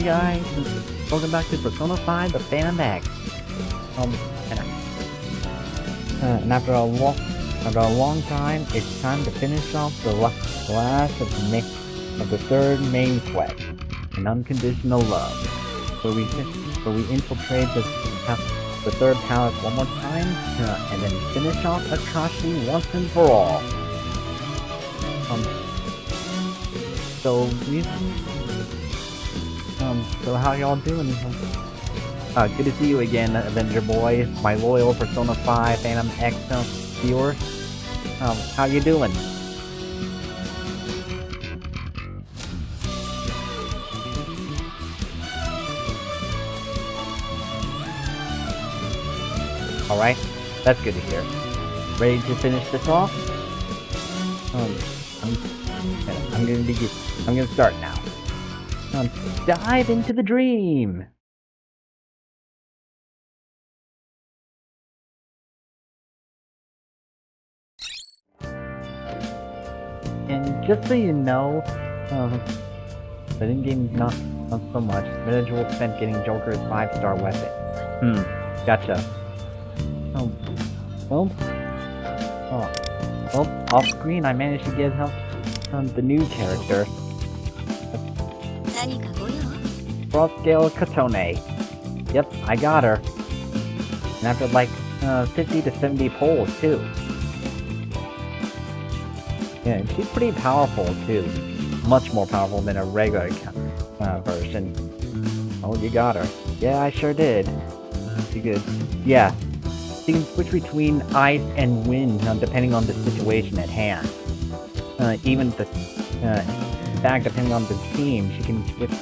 Hey guys, welcome back to Persona 5 The Phantom X. And after a long time, it's time to finish off the last of the third main quest, an unconditional love, where we infiltrate the third palace one more time, and then finish off Akashi once and for all. So how y'all doing? Good to see you again, Avenger Boy, my loyal Persona 5 Phantom X viewer. How you doing? Alright, that's good to hear. Ready to finish this off? I'm gonna start now. Dive into the dream! And just so you know, the in-game not so much. Manageable spent getting Joker's 5-star weapon. Gotcha. Well, off screen I managed to get the new character. Cross-scale Katone. Yep, I got her. And after like 50 to 70 pulls too. Yeah, and she's pretty powerful too. Much more powerful than a regular version. Oh, you got her. Yeah, I sure did. You good? Yeah. She can switch between ice and wind depending on the situation at hand. In fact, depending on the team, she can switch.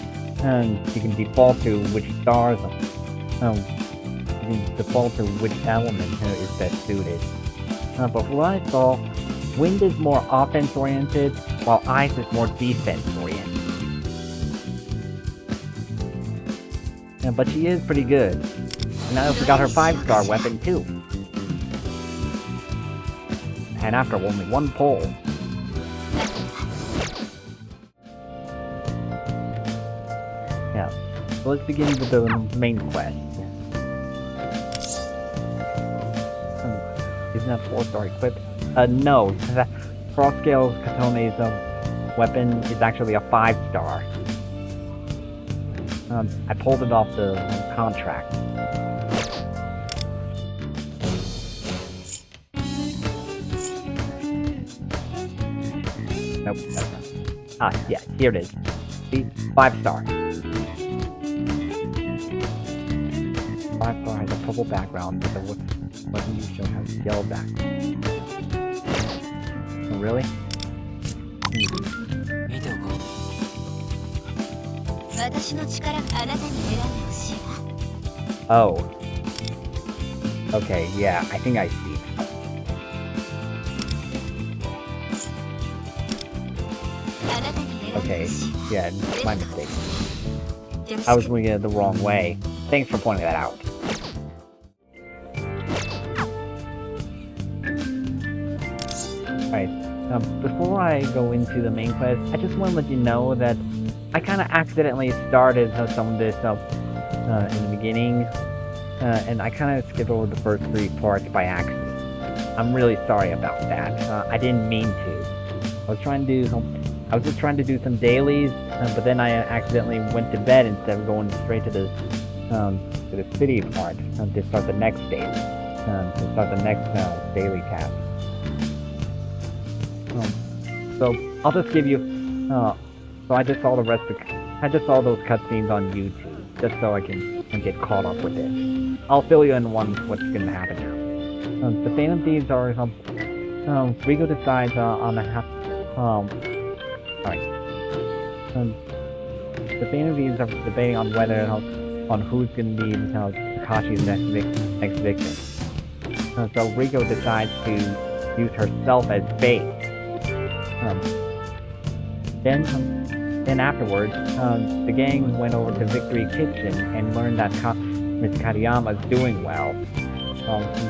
She can default to which stars. She can default to which element is best suited. But from what I saw, wind is more offense oriented, while ice is more defense oriented. Yeah, but she is pretty good. And I also got her 5-star weapon too. And after only one pull. Yeah, so let's begin with the main quest. Isn't that 4-star equipped? No. Cross-scale Katone's weapon is actually a 5-star. I pulled it off the contract. Nope, that's not. Yeah, here it is. See? 5-star. 5-star has a purple background, but the weapon you show has a yellow background. Oh, really? Oh. Okay, yeah, I think I see. Okay, yeah, my mistake. I was looking at it the wrong way. Thanks for pointing that out. Alright, before I go into the main quest, I just want to let you know that I kind of accidentally started some of this in the beginning, and I kind of skipped over the first 3 parts by accident. I'm really sorry about that. I didn't mean to. I was just trying to do some dailies, but then I accidentally went to bed instead of going straight to the city part to start the next daily, daily task. So I'll just give you. So I just saw those cutscenes on YouTube just so I can get caught up with it. I'll fill you in on what's going to happen now. The Phantom Thieves are. Rigo decides on a Alright. The Phantom Thieves are debating on who's going to be Akashi's next victim. So Rigo decides to use herself as bait. Then afterwards, the gang went over to Victory Kitchen and learned that Miss Kariyama is doing well,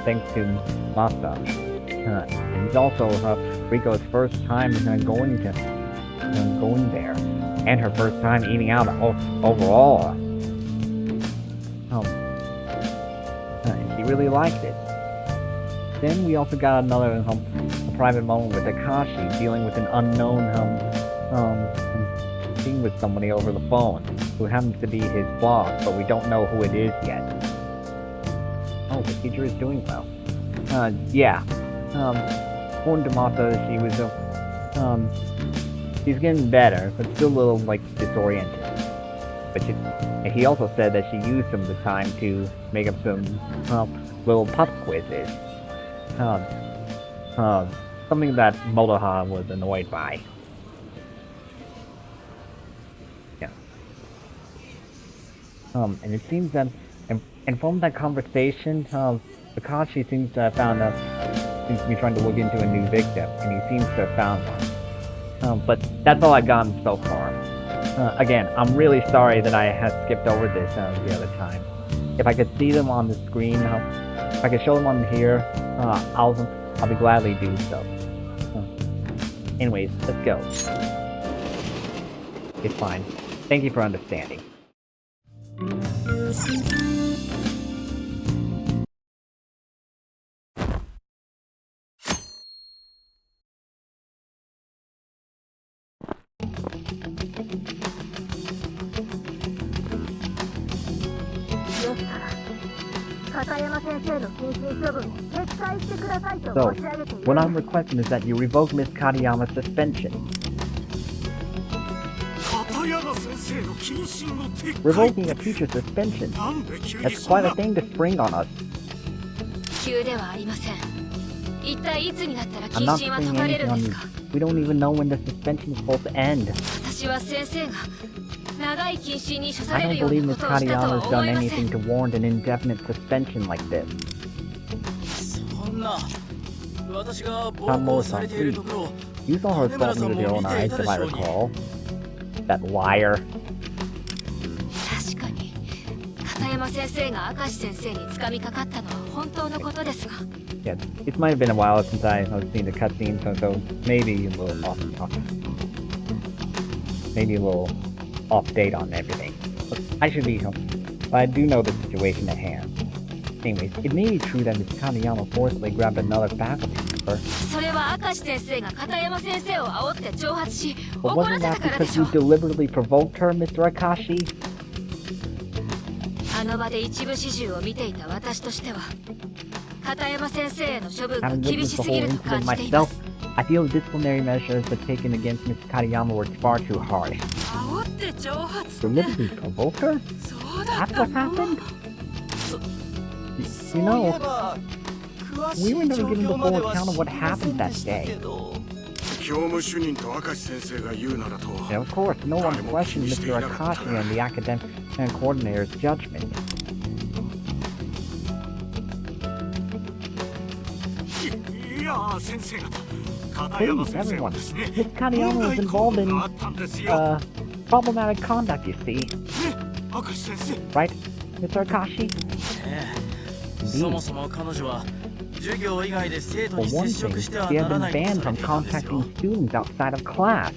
thanks to Masa. And it's also Rico's first time going there. and her first time eating out overall. She really liked it. Then we also got another a private moment with Akashi dealing with an unknown scene with somebody over the phone who happens to be his boss, but we don't know who it is yet. Oh, the teacher is doing well. Yeah. According to Mata, she's getting better, but still a little, like, disoriented. But he also said that she used some of the time to make up some, little pop quizzes. Something that Motoha was annoyed by. Yeah. And it seems that, and from that conversation, Akashi seems to have seems to be trying to look into a new victim, and he seems to have found one. But that's all I've gotten so far. Again, I'm really sorry that I had skipped over this the other time. If I could see them on the screen, if I could show them on here, I'll be gladly do so. Anyways, let's go. It's fine. Thank you for understanding. So, what I'm requesting is that you revoke Miss Katayama's suspension. Revoking a teacher's suspension? That's quite a thing to spring on us. I'm not saying anything on you. We don't even know when the suspension is supposed to end. I don't believe Miss Katayama has done anything to warrant an indefinite suspension like this. Tamura-san, please. You saw her assault me with your own eyes, if I recall. That liar. Yeah, it might have been a while since I've seen the cutscene, so maybe a little off date on everything. But I do know the situation at hand. Anyways, it may be true that Miss Katayama forcibly grabbed another faculty member. But wasn't that because you deliberately provoked her, Mr. Akashi? Having witnessed the whole incident myself, I feel the disciplinary measures that taken against Miss Katayama were far too harsh. Deliberately provoke her? That's what happened? You know, we were never given the full account of what happened that day. And of course, no one questioned Mr. Akashi and the academic and coordinator's judgment. Please, everyone. Miss Katayama was involved in, problematic conduct, you see. Right, Mr. Akashi? Indeed. For one thing, she had been banned from contacting students outside of class.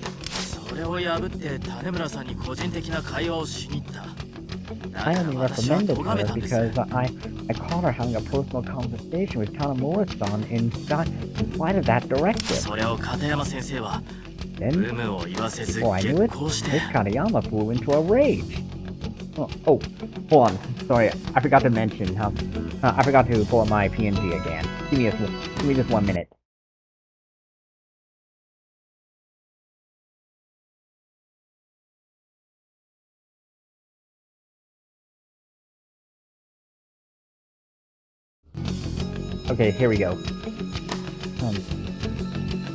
I only reprimanded her because I caught her having a personal conversation with Tanamura-san in spite of that directive. Then, before I knew it, Miss Katayama flew into a rage. Oh, hold on. Sorry, I forgot to mention how I forgot to pull up my PNG again. Give me just 1 minute. Okay, here we go.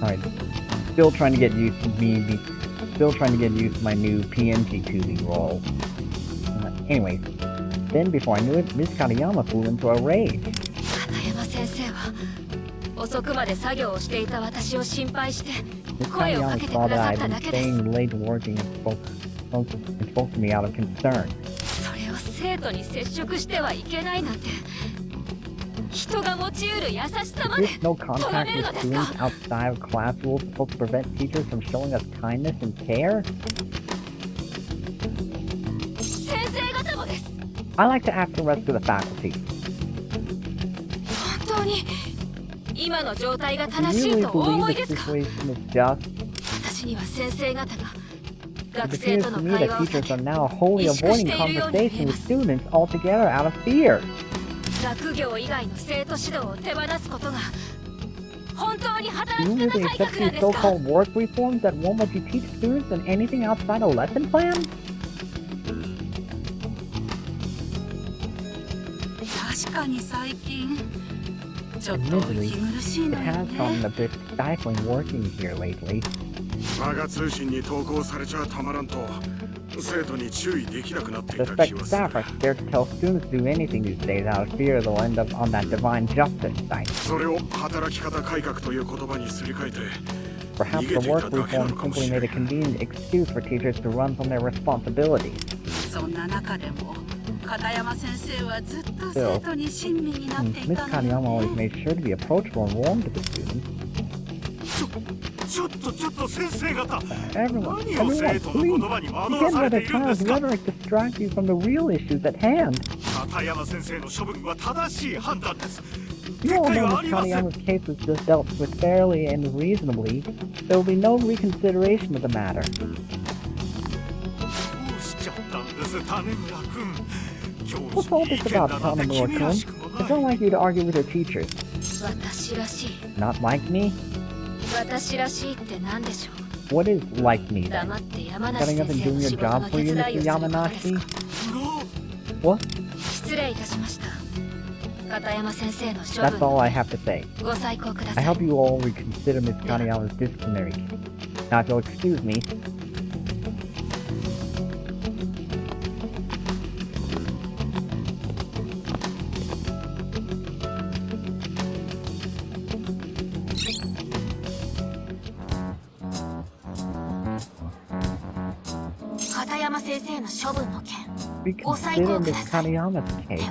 Alright. Still trying to get used to my new PNG 2D role. Anyways, then before I knew it, Miss Katayama flew into a rage. Miss Katayama saw that I had been staying late working and spoke to me out of concern. There's no contact with students outside of class rules supposed to prevent teachers from showing us kindness and care? I like to ask the rest of the faculty. 本当に今の状態が Do 正 you しい really とお思 believe い the ですか？ situation is just? 私には先生方が It 学生 appears と to の me 会 that 話を teachers 避 are け now wholly 萎縮 avoiding しているように見え conversation ま with す。 students altogether out of fear. 学業以外の生徒指導を手放すことが本当に Do 働 you き really 方改 accept 革なん these ですか？ so-called work reforms that won't let you teach students in anything outside a lesson plan? 確かに最近ちょっと Admittedly, 息苦しい it のよ has ね。 gotten a bit stifling working here lately. 我が通信に投稿されちゃたまらんと生徒に注意できなくなっていた Suspect 気はする staff are scared to tell students to do anything these days out of fear they'll end up on that divine justice site. それを働き方改革という言葉にすり替えて Perhaps the work reform simply made a convenient excuse for teachers to run from their responsibilities. そんな中でも片山先生はずっと生徒に親身になってい Miss たの Kaniyama よ always ね。 made sure to be approachable and warm to the students. ちょっと先生方 Everyone, 何を生徒の please, 言葉に惑 you わ can't され let て a いるんで child's すか rhetoric distract you from the real issues at hand. 片山先生の処分は正しい判断です You 撤 all 回 know はあ Miss りません Kaniyama's case was just dealt with fairly and reasonably. There will be no reconsideration of the matter. どうしちゃったんです種村君教 What's 授 all に意 this 見だ about, なんて Tanamura-kun? 君らしくも I な don't い like you to argue with your teachers. 私らしい Not like me? 私らしいって何でしょう？ What is like me then? 黙って山梨 Getting 先 up and 生 doing の your 仕事 job の for 手 you, 伝い Mr. をすることです Yamanashi? か？ What? 失礼いたしました。片山先生の処 That's 分 all I have to say. ご再考くだ I さい。 hope you all reconsider Miss Kaniyama's disciplinary case. Now, if you'll excuse me, 片山先生の処分の件。 reconsider Miss Kaniyama's case.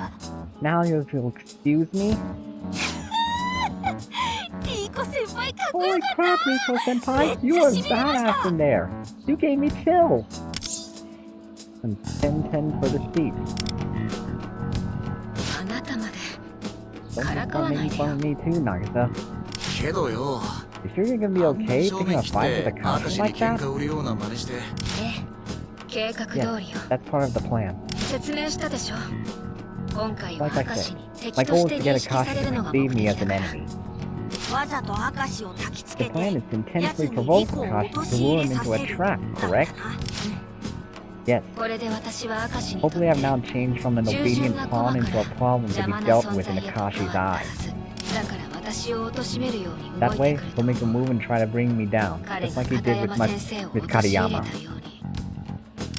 Now, if you'll excuse me. リーコ先輩かっこ Holy よかっ crap, Rico Senpai! You are badass in there! You gave me chills! And 10-10 for the seat. た。あなたまで Don't から you かわ start ない making で fun よ。 of me too, Nagisa. けどよ You sure you're gonna be okay 正 taking 面 a 来 fight with て a cop 証に like 喧 that? 嘩売るような真似してええ、計画通り Yeah, よ。 that's part of the plan. 説明したでしょ。今回は Like I 明石 said, に敵 my と goal し is て to 認 get 識さ Akashi れる to のが perceive 目 me 的 as だ an から enemy. わざと明石を焚きつ The けて plan is to やつ intentionally に provoke リコを Akashi to 陥 lure れ him さ into a せる trap, だった correct? な。 Yes. これで私は明石にとっ Hopefully て I've now changed from an 従 obedient 順な pawn 駒 into か a ら problem to 邪 be 魔な dealt 存 with in 在へと変わ Akashi's ったは eyes. ず。だから私を貶めるように動 That いて way, くる he'll と make a move and try to bring me down, 彼 just が like he 片 did with 山 my 先生を with 陥れ Kariyama. たように。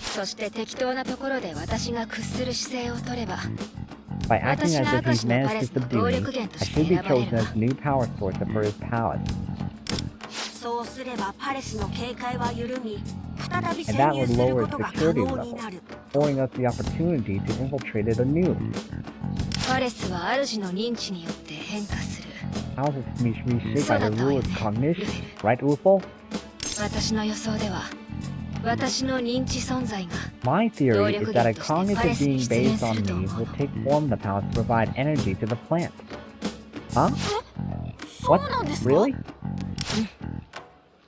そして適当なところで私が屈する姿勢を取れば By acting as if he's managed to subdue me, I should be chosen as new power source for his palace, そうすればパレスの警戒は緩み、再び and 潜 that 入 would する lower こ its とが可 security 能に level, なる。 affording us the opportunity to infiltrate it anew. パレスは主の認知によって変化する。 Houses can be reshaped by the ruler's cognition, right, Ufo? 私の予想では私の認知存在が My theory is that a cognitive being based on me will take form in the palace to provide energy to the plant. Huh? そうなんですか？ Really?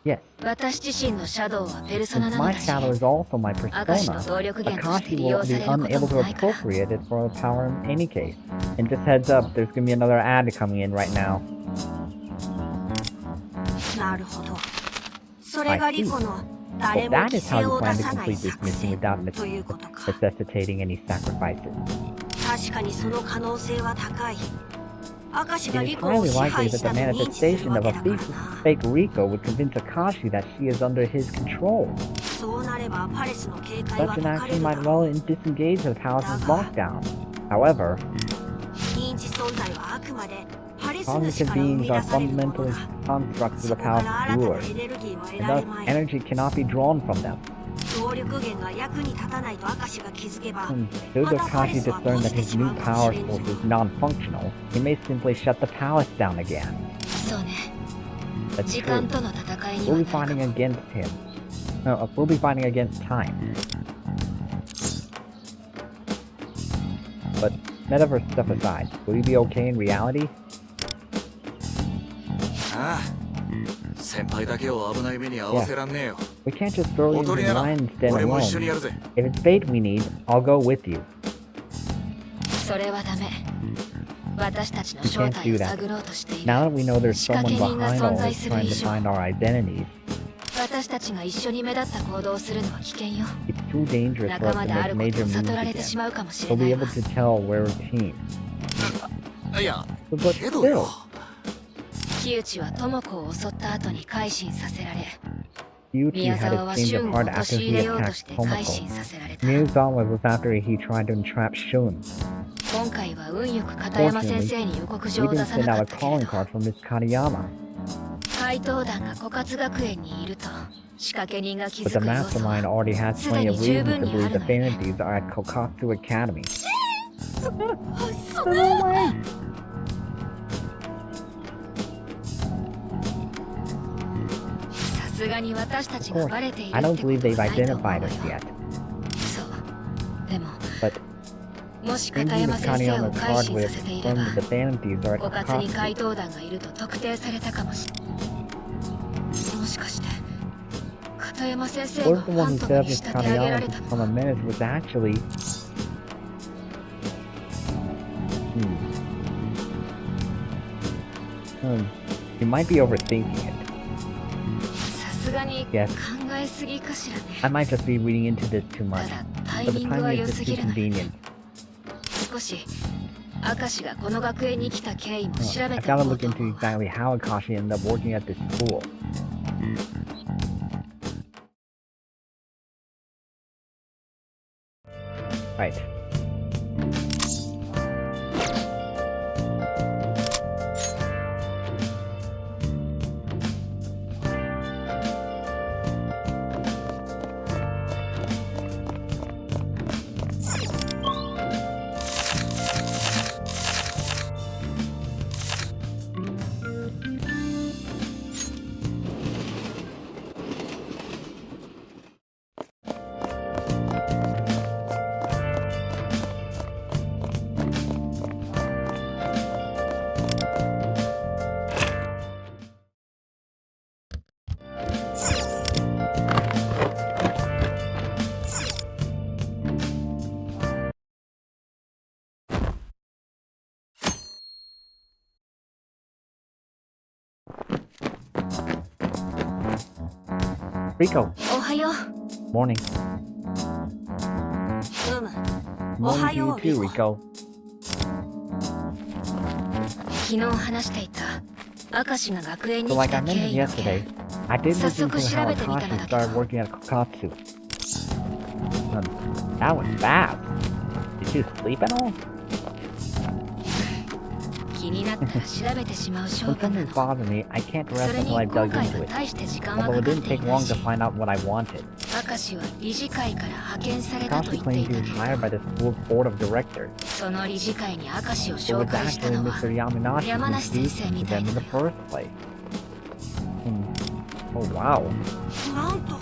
Yes. 私自身のシャドウはペルソナ Since なの my だし shadow is also my 明石の persona, 動力源として Akashi 利 will 用さ be れること unable も to ないから appropriate it for the power in any case. And just heads up, there's gonna be another ad coming in right now. なるほど。それがリコの Well, 誰も that 犠 is how 牲 you を plan 出 to さない complete this 作 mission 戦 without ということか。 necessitating any sacrifices. 確かにその可能性は高い。明石 It が is リコを highly 支 likely 配 that し the たと認知する manifestation わ of け a だから fake, な。 fake Rico would convince Akashi that she is under his control. そうなればパレスの警戒 Such は an 解かれ action るだ might ろ well う。 disengage the palace's lockdown. However, 認知存在はあくまでパレス主 cognitive から生み beings 出 are されるもの fundamentally だ。 constructs of そ the こから palace's 新たな rulers, エネルギーは得 and ら thus れまい。 energy cannot be drawn from them. 動力源が役に立たないと明石が気づけば、 And should またパレ Akashi スは discern 閉 that じて his しま new うかも power しれんぞ。 source is non-functional, he may simply shut the palace down again. そうね。 That's 時 true. 間との戦いに We'll は be なるか fighting も。 against him. No, we'll be fighting against time. Metaverse stuff aside, will you be okay in reality? ああ、先輩だけを危ない目に遭わせらんねえよ。 We can't just throw you おと into り the なら line and stand 俺も alone. 一緒にやるぜ。 If it's bait we need, I'll go with you. それはダメ。私たちの We 正 can't 体 do を that. 探ろうとしている。 Now that we know there's 仕掛 someone け人が behind 存 all 在 this する trying 以 to 上、 find our identities, 私たちが一緒に目立った行動をするのは危険よ。 it's too dangerous 仲 for 間 us で to あ make ること major を悟ら moves れてし again. まうかもしれ We'll な be い able わ。 to tell we're a team. いや、 But けどよ still,。木内は智子を襲った後に改心させられ、 Yuki 宮 had 沢 a は change 俊 of を heart 陥 after れ he ようとして attacked 改心 Tomoko. させられた。 Miyazawa was after he tried to entrap Shun. 今回は運よく片山先生に予告状 We を出 didn't さ send なか out っ a たけれ calling ど、 card from Miss Katayama. 怪盗団が枯渇学園にいると仕掛け人が気 But づ the く要素 mastermind は already has す plenty で of に十 reasons 分 to にあ believe る the のよね。 Fantasies are at Kokatsu Academy. さすがに私たち Of が course, バレているって I こ don't と believe は they've ないと思うわ identified よ。 us yet. そう。でも、 But もし片 changing 山 the 先生 Katayama を改 card 心 would させていれ affirm ば that the Fantasies are 枯渇に at 怪 Kokatsu. 盗団がいると特定されたかもしれない。もしかして片山先生 Or が the ファ one who ント set ム up に this 仕立て上げら Katayama れ to たの become a menace was actually... You might be overthinking it. さすがに Yes. 考えすぎかしらね。 I might just be reading into this too た much. だタイ But the ミングは timing 良 is す just ぎ too るのよ。 convenient. 少し明石がこの学園に来た経緯も調 I've べてお gotta こう look と into 思うわ。 exactly how Akashi ended up working at this school. Right. Rico, おはよう morning. うむお Morning は to よ you う too, リコ Rico. 昨日話していた明石が学園に So 来 like I た経 mentioned 緯の yesterday, 件、 I did look into how 早速調べてみたのだ Akashi けど。 started working at Kokatsu. That was fast. Did you sleep at all? 気になったら調べてしまう性 When 分な something's の。 bothering me, I can't そ rest れに until I've 今 dug 回 into は it. 大して時間は Although か it かっ didn't てい take ない long し、 to find out what I wanted. 明石は理事会から派遣されたと Akashi 言ってい claimed he た was け hired れ by ど、 the school's board of directors. その理事会に明石を It 紹 was 介した actually のは Mr. Yamanagi 山 who 梨先 introduced 生 me み to たい them な in の the よ。 first place. Oh wow. なんと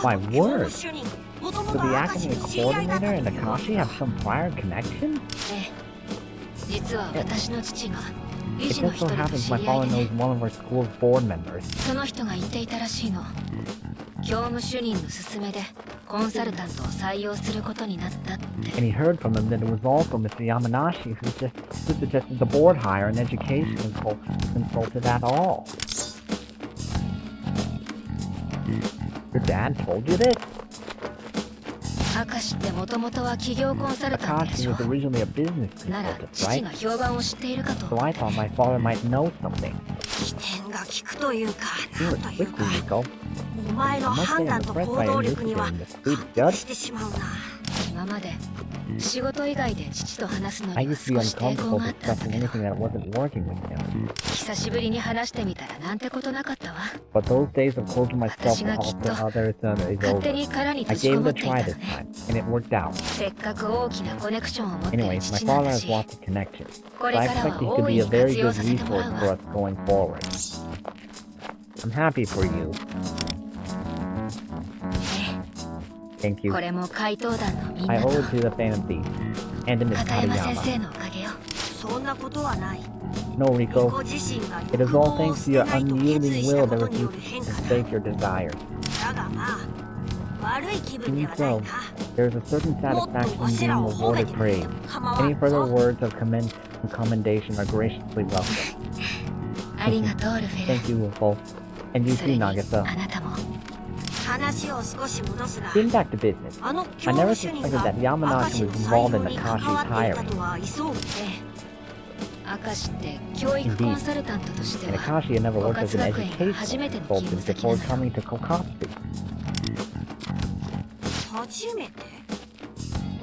My あの教 word. 務主任もとも So と the 明石 academic の知り合いだったと coordinator い and うわ Akashi have some prior connection? ええ、実は私の父が理 It 事の just 一 so 人と happens 知 my り合い father で knows ね、 one of our school's board members. その人が言っていたらしいの。教務主任の勧めでコンサルタントを採用することになったって。 And he heard from him that it was also Mr. Yamanashi who suggested the board hire an education consultant at all. Your dad told you this? 明石ってもともとは企業コンサルタントで Akashi しょ。 was originally a business なら consultant, 父 right? が評判を知っているかと So 思 I って。 thought my father might know something. 起点が効くというか Do なん it というか quickly, Rico. お前の I must 判 say 断 I'm と impressed 行 by 動 your 力には discipline. The 感 sweet 服 judge. してしまうな今まで仕事以外で父と話すの I には used to be 少し抵抗 uncomfortable があったんだ discussing けど、 anything that wasn't working with him. 久しぶりに話してみたらなんてことなかったわ。 But those days of closing myself 私 to がきっと others is 勝手 over. に殻に I 閉じ gave こも it っ a てい try た this のね。 time, and it worked out. せっかく大きなコネクションを持ってる Anyways, my 父なん father だ has し、 lots of connections, こ so れ I から expect は he 大 could い be a に very 活用 good させても resource らう for わ。 us going forward. I'm happy for you. え Thank え、 you. これも怪盗団のみん I なと owe it to the Phantom Thief. and in Miss 片山先生 Katayama. のおかげよ。そんなことはない。 No, 巫 Rico. 女自身が It is 欲 all 望を thanks 捨 to て your ないと決意 unyielding した will こ that とによる refuses 変 to 化だ。 stake your desires. だがまあ悪い気分で Even はない so, な。 there is a certain もっと satisfaction わ in しら being を褒め rewarded てくれ praise. ても構わ Any ん further ぞ。 words of commendation are graciously welcome. ありがとうルフェル。 Thank you, Wolf. And you それ too, に Nagisa. あなたも。話を少し戻すが、 Getting back to business, あの I 教 never 務主任 suspected が that Yamanashi 明石 was の involved 採 in 用に関わ Akashi's っていた hiring. とは急ぐね。明石って教育コンサルタントとして And は Akashi had never 五 worked as 活 an 学園が初めて education の勤 consultant 務先 before なのよ。 coming to Kokatsu. 初めて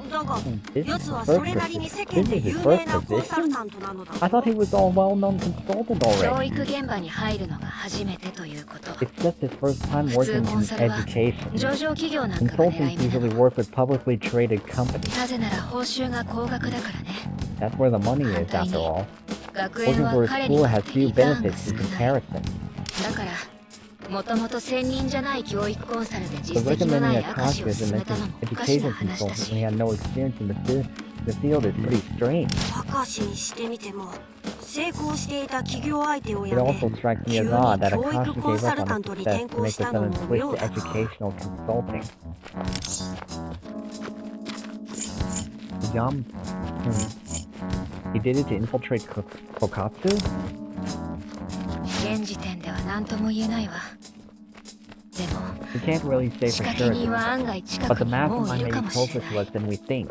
だが、 This や is つは his それ first なりに position. 世間 This で is his 有 first 名なコンサル position? タントなのだ。 I thought he was all well-known consultant 教 already. 育現場に入るのが初めてということ。 It's just his first time 普通 working コン in サルは education. 上場企業なんかが狙 Consultants い目な usually の。 work with publicly traded companies. なぜなら報酬が高額だからね。 That's where the money is, after all. 学園 Working は for a 彼に school とっ has て few リターンが benefits 少 in ない。 comparison. だからもともと専任じゃない教育コンサルで So 実績のな recommending い明石 Akashi を as 進 an めたのもおかし education な話だ consultant し。 when he had no experience in the field is pretty strange. 明石にしてみても成功していた企業相手を辞 It め also strikes me 急 as に odd that 教育 Akashi コン gave サ up ル on タ the ントに success 転 to 向 make し the たの sudden も switch 妙 to だな。 educational consulting. He did it to infiltrate Kokatsu? 現時点では何とも言えないわ。でも We can't really say 仕 for 掛け sure, 人は案外近 but く the にもうい mastermind る may か be もしれ closer な to い。 us than we think.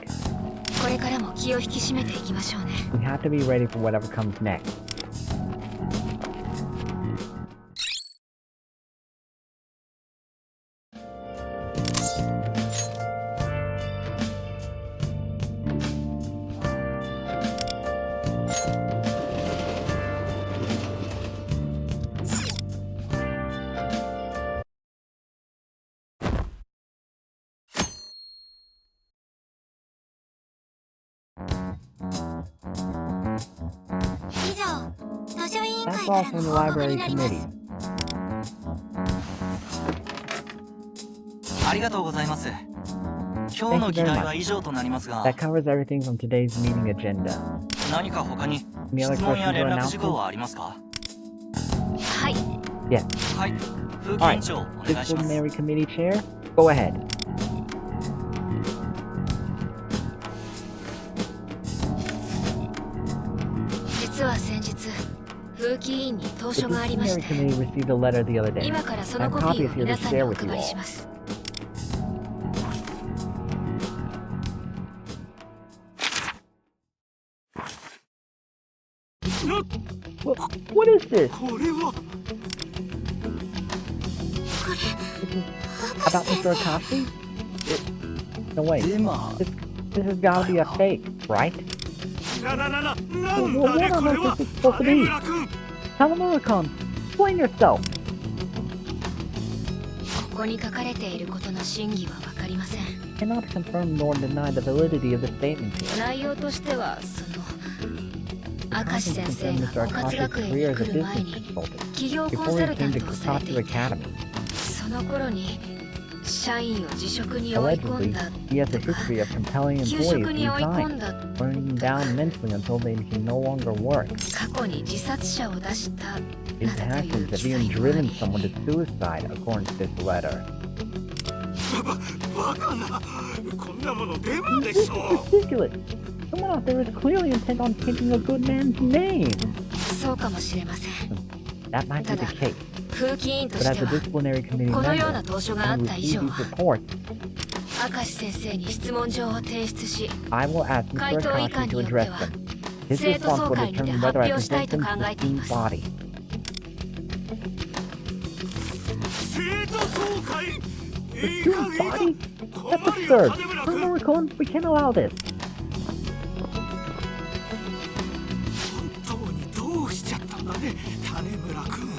これからも気を引き締めていきましょうね。 We have to be ready for whatever comes next. 以上、図書委員 That's 会か all ら from の the 報告 library になりま committee. す。ありがとうございます。今日の議題は以上となりますが、 That covers everything from today's meeting agenda. 何か他に Any other 質問や questions 連 or 絡事項 announcements? はありますか？はい。 Yes. はい、風紀委員 Alright. 長お願いします。 Disciplinary committee chair, go ahead. 実は先日風紀委員に投 The 書がありまし disciplinary て、 committee received a letter the other day. 今からその I コ have ピー copies を here to 皆さんに share お with you 配り all. します。 What is this? これは About Mr. Akashi? No way. デマ This has gotta be a fake, right? なんだね What こ on れ earth は is this supposed to 金 be? 村君 Talamura-kun, explain yourself. ここに書かれていることの真偽は分かりません。 Cannot confirm nor deny the validity of the statement here. 内容としては明石 Akashi 先生 confirmed が Mr. 五活 Akashi's 学園 career に as a 来る前 business に consultant 企業コン before サ he ルタン came to トをされて Kokatsu いて、 Academy. その頃に社員を辞職に追い込 Allegedly, んだ he has a history of compelling 休 employees 職 to に追い込 resign, んだ burning down mentally until they can no longer work. 過去に自殺者を出したな His どという actions have 記載 even もあ driven り、 someone to suicide, according to this letter. バカなこんなものデマでしょ Ridiculous! Someone out there is clearly intent on taking a good man's name. そうかもしれません。 That might be the case, 風紀委員と but し as て a は disciplinary committee このような member, 投書があ when った we 以上 receive は these reports, 明石先生に質問状を提出し、 I will ask Mr. 回答以下 Akashi に to よって address は them. His 生徒 response 総 will 会にて determine 発 whether I 表したい present と them 考 to え the てい student ます。 body. 生徒総会 The いい加 student 減 body? だ That's 困るよ absurd. 金村君 Talamura-kun, we can't allow this. 本当にどうしちゃったんだね種村君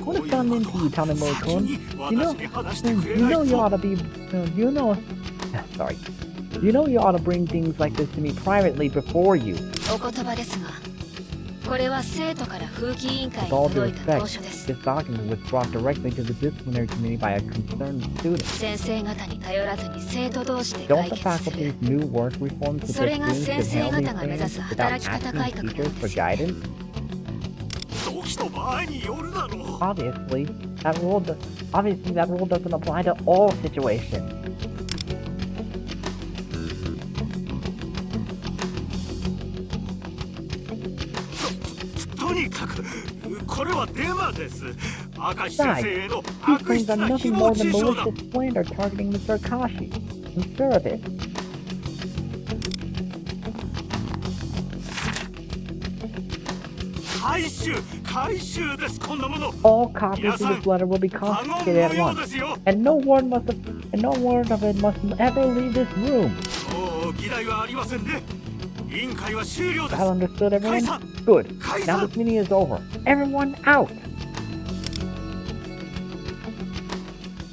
What has gotten into you, 先 Talamura-kun? に You know, 私に話してくれ you ない know you と ought to be, you know, sorry. You know you ought to bring things like this to me privately before you. お言葉ですが、これは生徒から風紀委員会 With に all due 届いた respect, 投書です this document was brought directly to the disciplinary committee by a concerned student. 先生方に頼らずに生徒同士で Don't 解 the 決する faculty's new work reforms suggest それが students 先 should 生 handle 方 these が目指す things without 働き方 asking 改革なん teachers で for すよ guidance? 時と場合によるだろう。 Obviously that rule doesn't apply to all situations. とにかくこれはデマです。明石先 Besides, 生への these 悪 claims 質 are な nothing 誹 more 謗 中 than 傷だ。 malicious slander targeting Mr. Akashi. I'm sure of it. 回収ですこんなもの。 All copies of this letter will be confiscated at 無用 once, ですよ。 and no word of it must ever leave this room. もう議題はありませんね。委員会は終了です。 That understood, 解 everyone? 散。 Good. 解 Now 散。 this meeting is over. Everyone out!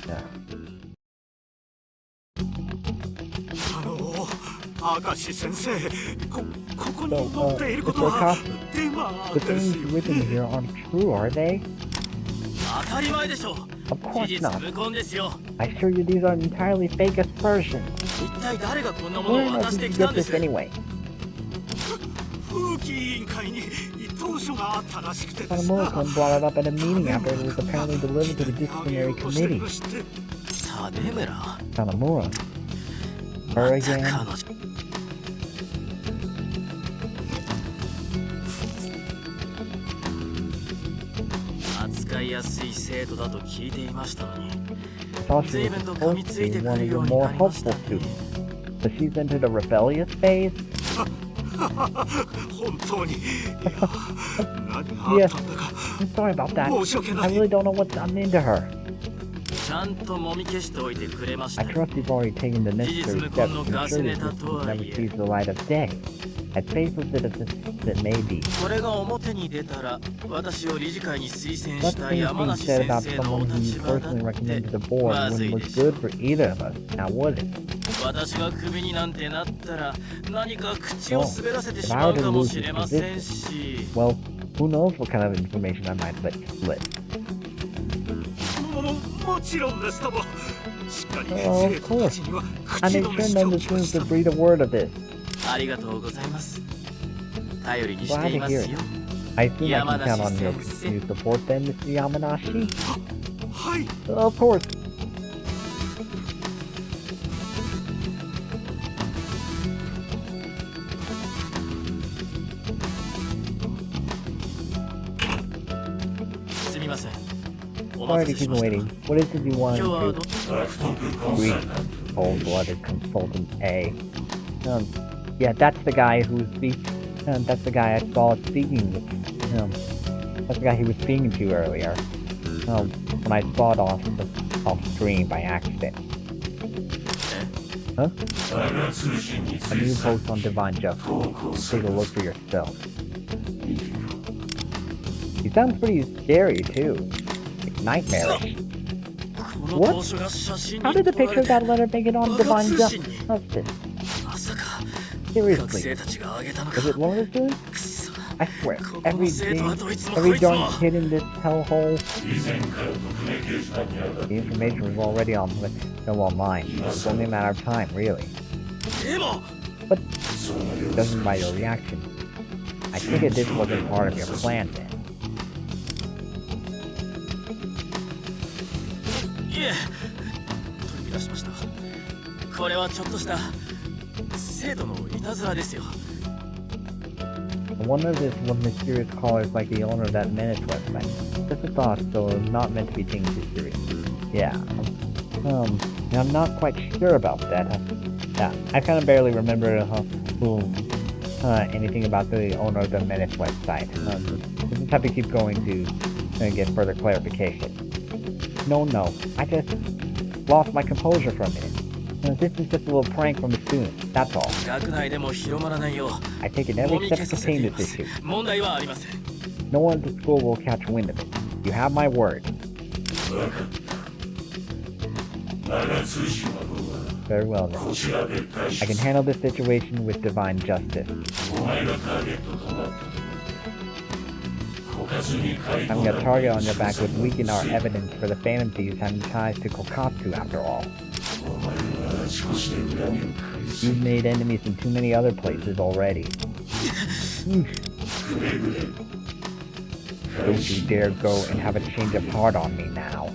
Yeah. 明石先生、ここに So, 載っていること Mr. は Akashi, デマ the です things よ written ね。 here aren't true, are they? 当たり前でしょう Of 事 course 実 not. 無根ですよ I assure you these are entirely fake aspersions. 一体誰がこんなものを Where 渡 else して did you きた get んで this す anyway? 風紀委員会に当書があったらしくてですな。 Tanamura-kun brought it up at a meeting after it was apparently delivered to the disciplinary committee. 種村 Tanamura. ま Her た again. 彼女扱いやすい生徒だと聞いていましたのに I thought she 随 was 分と噛み supposed つ to い be てく one る of よ the うに more なりま helpful したね students. But she's entered a rebellious phase? 本当に。いや、何があ Yes. ったんだか。 I'm sorry about that. 申し訳な I い。 really don't know what's gotten into her. ちゃんともみ消しておいてくれました I よ trust you've already taken the necessary steps to ensure this never sees the light of day. As faceless as it may be. これが表に出たら私を理事会に推薦 What した things 山 being 梨 said 先 about 生のお someone who 立 you 場だっ personally て recommended to the board まずい wouldn't で look しょ good for either of us, now would it? 私がクビになんてなったら何か口を Well, 滑らせて if し I ま were う to かも lose し this れません position, し well, who knows what kind of information I might let slip. もちろんですとも。しっかり Oh, 生 of 徒たち course. には I 口 made 止 sure めして none お of the きまし students た。 to breathe a word of this. ありがとうございます頼りにし Glad てい to ま hear す it. よ I assume I can Yamanashi count on your sensei. continued support then, Mr. Yamanashi? はい。 Of course. すみませんお Sorry 待た to せし keep ました waiting. What is it you 今 wanted 日は to ど greet cold-blooded consultant A? Yeah, that's the guy who's that's the guy I saw speaking with. That's the guy he was speaking to earlier. When I saw it off screen by accident. Huh? A new post on Divine Justice. Take a look for yourself. He sounds pretty scary too. Like nightmarish. この What? 投書が写真に How did the 撮ら picture れ of て that letter make it on Divine Justice? まさか学 Seriously, 生たちがあげたのか was it one of the students? くそ I swear, ここ every の生徒は day, どいつも every こいつも darn kid in this hellhole. The information was already online. It's only a matter of time, really. でも But judging by your reaction, I think this wasn't part of your plan then. いえ取り出しましたこれはちょっとした生徒のいたずらですよ One of this one mysterious caller is like the owner of that Menace website. Just a thought, so not meant to be taken too serious. Yeah. I'm not quite sure about that. Yeah, I kind of barely remember anything about the owner of the Menace website. We'll just have to keep going to get further clarification. No, I just lost my composure for a minute. This is just a little prank from the students, that's all. 学内でも広まらないよ I take it うも every み step 消 to させて contain い this ます issue. 問題はありません No one at the school will catch wind of it. You have my word. Very well then. I can handle this situation with divine justice. Having a target on your back would weaken our evidence for the Phantom Thieves having ties to Kokatsu after all. You've made enemies in too many other places already. Don't you dare go and have a change of heart on me now.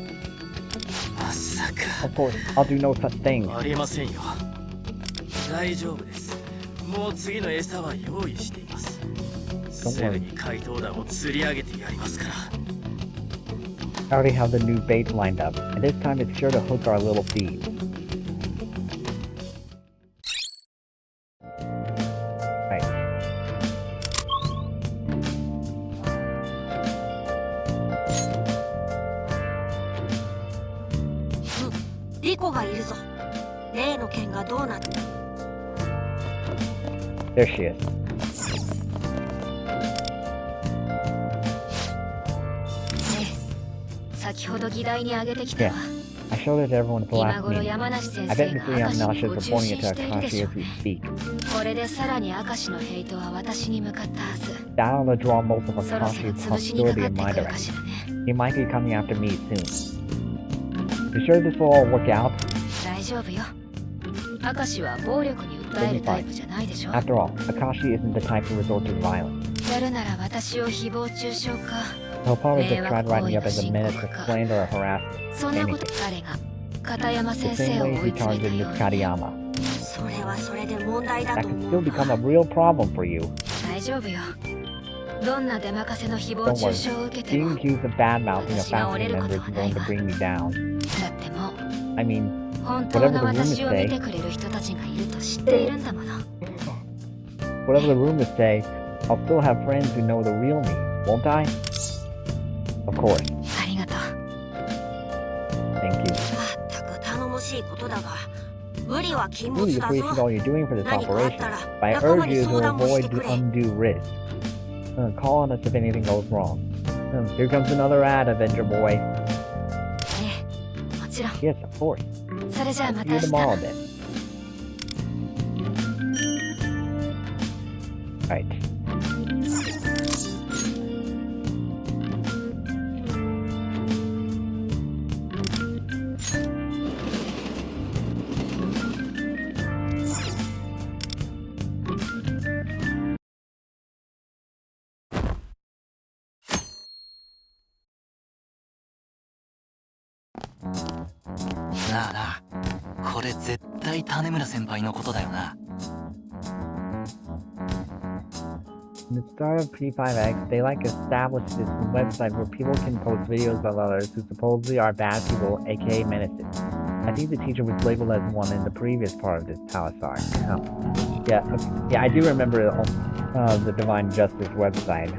Of course, I'll do no such thing. ありませんよ。大丈夫です。もう次の餌は用意しています。すぐに怪盗団を釣り上げてやりますから。I already have the new bait lined up, and this time it's sure to hook our little feet. Right. リコがいるぞ。例の件がどうなった？ There she is. 先ほど議題に挙げてきたわ。 I showed it to everyone at the 今 last 頃 meeting. 山梨先 I 生 bet が Mr. 明石 Yamanashi に is ご受 reporting 信 it し to ているでし Akashi ょ as う we ね。 speak. これでさらに明石のヘイトは私に向かったはず。 That'll draw most of そろそろ Akashi's 潰しにか hostility か in って my くるか direction. しらね。 He might be coming after me soon. You sure this will all work out? 大丈夫よ。明石は暴力に訴えるタイプじゃないでしょ。 After all, Akashi isn't the type to resort to violence. やるなら私を誹謗中傷か。 He'll probably just try to write me up as a menace to slander or harassment. そんなこと彼が片山 The 先 same 生を way 追 he い詰めた targeted よ Miss うに。 Katayama. それはそれで問題だ That と could 思 still う become が a real problem for you. 大丈夫よ。どんな出任せの誹謗 Don't 中 worry. 傷を受けても。 Being accused of bad-mouthing a 私が折れ faculty るこ member とは isn't ない going to わ。 bring me down. だってもう I mean, 本当の私を見てくれる人たちがいると知っているんだもの。 whatever the rumors say, I'll still have friends who know the real me, won't I? Of course. ありがとう。 Thank you. まったく頼もしいことだが、無理は禁 Really 物だ appreciate ぞ。 all you're doing for this 何かあっ operation, たら but I 仲間 urge に you 相 to 談もし avoid てくれ。 undue risk. Call on us if anything goes wrong. Here comes another ad, Avenger Boy. ええ、もちろん。 Yes, of course. それじゃあま See た you 明日。 tomorrow then. Right. なあなあ、これ絶対種村先輩のことだよな。 In the start of P5X, they established this website where people can post videos of others who supposedly are bad people, aka menaces. I think the teacher was labeled as one in the previous part of this palace arc. Yeah, I do remember the Divine Justice website.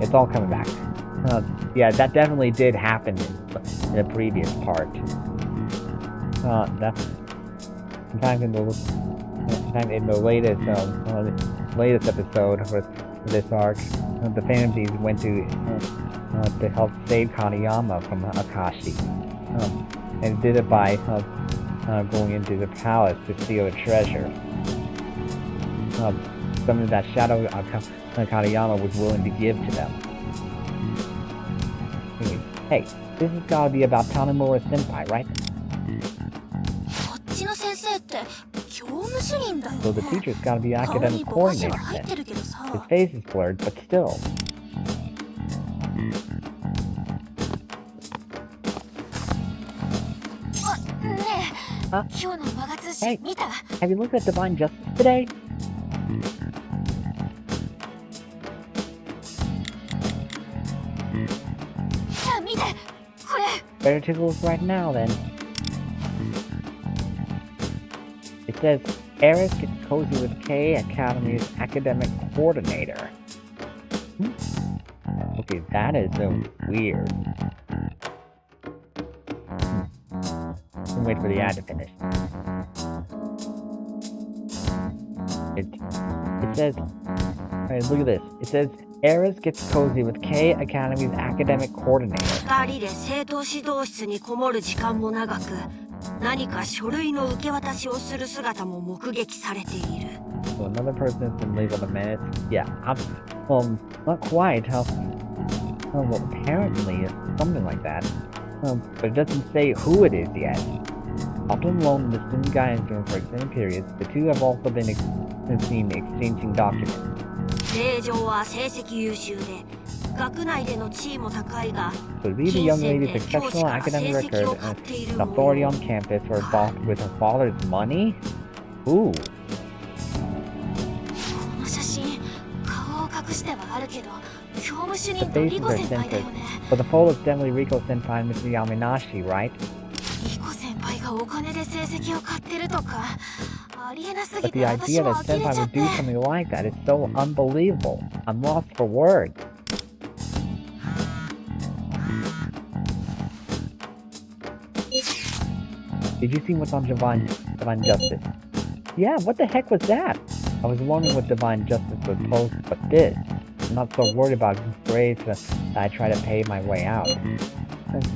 It's all coming back. Yeah, that definitely did happen in the previous part. In fact, in the latest episode of this arc, the Phantom Thieves went to help save Kaneyama from Akashi, and did it by going into the palace to steal a treasure. Something that Shadow Kaneyama was willing to give to them. Hey, this has got to be about Tanemura Senpai, right? こっちの先生って教務主任だよね。 So the teacher's got to be 顔に academic ぼかし coordinator は入っ then. てるけどさ。 His face is blurred, but still. ねえ、あ今日のマガ通 Hey. 信見た？ Have you looked at Divine Justice today? さあ見て、これ。 Better take a look right now then. It says, Eris gets cozy with K Academy's academic coordinator. Okay, that is weird. Wait for the ad to finish. It says, alright, look at this. It says, Eris gets cozy with K Academy's academic coordinator. 二人で生徒指導室にこもる時間も長く、何か書類の受け渡しをする姿も目撃されている。 So another person has been labeled a menace. Yeah, Well, not quite. Well, apparently it's something like that. But it doesn't say who it is yet. Often alone in the student guidance room for extended periods, the two have also been seen exchanging documents. 令嬢は成績優秀で学内での地位も高いが Could be the young lady's exceptional academic record and the authority on campus were bought with her father's money? Ooh. この写真顔を隠してはあるけど教務主 The 任と faces リコ are 先輩だ censored, よね but the photo is definitely Rico Senpai and Mr. Yaminashi, right? リコ先輩がお金で成績を買ってるとかありえなすぎ But て the 私 idea も that 呆れ Senpai ちゃっ would て do something like that is so unbelievable. I'm lost for words. Did you see what's on Divine Justice? Yeah, what the heck was that? I was wondering what Divine Justice would post, but this. I'm not so worried about his grades that I try to pay my way out.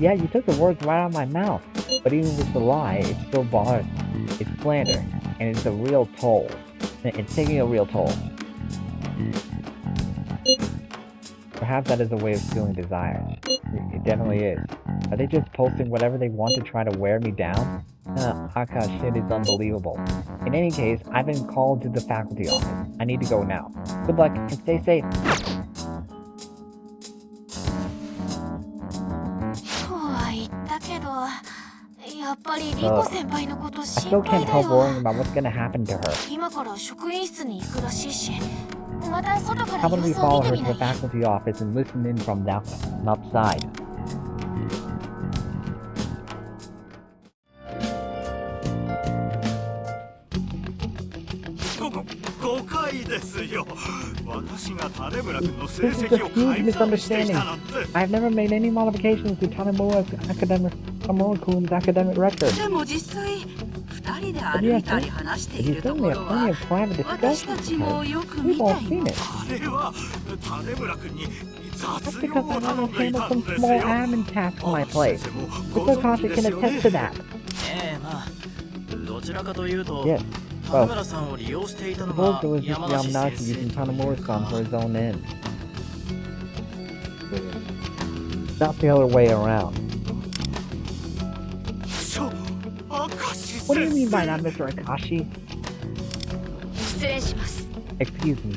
Yeah, you took the words right out of my mouth. But even if it's a lie, it still bothers me. It's slander, and it's a real toll. It's taking a real toll. Perhaps that is a way of stealing desire. It definitely is. Are they just posting whatever they want to try to wear me down? Akashi, shit is unbelievable. In any case, I've been called to the faculty office. I need to go now. Good luck, and stay safe. とは言ったけどやっぱりリコ先輩のこと I 心 still 配 can't だ help よ worrying about what's gonna happen to her. 今から職員室に行くらしいしまた外から How about 様 we 子を follow 見て her み to な the い faculty office and listen in from outside? This is a huge misunderstanding. I have never made any modifications to Tanemura-kun's academic record. でも実際2人で But 歩 yes, いたり話して but い you ると certainly こ have ろ plenty は of private 私た discussions ち with も her. よく見 We've た all い seen の it. あれは種村君に That's 雑 because 用 I を頼 haven't んでい handled たん some です small よ。 admin tasks on my 先 plate. 生もご Mr. 存知 Akashi で can すよ attest to ね。 that. まあどちらかというと Yes. 田村さんを利用していたのが Suppose it was just 山梨 Yamanaki 先 using 生と Tanemura-san for his own ends. Not the other way around. Akashi What do you mean by 先 that, 生 Mr. Akashi? 失礼します Excuse me.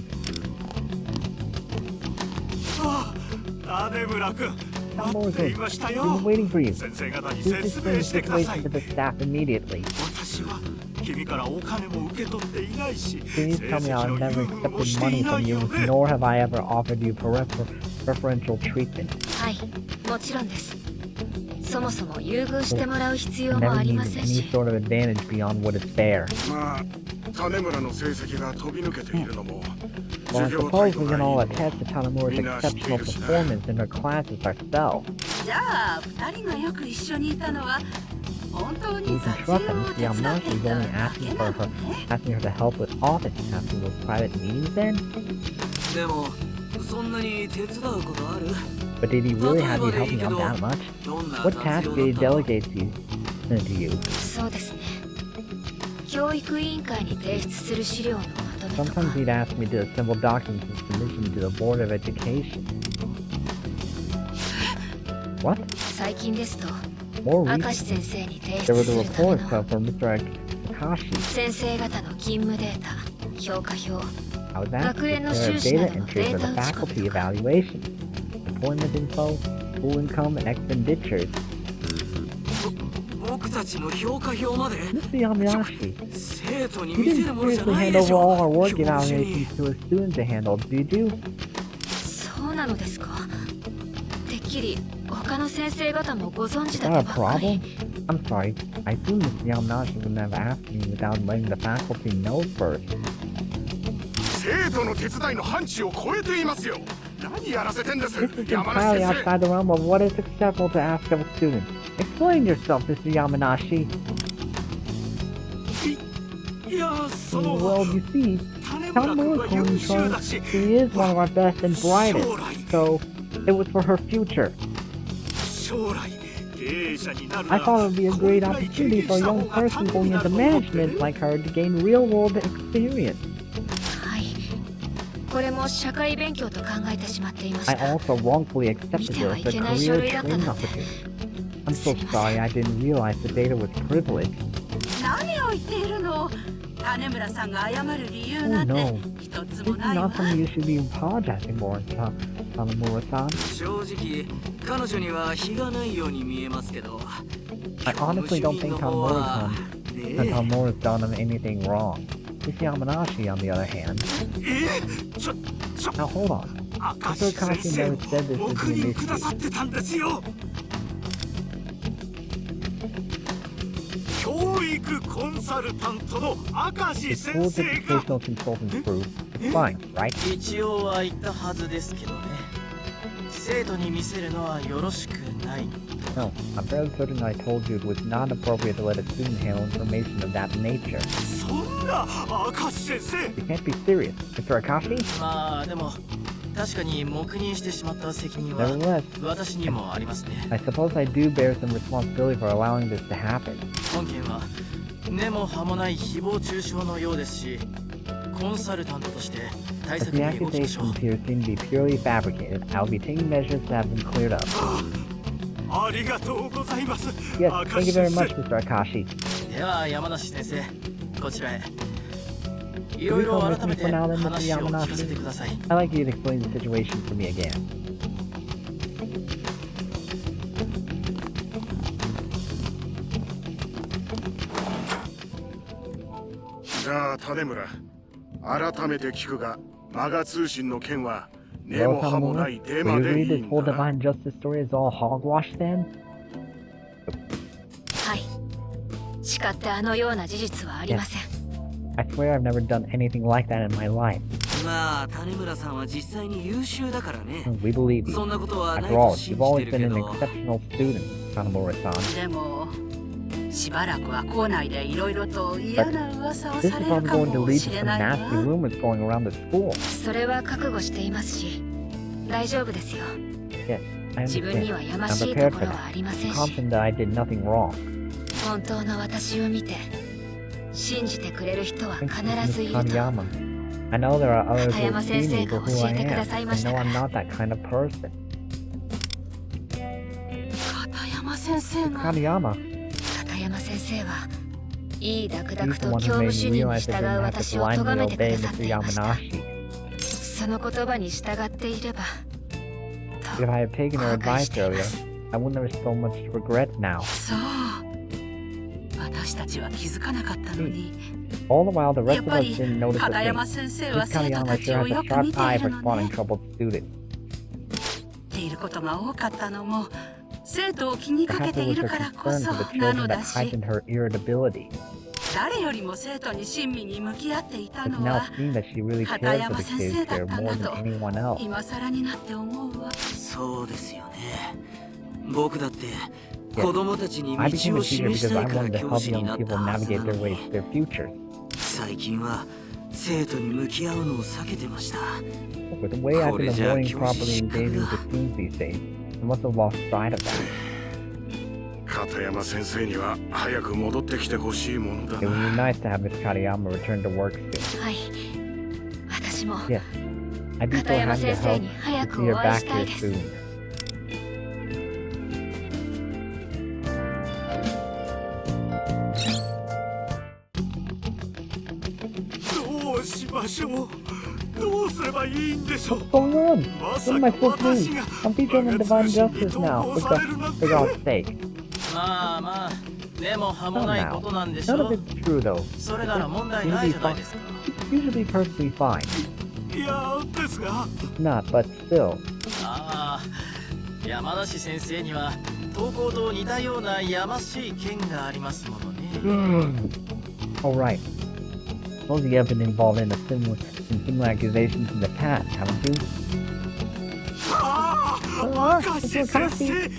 種村君待っていました We've よ been waiting for you. 先生方に Please 説 explain 明 the してくださ situation い to the staff immediately. 私は君からお金も受け取っていないし Please 成 tell me 績 I've の never 優遇も accepted してい money な from い you, よね nor have I ever offered you preferential treatment. はいもちろんですそもそも優遇してもらう必要 I も never ありま needed せん any し sort of advantage beyond what is fair. まあ種村の成績が飛び抜けているのも Well, I 授業態 suppose 度 we が can い all いの attest to Tanemura's exceptional performance in her classes ourselves. じゃあ2人がよく一緒にいたのは本当 We に can 雑 trust 用 that を Mr. 手伝って Yamanaki い is た only だ asking け for な her, のね asking her to help with office tasks and those private meetings then? でもそんなに手伝うことある But did he really have you helping out that much? どんな What 雑 task 用 did he だったの delegate to you? そうですね教育委員会に提出する資料のまとめとか Sometimes he'd ask me to assemble documents for submission to the Board of Education. What? 最近ですと More 明 recently, 石先生に提 there 出 was す a るため report の from Mr. Akashi. 先生方の勤務データ評価表 I was asked to 学園の prepare 収支 data などの entry デ for ー the タ打ち込 faculty みとか evaluation, employment info, school income, and expenditures. 僕たちの評価表まで Mr. Yamayashi, 生徒に you 見せ didn't るものじゃ seriously ない hand で over し all ょ our work 教授に evaluations to a student to handle, did you? そうなのですかてっきり他の先生方もご存知 Is だ that と a ばっかり problem? I'm sorry. I assume Mr. Yamanashi wouldn't have asked me without letting the faculty know first. 生徒の手伝いの範疇を超えていますよ何やらせてんです This is 山 entirely 梨先生 outside the realm of what is acceptable to ask of a student. Explain yourself, Mr. Yamanashi. いやその Well, you see, 種村君は優 Tamura-kun 秀だし she is one of our best and brightest, 将来 so it was for her future. 将来経営者になるな I ら thought it would be a こ great れぐらい経 opportunity 験 for し a た young 方が person ため going にな into ると思って management ね like her to gain real-world experience. はいこれも社会勉強と考えてしまっていまし I た。 also wrongfully accepted it as a career training opportunity. I'm so sorry I didn't realize the data was privileged. 何を言っているの。種村さんが謝る理由 Oh なんて no. 一つ This も is ないわ。 not something you should be apologizing for, Tanamura-san. 正直彼女には非がないように見えますけど I honestly don't think Tanamura's done anything wrong. Miss Yamanashi, on the other hand. ちょ Now hold on. 明 Mr. 石先 Akashi 生 never said this 僕 is an にくだ issue. さってたんですよ。教育コンサルタントの明石 The 先 school's 生が educational consultant proof. Fine, right? 一応は言ったはずですけどね生徒に見せるのはよろしくない No, I'm fairly certain I told you it was not appropriate to let a student handle information of that nature. そんな明石先生 You can't be serious. Mr. Akashi? まあでも確かに黙認してしまった責任は Nevertheless, 私にもありますね I suppose I do bear some responsibility for allowing this to happen. 本件は根も葉もない誹謗中傷のようですしコンサルタントとして対 If 策 the に動きましょう accusations here seem to be purely fabricated, I'll be taking measures to have them cleared up. ありがとうございます Yes, 明 thank 石 you 先 very 生 much, Mr. Akashi. では山梨先生こちらへいろいろ改めて話を聞かせてください I'd like you to explain the situation for me again. じゃあ種村改めて聞くがマガ通信の件は根 Well, も葉も Tanamura, ないデ will マ you で read いい this ん whole だな divine justice story as all hogwash then? はい。誓ってあのような事実はありません。 I swear I've never done anything like that in my life. まあ種村さんは実際に優秀だからね We believe そ you. んなことはない After all, と信 you've じて always る been け an ど exceptional student, Tanamura-san. でもしばらくは校内でいろいろと嫌な噂を This さ is れる probably か going to も lead し to れ some ない nasty わ。 rumors going around the school. それは覚悟していますし、大丈夫ですよ。 Yes, I 自分に understand. はやま I'm しいと prepared こ for ろは that. ありません I'm し、 confident that I did nothing wrong. 本当の私を見て信じてくれる人は Thank 必 you, ず Miss いると。 Kaneyama. I know there are others who will see me for who I am. I know I'm not that kind of person. 片山先生が Kaneyama, 片山先生はいいダクダ he's ク the と one 教 who 務 made 主 me 任に realize I 従う didn't have to 私を blindly 咎めてく obey ださっ Mr. ていました。 Yamanashi. その言葉に従っていれば If I had taken her 後悔 advice していま earlier, す。 I wouldn't have so much regret now. そう私たちは気づかなかったのに All the while, the や rest っ of ぱ us り didn't notice 片 a 山 thing. 先生は Miss 生徒 Kaneyama たち sure を has よ a く sharp 見て eye い for るの spotting ね。 troubled students. っていることが多かったのも生徒を気にかけ Perhaps て it い was る her からこ concern そ for the な children の that だし heightened her irritability. 誰よりも生徒に親身に向き合っていた It's の now は seen that she really 片 cared for 山 the 先 kids 生だ here ったん more だ than と anyone else. 今更になって思うわ。そうですよね僕だって Yes. 子供たちに I became 道 a を teacher 示し because たい I から wanted to 教 help 師に young なった people はず navigate な their の way に to their futures. 最近は生徒に向き合うのを避けてました With the way I've been College avoiding教師 properly 失格 engaging だ with teens these days, I must have lost sight of that. 片山先生には早く戻ってきてほしいものだ It would な be nice to have Miss Kariyama return to work soon. はい。私も Yes, I'd be so 片山 happy to 先生 help に早 to く see her お会い back したい here です。 soon. どうしましょうどうすればいいんでしょう What's going on? ま What さ am I か supposed to 私 do? が I'm featuring in 我が Divine 通信に Justice 投 now, 稿 for されるなん for て God's sake. まあまあ根も葉も Come ないこ now. となんでし None ょ of it's true though. それなら問題ないじゃないですか It's usually perfectly fine. いやですが It's not, but still. ああ山梨先生には投稿と似たようなやましい件がありますものね Alright. Suppose you have been involved in similar accusations in the past, haven't you? ああ明石先生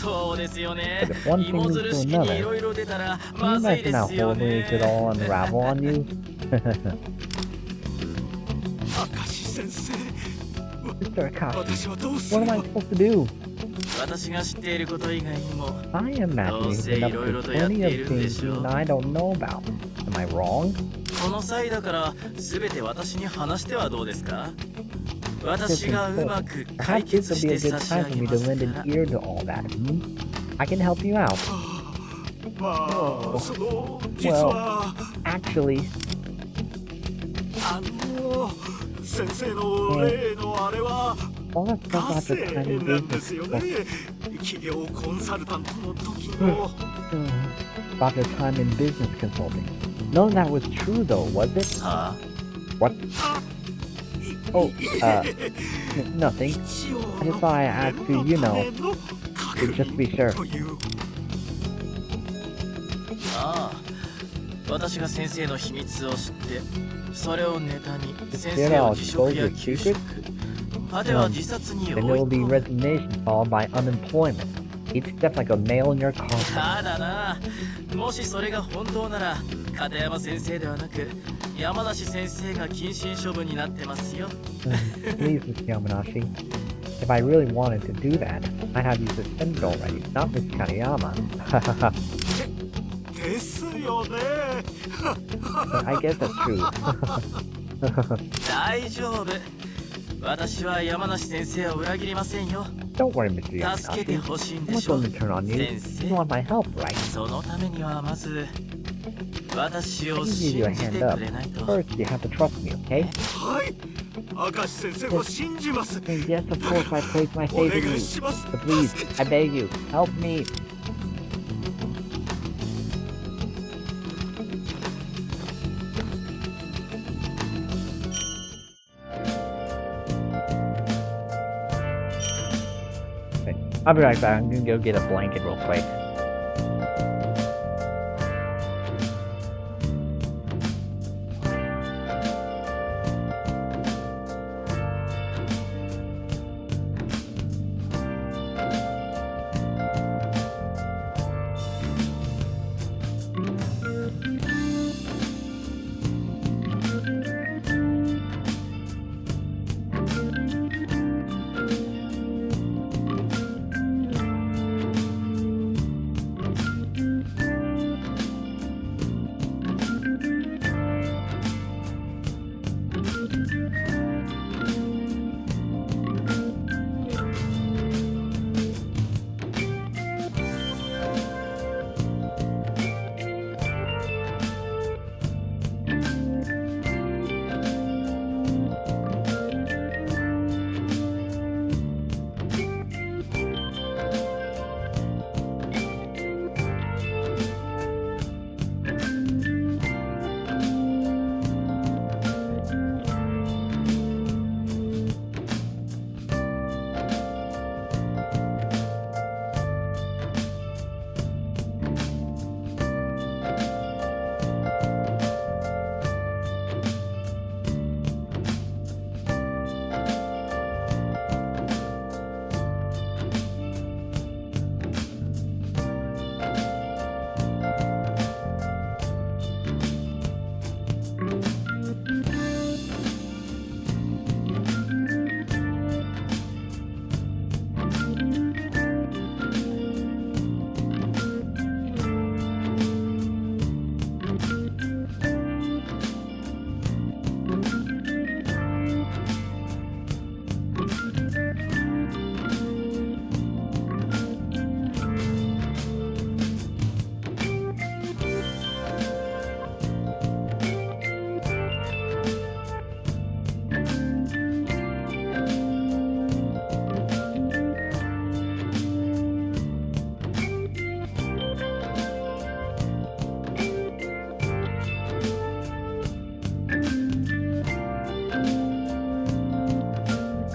そうですよね But if one thing 芋 leads づる to 式に another, いろいろ出たら can ま you ずいで imagine how すよ horribly it could ね all unravel on you? 明石先生 Mr. Akashi, 私はどうす what れ am ば I supposed to do? 私が知っていること以外にも I imagine you've been up to plenty of things you and I don't know about. Am I wrong? この際だから全て私に話してはどうですか？私がうまく解 Perhaps this 決 would し be て a 差 good し上 time for げ me ま to す lend か an ら。 ear to all that. I can help you out. まあその実は Actually, 先生の例のあれは all that stuff 火 about the 星 tiny なんですよ business ね。企業コンサルタントの時の about your time in business consulting. None of that was true though, was it? はあ What? Oh, nothing. 一応 I just thought I'd ask you, you know, to just be sure. というああ、私が先生の秘密を知って、それをネタに先 Did 生 I を辞職 expose や your 休職、 secret? 果ては自殺に Then 追 there い will be 込む。 resignation followed by unemployment. Each step like a nail in your coffin. ただな、もしそれが本当なら、片山先生ではなく、山梨先生が謹慎処分になってますよ。Please, Miss Yamanashi. If I really wanted to do that, I'd have you suspended already, not Miss Kaneyama. ですよね。 But I guess that's true. 大丈夫。私は山梨先生を裏切りませんよ。 Don't worry, Mr. 助けて Yamanashi. ほしいん I'm で not しょ。 going to turn on you. 先 You 生。 want my help, right? そのためにはまず、私 I を can give you a 信じて hand く up. れないと。 First, you have to trust me, okay? はい。明石先生を信じます。 And yes, of course, I place my お faith 願 in you. いします。 But please, I beg you, help me. Okay, I'll be right back. I'm gonna go get a blanket real quick.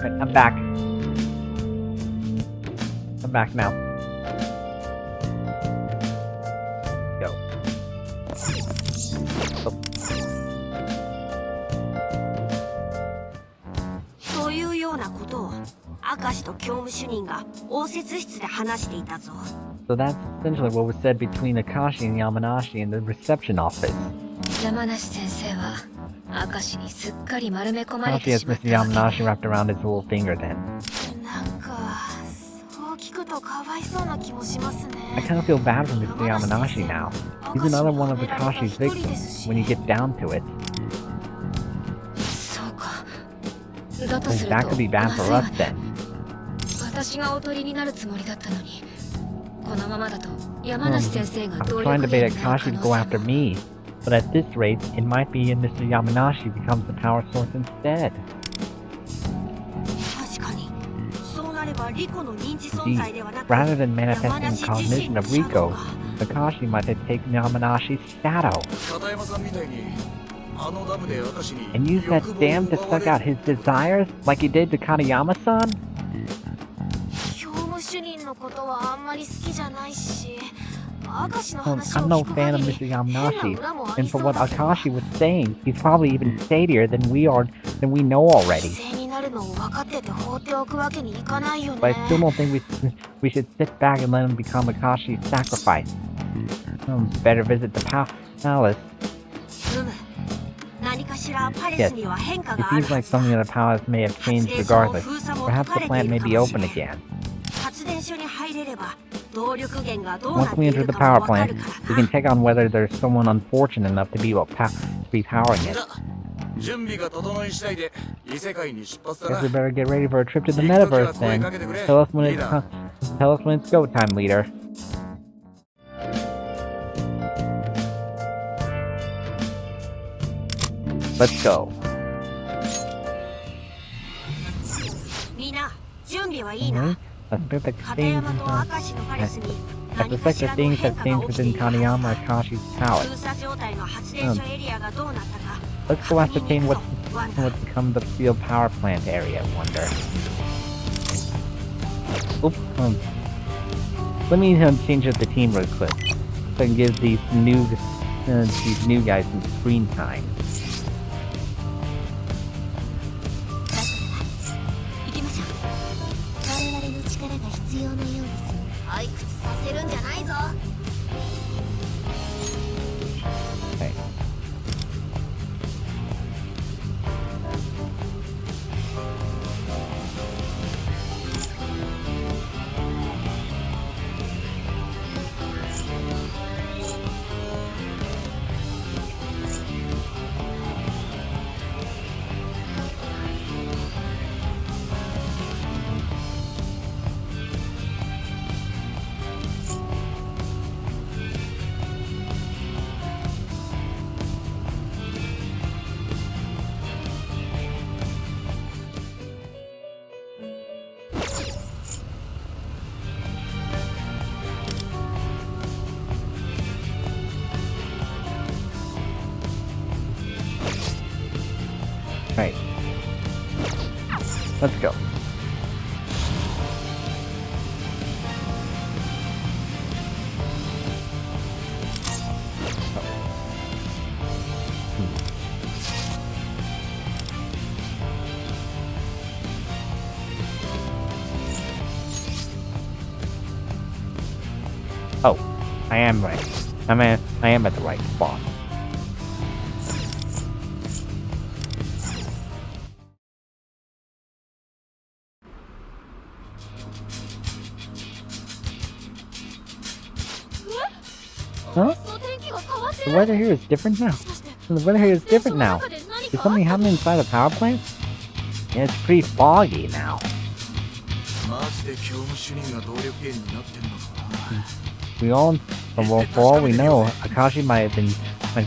Right, I'm back. I'm back now. Go. というようなことを明石と教務主任が応接室で話していたぞ。 So that's essentially what was said between Akashi and Yamanashi in the reception office. 山梨先生は明石にすっかり丸め込まれ Akashi て has しまっ Mr. たわけ Yamanashi wrapped around his little finger then. なんかそう聞くとかわいそうな気もしますね。 I kind of feel bad for Mr. Yamanashi now. He's another one of Akashi's victims when you get down to it. そうか。だとすると That could be bad for us まずいわね。 then. 私がおとりになるつもりだったのに、このままだと山梨先生が I 動 was 力 trying to 源 bait になる可 Akashi 能 to go 性 after も。 me, but at this rate, it might be Mr. Yamanashi becomes the power source instead. 確かにそうなればリコの認知存 See, 在ではなく rather than 山 manifesting 梨 the 自身 cognition の of シャド Rico, ウが Akashi might have taken Yamanashi's shadow 片山さんみたいにあのダムで明石に and used that dam to suck out his desires like he did to Kaneyama-san? 教務主任のことはあんまり好きじゃないし、明石の Well, 話を I'm no 聞く fan 限 of り Mr. 変な Yamanashi, 裏もあ and りそ for う what だけど、 Akashi was saying, he's probably even shadier than we know already. 犠牲になるのを分かってて放っておくわけにいかないよね。 But I still don't think we should sit back and let him become Akashi's sacrifice. Better visit the palace. 何かしらパレスには変化 It がある seems は like ずだ something in the palace may have 発 changed 電所の regardless. 封鎖も Perhaps 解か the れて plant い may るか be もし open れん again. 発電所に入れれば動力源がどうな Once って we い enter る the か power もわか plant, るか we ら can check on whether there's someone unfortunate enough to be powering it. 準備が整い次第で異世界に出発だ Guess な we better get ready for a trip to the metaverse then. Tell us when it's go time, leader. Let's go. みんな準備はいいな Alright. Let's perfect 片 things 山と明石のパレスに Let's 何か perfect し the らの things 変 that 化 things が起きてい within るはず Kaneyama だ Akashi's 封 palace. 鎖状態の発電所エリアがどうなったか Let's go 確認で ascertain き what そうワンダ what's become the field power plant area, I wonder. Oop, let me change up the team real quick. So I can give these new guys some screen time. 行きましょう。我々の力が必要なようです。退屈させるんじゃないぞ。 Okay. Right. Let's go. Oh, I am right. I am at the right spot. Huh? The weather here is different now. The weather here is different now. Is something happening inside the power plant? Yeah, it's pretty foggy now. マジで教務主任が動力源になってんのかな For all we know, Akashi might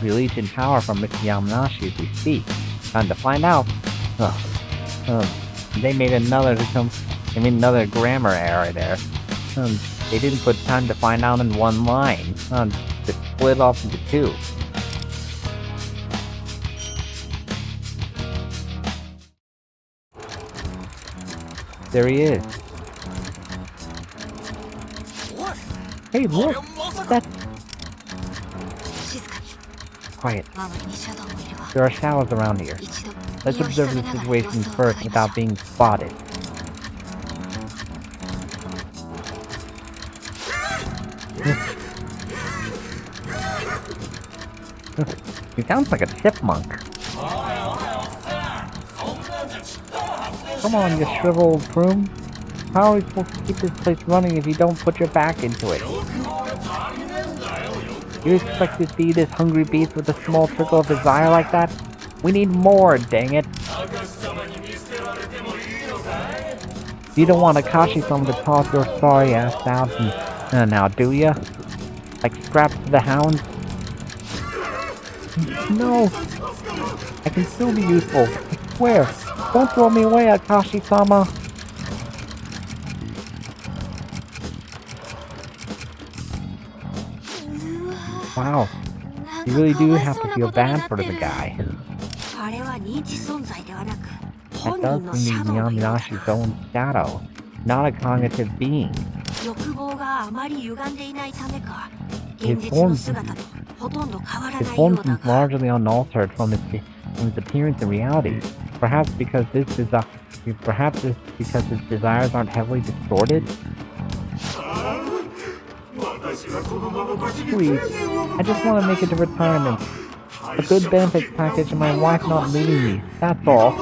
be leeching power from Mr. Yamanashi as we speak. Time to find out. They made another grammar error there. They didn't put time to find out in one line. They split off into two. There he is. Hey, look! That's 静かに quiet. 周りにシャドウもいるわ。 There are shadows around here. 一度 Let's 身を observe 潜め the ながら situation 様子を伺 first いましょう without being spotted. He sounds like a chipmunk. Come on, you shriveled prune. How are we supposed to keep this place running if you don't put your back into it? You expect to see this hungry beast with a small trickle of desire like that? We need more, dang it. You don't want Akashi-sama to toss your sorry ass out now, do ya? Like scraps to the hounds? No! I can still be useful. I swear. Don't throw me away, Akashi-sama. Wow. You really do have to feel bad for the guy. あれは認知存在ではなく That 本 does 人の mean シャドウのようだ Yamanashi's own shadow, not a cognitive being. 欲望があまり歪んでいないためか His 現実の form, 姿とほとんど変わら his ないよ form うだ seems が largely unaltered from its appearance in reality. Perhaps because his desires aren't heavily distorted. Please, I just want to make it to retirement. A good benefits package and my wife not leaving me. That's all.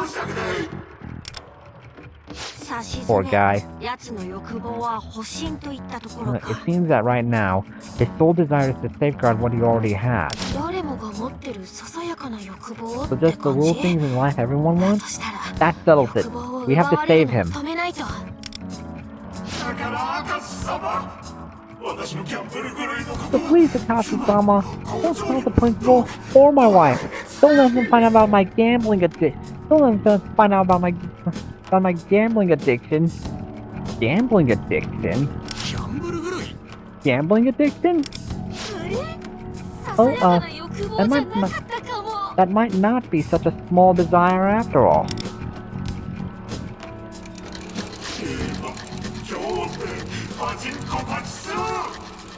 さしず Poor め guy. 奴の欲望は保身といったところ It か seems that right now, his sole desire is to safeguard what he already has. 誰もが持ってるささやかな欲望 So って just the 感 little じ things in life everyone だ wants? としたら That settles it. 欲望を We have 奪 to われ save るのを him. 止めないと So please, Akashi-sama, don't tell the principal or my wife. Don't let them find out about my gambling addiction. Don't let them find out about my gambling addiction. Gambling addiction? Gambling addiction? ささやかな欲望じゃなかったかも That might not be such a small desire after all.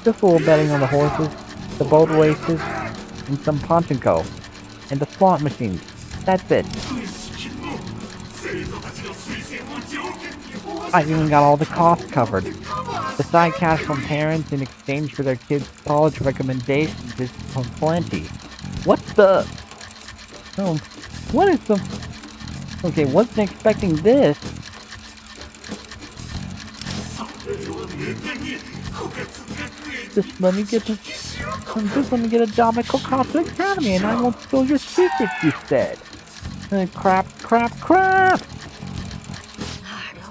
Just a little betting on the horses, the boat races, and some pachinko, and the slot machines. That's it. I even got all the costs covered. The side cash from parents in exchange for their kids' college recommendations is plenty. What the? Oh, what is the? Okay, wasn't expecting this. Just let me get a job at Kokatsu Academy and I won't spill your secrets, you said. Crap. なる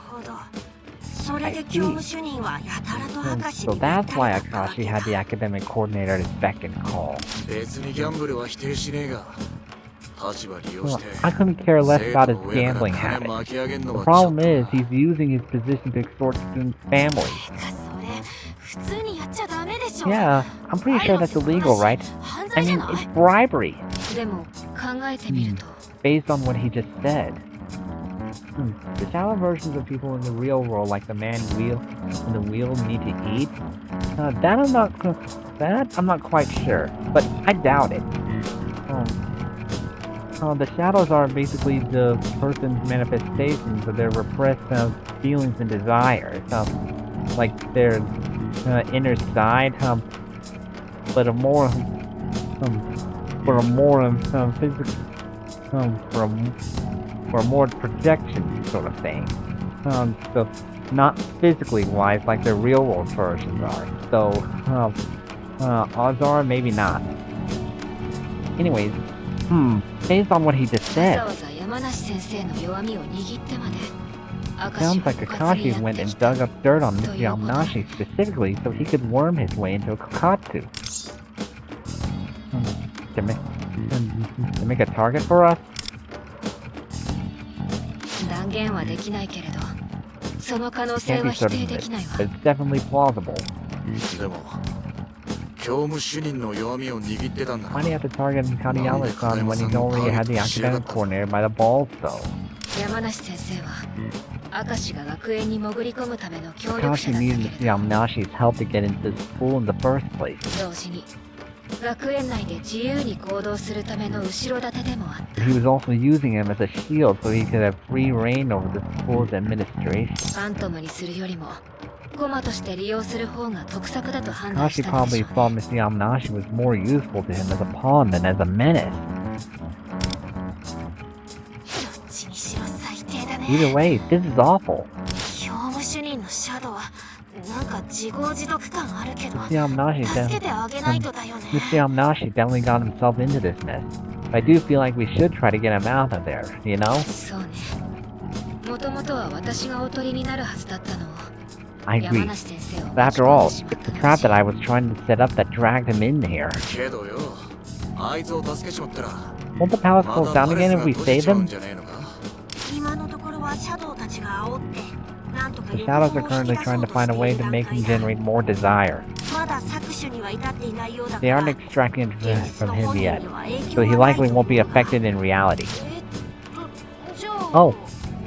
ほどそれで教務主任はやたらと明石 So にべったり that's why だったわ Akashi け had だ the academic coordinator at his beck and call. 別にギャンブルは否定しねえが立場利用し Well, て I couldn't care less 生 about 徒 his の親から gambling 金 habit. 巻き上げんの The はちょっ problem と is he's using his position to extort students' families. かそれ普通にやっちゃダメでしょ Yeah, I'm pretty sure that's illegal, right? 犯 I 罪じゃ mean, ない it's bribery, でも考えてみると based on what he just said. The shallow versions of people in the real world, like the man in the wheel, need to eat. That I'm not quite sure, but I doubt it. The shadows are basically the person's manifestations of their repressed feelings and desires, like their inner side, but a more physical, for a more projection sort of thing. So not physically wise like their real world versions are. So odds are maybe not. Anyways, based on what he just わ said, ざわざ山梨先生の弱みを握ってまで sounds like Akashi went and dug up dirt on Mr. Yamanashi specifically so he could worm his way into a Kokatsu. To make a target for us? 断言はできないけれどその可能性 Can't は be 否 certain 定 of で it, きないわ but it's definitely plausible. でも教務主任の弱みを握ってたんだ Why do you have to target Kaneyama-san when he's already had the academic coordinator by the balls, though? 山梨先生は明石が学園に潜り込むための協力者 Akashi だった needed けれど Yamanashi's help to get into the school in the first place. 同時に学園内で自由に行動するための後ろ盾でもあっ But he was also using him as a shield so he could have free reign over the school's administration. たファントムにするよりも駒として利用する方が得策だと判断し Akashi たので probably しょう thought Mr. Yamanashi was more useful to him as a pawn than as a menace. どっちにしろ最低だね Either way, this is awful. 教務主任のシャドウはなんか自業自得感あるけど You see how Nashi 助けてあげないとだよね You see how Nashi definitely got himself into this mess. I do feel like we should try to get him out of there, you know? そうねもともとは私がおとりになるはずだったのを I 山 agree. 梨先生を But 巻き after 込ん all, でしまっ the た trap that ら I was trying to set up that dragged him in here. けどよあいつを助けちまったら Won't the palace ま close だ down パレ again ス if が we 閉じ save ちゃうん him? じゃねえのか今のところはシャドウたちが煽ってなんとか The 欲 shadows 望 are を currently 引き出そ trying う to と find して a い way る to 段 make 階 him だ generate more desire. まだ搾取には至っていないようだか They ら aren't extracting it 現実 from の him 本人 yet, には影 so 響 he はない likely と won't 思 be うが affected in reality. じゃあ Oh,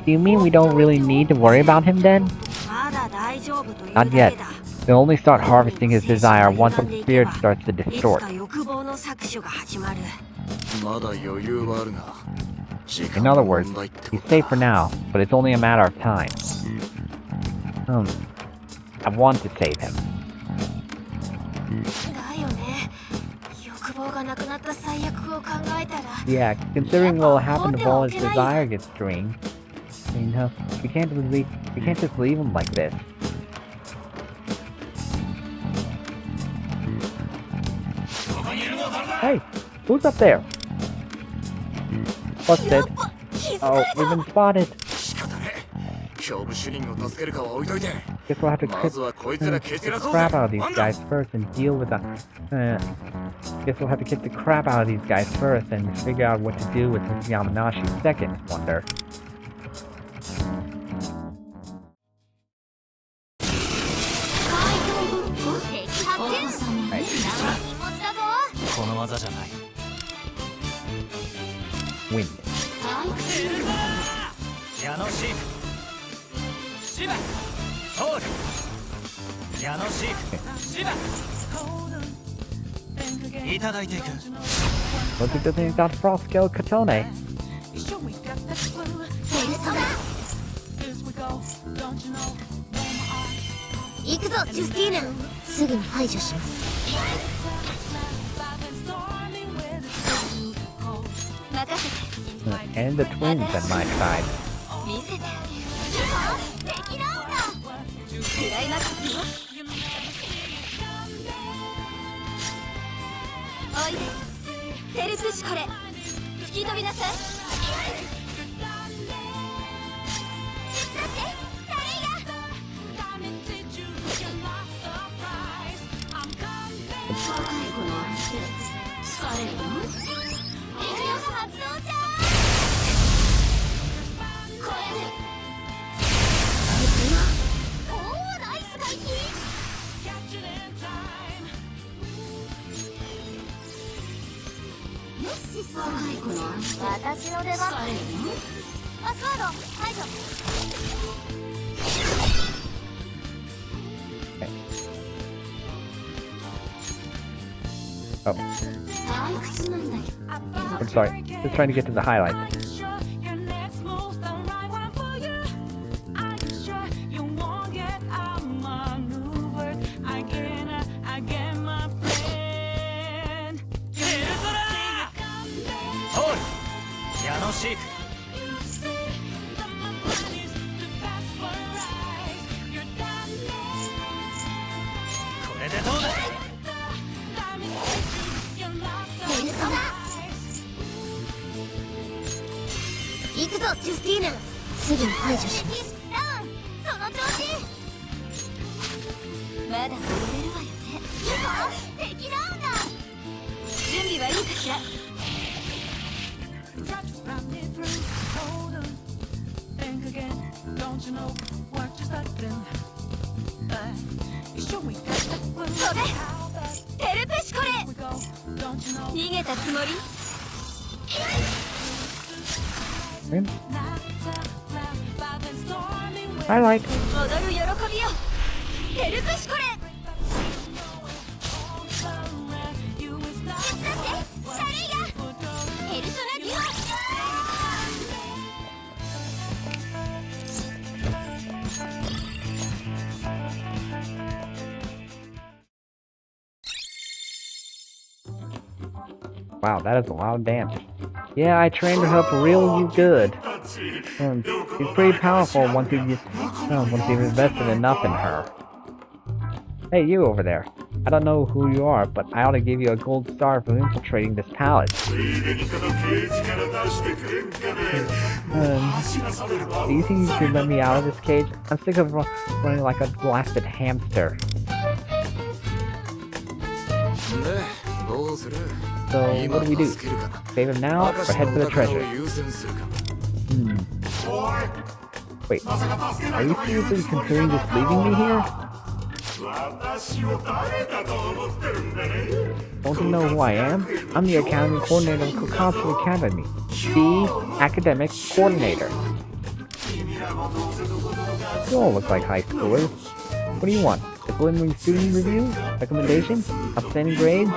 do you mean we don't really need to worry about him then? まだ大丈夫という Not だけ yet. だ They'll only start harvesting his desire once the spirit starts to いつ distort. か欲望の搾取が始まるまだ余裕はあるが時 In 間 other の words, 問題ってこ he's と safe だ for now, but it's only a matter of time. I want to save him. だよね欲望がなくなった最悪を考えたら Yeah, considering what will happen if all his desire gets drained, you know, we can't just leave him like this. Hey, who's up there? Busted. Oh, we've been spotted. 仕方ねえ恐怖主任を助けるかは置いといて Guess we'll have to まずはこいつら kick 蹴 the 散らそうぜ crap out of these ワンダ guys first and deal with the. Guess we'll have to kick the crap out of these guys first and figure out what to do with this Yamanashi second wonder. この技じゃない Win. 矢野シークシバホール矢野シークシバいただいていく What's it good thing he's got Frost Scale Katone? 行くぞジュスティーヌすぐに排除します任せて And the twins at my side. 見せてあげる敵なんだクライマックスよおいでテルプシコレ吹き飛びなさい手伝ってタレイヤ若い子の相手疲れるのエア発動じゃこれでおおナイス回避若い子の私の出番パスワード排除 Oh, 退屈なんだけど I'm sorry. Just trying to get to the highlights. Shake. これでどうだ行くぞジュスティーヌすぐに排除しますその調子まだ乗れるわよね敵なんだ準備はいいかしらそれテルペシコレ逃げたつもりHighlight. 踊る喜びよテルペシコレ手伝ってタレイヤペルソナデュア Wow, that is a loud dance. Yeah, I trained her up real good. She's pretty powerful once you've invested enough in her. Hey, you over there. I don't know who you are, but I ought to give you a gold star for infiltrating this palace. Do you think you could let me out of this cage? I'm sick of running like a blasted hamster. So, what do we do? Save him now, or head for the treasure? Wait, are you seriously considering just leaving me here? Don't you know who I am? I'm the Academy Coordinator of Kokatsu Academy. The Academic Coordinator. You all look like high schoolers. What do you want? A preliminary student review? Recommendations? Outstanding grades?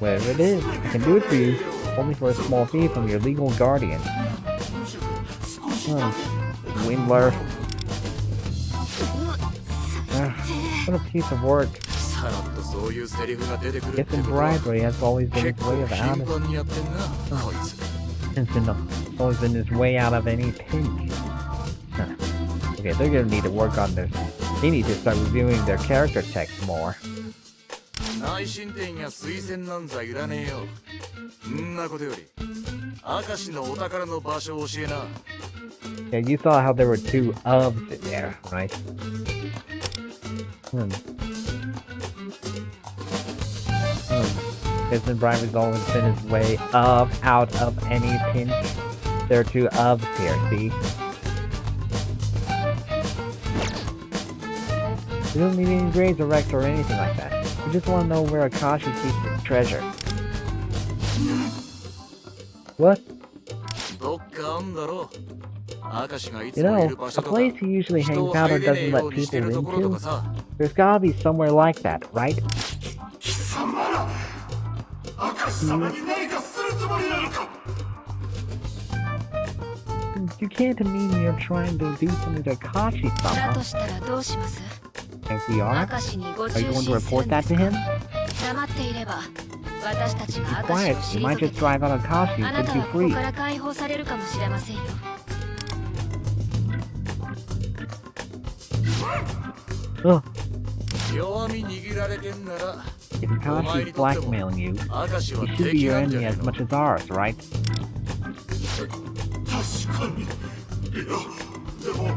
Whatever it is, I can do it for you. Only for a small fee from your legal guardian. Windler. What a piece of work. Gifts and bribery has always been his way of out of always been his way out of any pinch. Okay, they're gonna need to work on this. They need to start reviewing their character text more. Yeah, you saw how there were two ofs in there, right? Gifts and bribery's always been his way of out of any pinch. There are two ofs here, see? We don't need any grades or recs or anything like that. We just want to know where Akashi keeps his treasure. What? You know, a place he usually hangs out or doesn't let people into. There's gotta be somewhere like that, right? You can't mean you're trying to do something to Akashi-sama. If we are you going to report that to him? Be quiet, you might just drive out Akashi and be free. Ugh. If Akashi's blackmailing you, he should be your enemy as much as ours, right?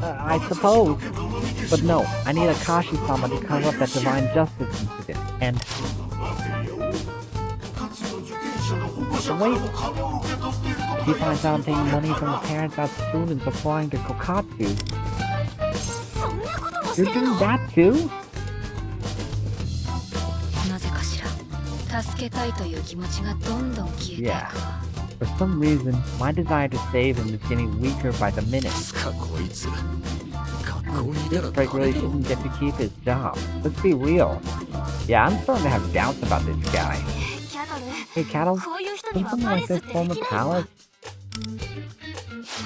I suppose. But no, I need Akashi-sama to cover up that divine justice incident, and... wait! If he finds out I'm taking money from the parents as students applying to Kokatsu... You're doing that too? Yeah. For some reason, my desire to save him is getting weaker by the minute. This break really shouldn't get to keep his job. Let's be real. Yeah, I'm starting to have doubts about this guy. Hey, Cattle, can something like this form a palace? It's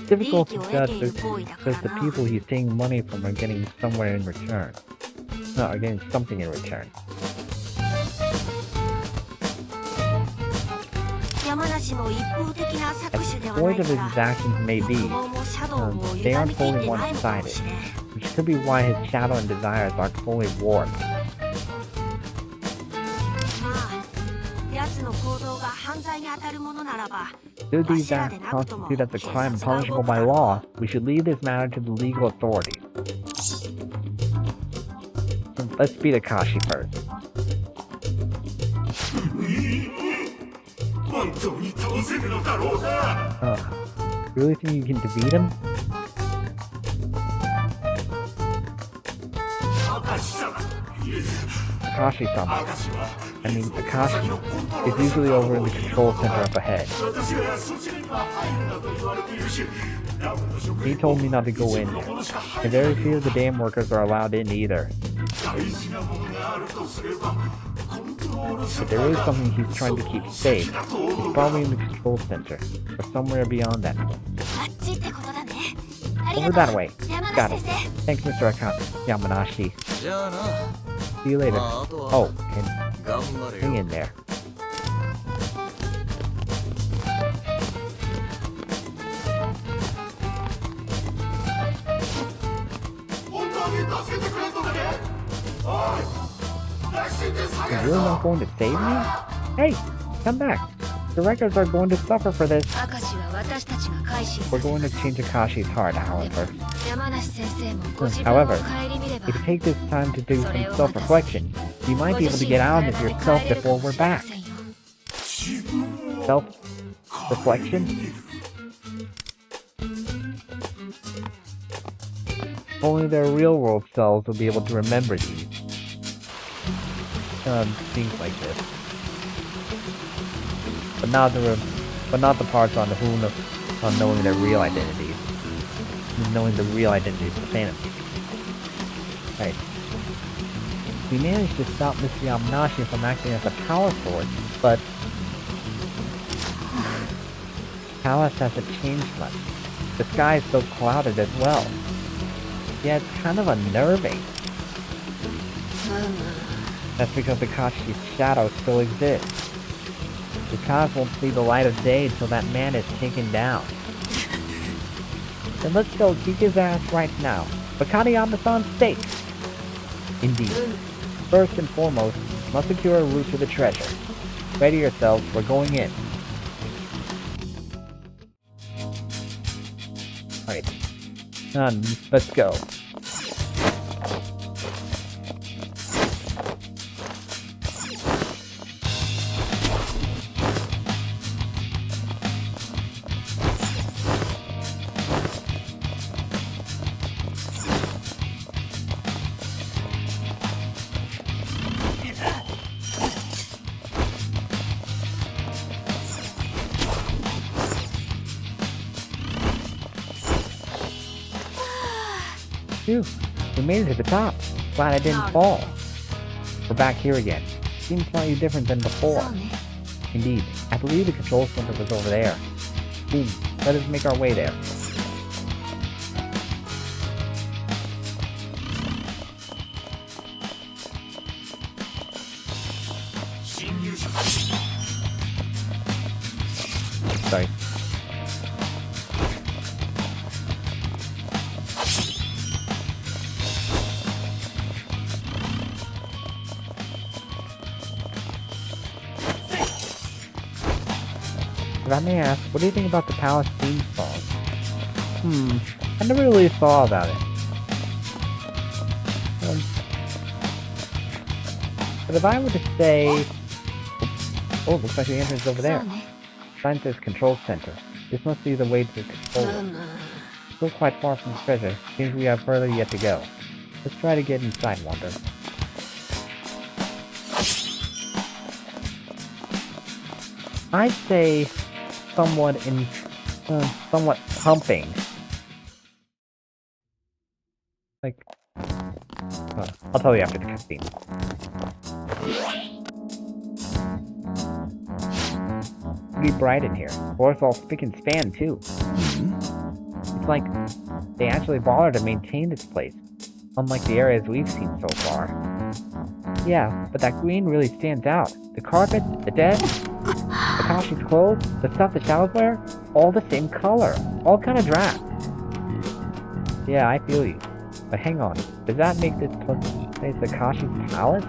difficult to judge because the people he's taking money from are getting somewhere in return. No, are getting something in return. As void of his actions may be, they aren't fully one-sided, which could be why his shadow and desires aren't fully warped. Should these acts constitute as a crime punishable by law, we should leave this matter to the legal authorities. So let's beat Akashi first. Really think you can defeat him? Akashi-sama. I mean, Akashi is usually over in the control center up ahead. He told me not to go in there, and very few of the damn workers are allowed in either. But there is something he's trying to keep safe. He's probably in the control center, or somewhere beyond that. Over that way. Got it. Thanks, Mr. Yamanashi. See you later. Oh, and hang in there. You're really not going to save me? Hey, come back. The records are going to suffer for this. 明石は私たちが改心 We're させ going ま to す change Akashi's heart, however. 山梨先生もご自分 However, を顧みれば if you take this time to do some self-reflection, you might be able to get out of yourself before we're back. Self-reflection? Only their real-world selves will be able to remember these. Things like this. But not the parts on knowing their real identities. Knowing the real identities of fantasy. Right. We managed to stop Mr. Yamanashi from acting as a power source, but Palace hasn't changed much. The sky is still clouded as well. Yeah, it's kind of unnerving. That's because Akashi's shadow still exists. The cause won't see the light of day until that man is taken down. Then let's go kick his ass right now. Bakadiyama's on stake! Indeed. First and foremost, must secure a route to the treasure. Ready yourselves, we're going in. Alright. Let's go. Phew, we made it to the top. Glad I didn't fall. We're back here again. Seems slightly different than before. そうね Indeed, I believe the control center was over there. Let us make our way there. Sorry. If I may ask, what do you think about the Palace theme song? I never really thought about it. But if I were to say... Oh, looks like the entrance is over そ there. うね Sign says control center. This must be the way to the control room. Still quite far from the treasure. Seems we have further yet to go. Let's try to get inside, Wonder. I'd say somewhat pumping. Like, I'll tell you after the cutscene. Pretty bright in here. Floor's all spick and span too. It's like they actually bothered to maintain this place, unlike the areas we've seen so far. Yeah, but that green really stands out. The carpet, the desk, Akashi's clothes, the stuff the shadows wear, all the same color. All kind of drab. Yeah, I feel you. But hang on, does that make this place Akashi's palace?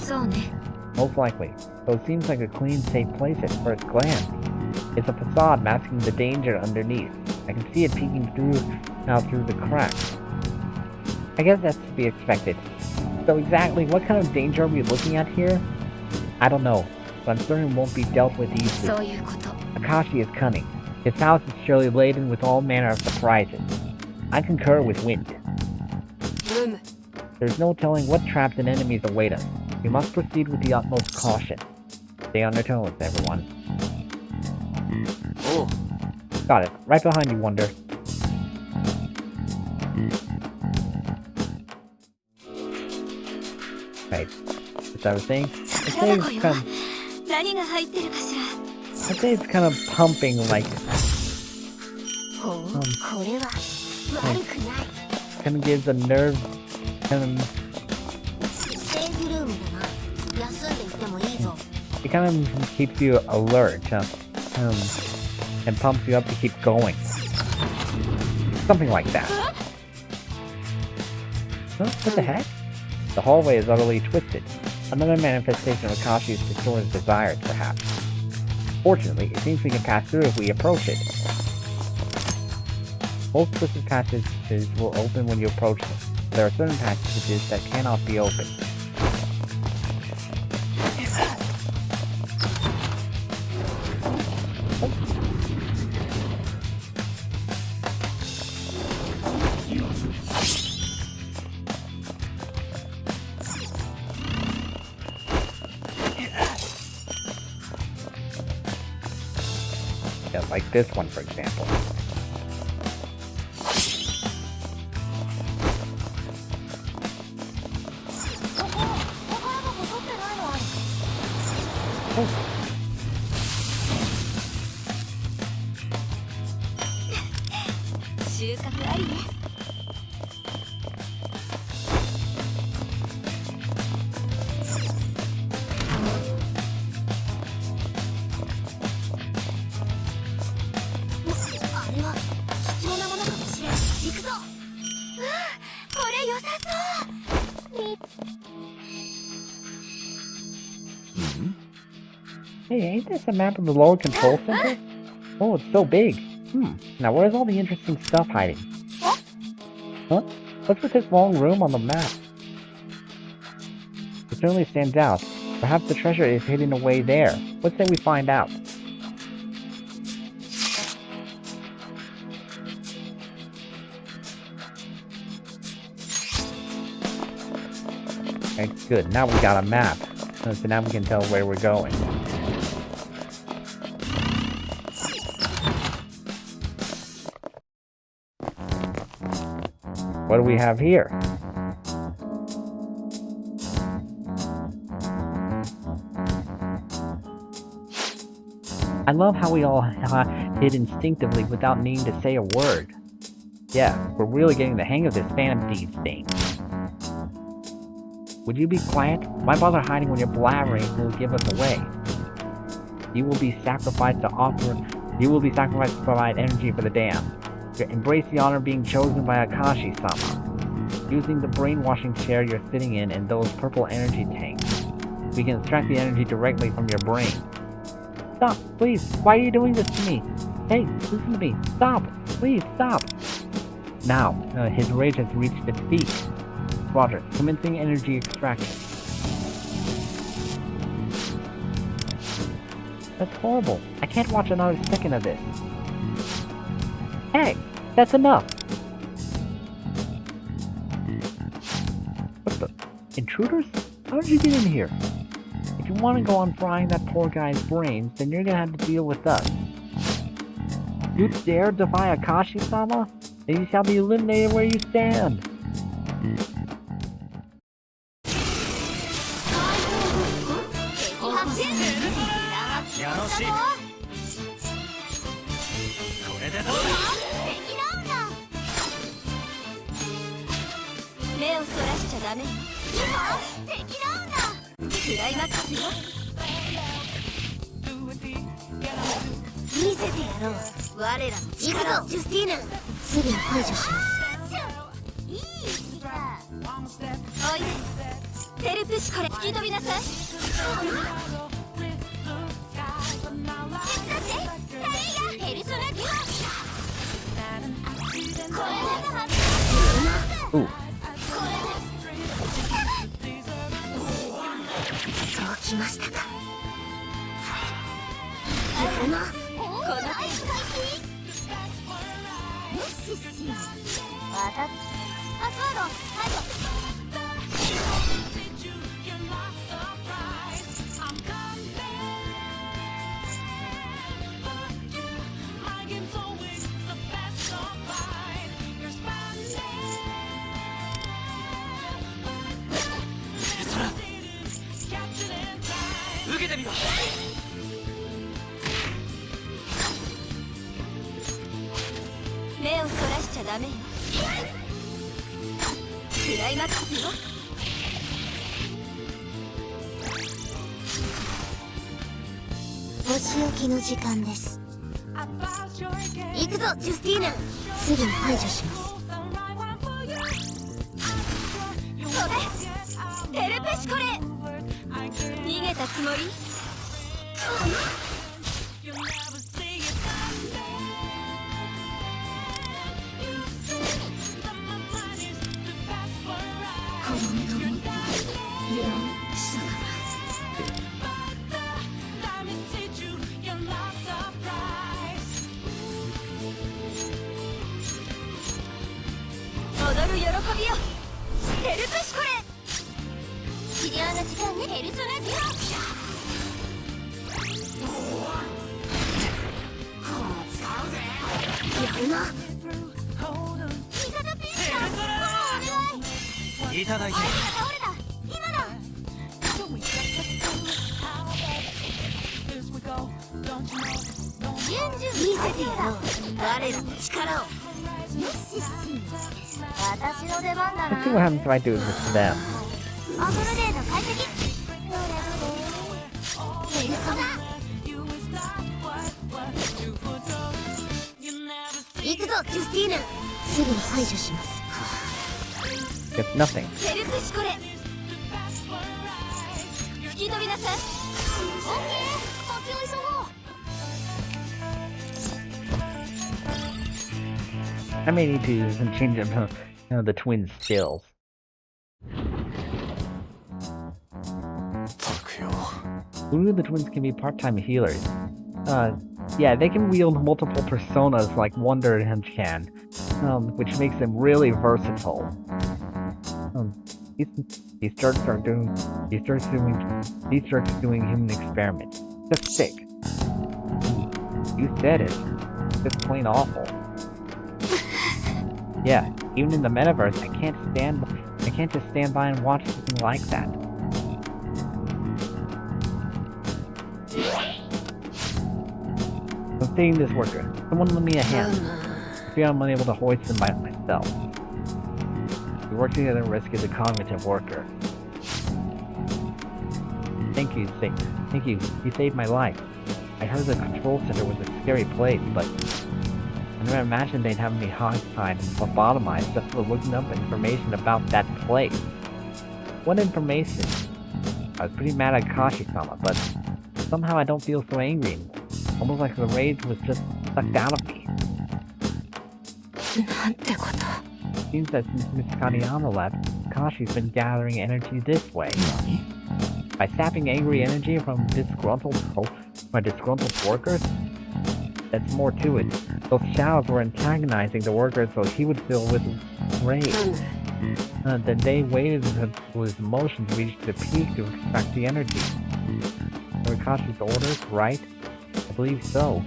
そうね Most likely, though it seems like a clean, safe place at first glance. It's a facade masking the danger underneath. I can see it peeking through the cracks. I guess that's to be expected. So exactly what kind of danger are we looking at here? I don't know, but I'm certain it won't be dealt with そう easily. いうこと Akashi is cunning. His house is surely laden with all manner of surprises. I concur with Wind. There's no telling what traps and enemies await us. We must proceed with the utmost caution. Stay on your toes, everyone. Oh, Got it. Right behind you, Wonder. Right. As I was saying, I'd say 何が入ってるかしら。 it's kind of pumping like ほう、これは悪くない。 kind of gives a nerve kind of セーフルームだな。休んでいってもいいぞ。 it kind of keeps you alert and pumps you up to keep going. Something like that. Huh? What the heck? The hallway is utterly twisted. Another manifestation of Akashi's distorted desires, perhaps. Fortunately, it seems we can pass through if we approach it. Most twisted passages will open when you approach them. There are certain passages that cannot be opened. Yeah, like this one, for example. Hey, ain't this a map of the lower control center? Oh, it's so big. Now where's all the interesting stuff hiding? Huh? What's with this long room on the map? It certainly stands out. Perhaps the treasure is hidden away there. Let's say we find out. Okay, good. Now we got a map. So now we can tell where we're going. What do we have here? I love how we all hid instinctively without needing to say a word. Yeah, we're really getting the hang of this Phantom Thieves thing. Would you be quiet? Why bother hiding when you're blabbering? It will give us away. You will be sacrificed to provide energy for the dam. Embrace the honor of being chosen by Akashi-sama. Using the brainwashing chair you're sitting in and those purple energy tanks. We can extract the energy directly from your brain. Stop, please. Why are you doing this to me? Hey, listen to me. Stop. Please, stop. Now, his rage has reached its peak. Roger, commencing energy extraction. That's horrible. I can't watch another second of this. Hey, that's enough. What the? Intruders? How did you get in here? If you want to go on frying that poor guy's brains, then you're gonna have to deal with us. You dare defy Akashi-sama? Then you shall be eliminated where you stand. Ooh. 行くぞジュスティーヌ。すぐに排除します。それテレペシコレ。逃げたつもり？踊る喜びよテルペシコレ。治療の時間ね。ペルソナデュアやるな。味方ピンチだ。お願い。いただいて。倒れた。今だ。見せてやろう我らの力を。私の出番だ Let's see what な。 happens if I do this to them. アブルデーの解析。ペルソナ。行くぞジュスティーヌ。すぐに排除します。 It's nothing. テルペシコレ。吹き飛びなさい。オッケー。先を急ごう。 I may need to use some change of the twins' skills. Who knew the twins can be part-time healers? Yeah, they can wield multiple personas like Wonder and can, which makes them really versatile. He starts doing human experiments. Just sick. You said it. Just plain awful. Yeah, even in the metaverse, I can't just stand by and watch something like that. I'm seeing this worker. Someone lend me a hand. Fear I'm unable to hoist him by myself. We work together and rescue the cognitive worker. Thank you. You saved my life. I heard the control center was a scary place, but I never imagined they'd have me hogtied and lobotomized just for looking up information about that place. What information? I was pretty mad at Akashi-sama, but somehow I don't feel so angry anymore. Almost like the rage was just sucked out of me. Seems that since Miss Kaneyama left, Akashi's been gathering energy this way. By sapping angry energy from disgruntled workers? That's more to it. Those shadows were antagonizing the workers so he would fill with rage. Then they waited until his emotions reached the peak to extract the energy. Were Akashi's orders right? I believe so.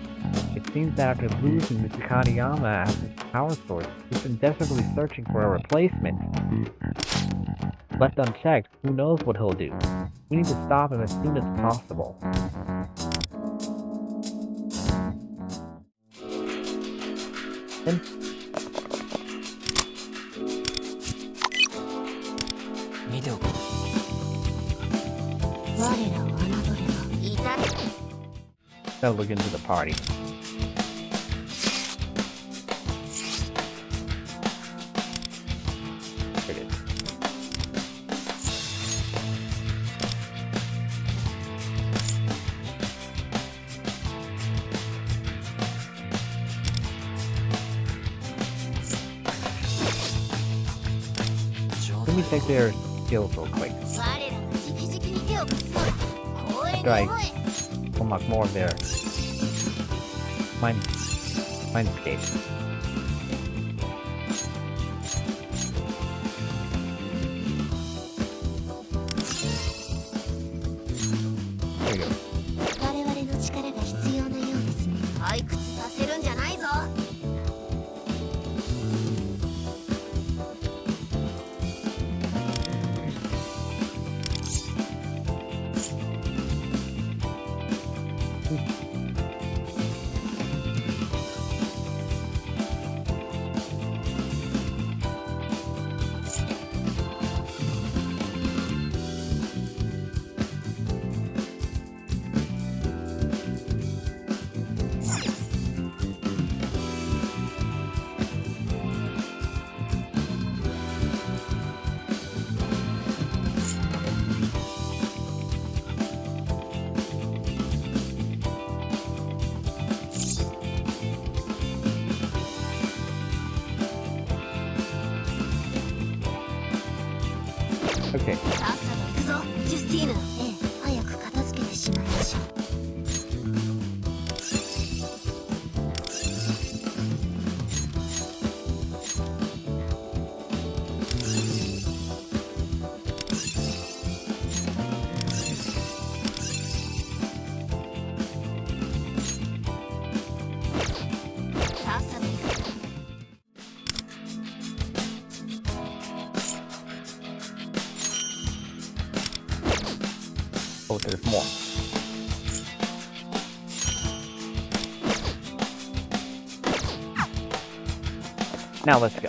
It seems that after losing Mr. Kaneyama as his power source, he's been desperately searching for a replacement. Left unchecked, who knows what he'll do. We need to stop him as soon as possible. Then I'll look into the party. There it is. Let me check their skills real quick. After I unlock more of their mindscape. There you go. 我々の力が必要なようですね。退屈させるんじゃないぞ。Okay. さっさと行くぞジュスティーヌ。ええ、早く片付けてしまいましょう。さっさと行く。 Oh, there's more. Now let's go.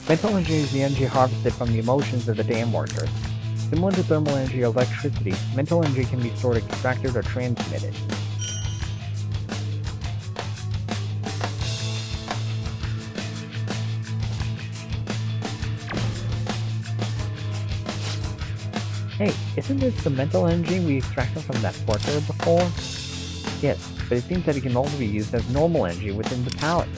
Mental energy is the energy harvested from the emotions of the dam worker. Similar to thermal energy or electricity, mental energy can be stored, extracted, or transmitted. Hey, isn't this the mental energy we extracted from that worker before? Yes, but it seems that it can also be used as normal energy within the palette.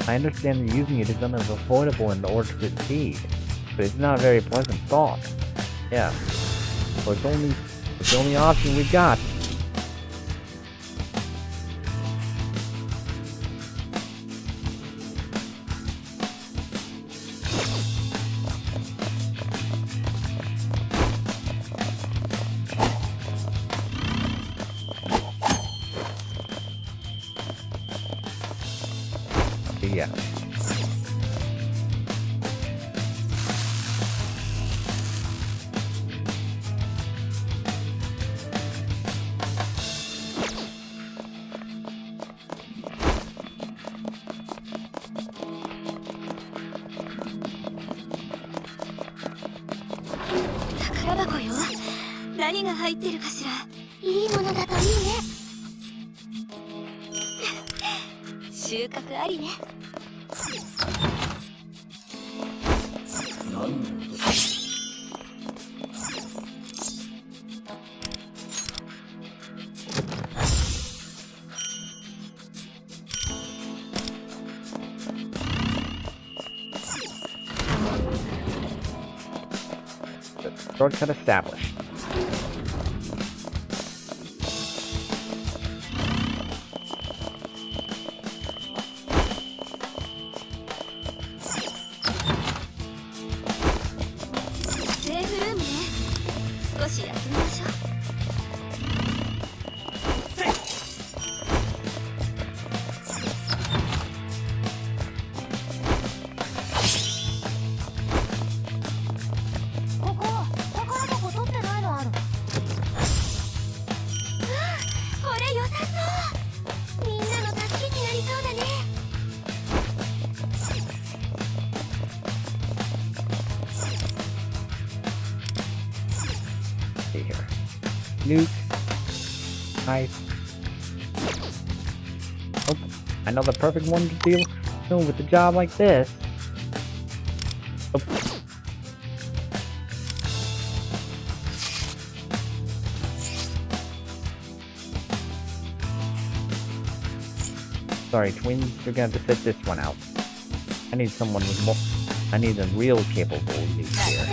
I understand that using it is unavoidable in order to succeed, but it's not a very pleasant thought. Yeah. Well, it's the only option we've got. Yeah.宝箱よ。何が入ってるかしら。いいものだといいね。収穫ありね。Shortcut established. See here. Nuke. Nice. Oh, I know the perfect one to deal with a job like this. Oh. Sorry, twins, you're gonna have to sit this one out. I need someone with more. I need a real capable nuke here.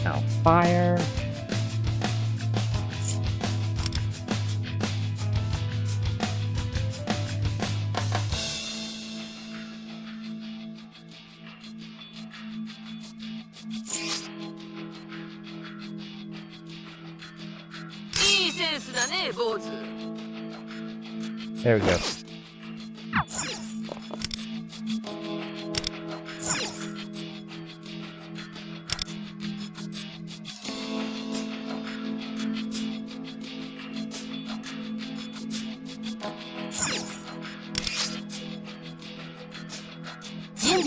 Now, fire. There we go.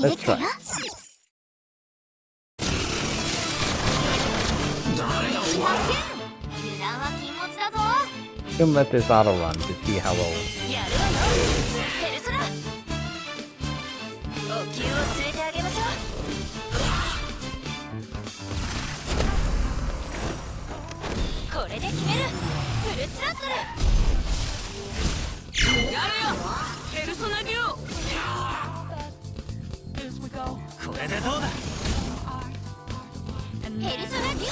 Let's try. Gonna let this auto run to see how low. これで決める。フルスロットル。やるよペルソナデュオ。これでどうだ。ペルソナデュ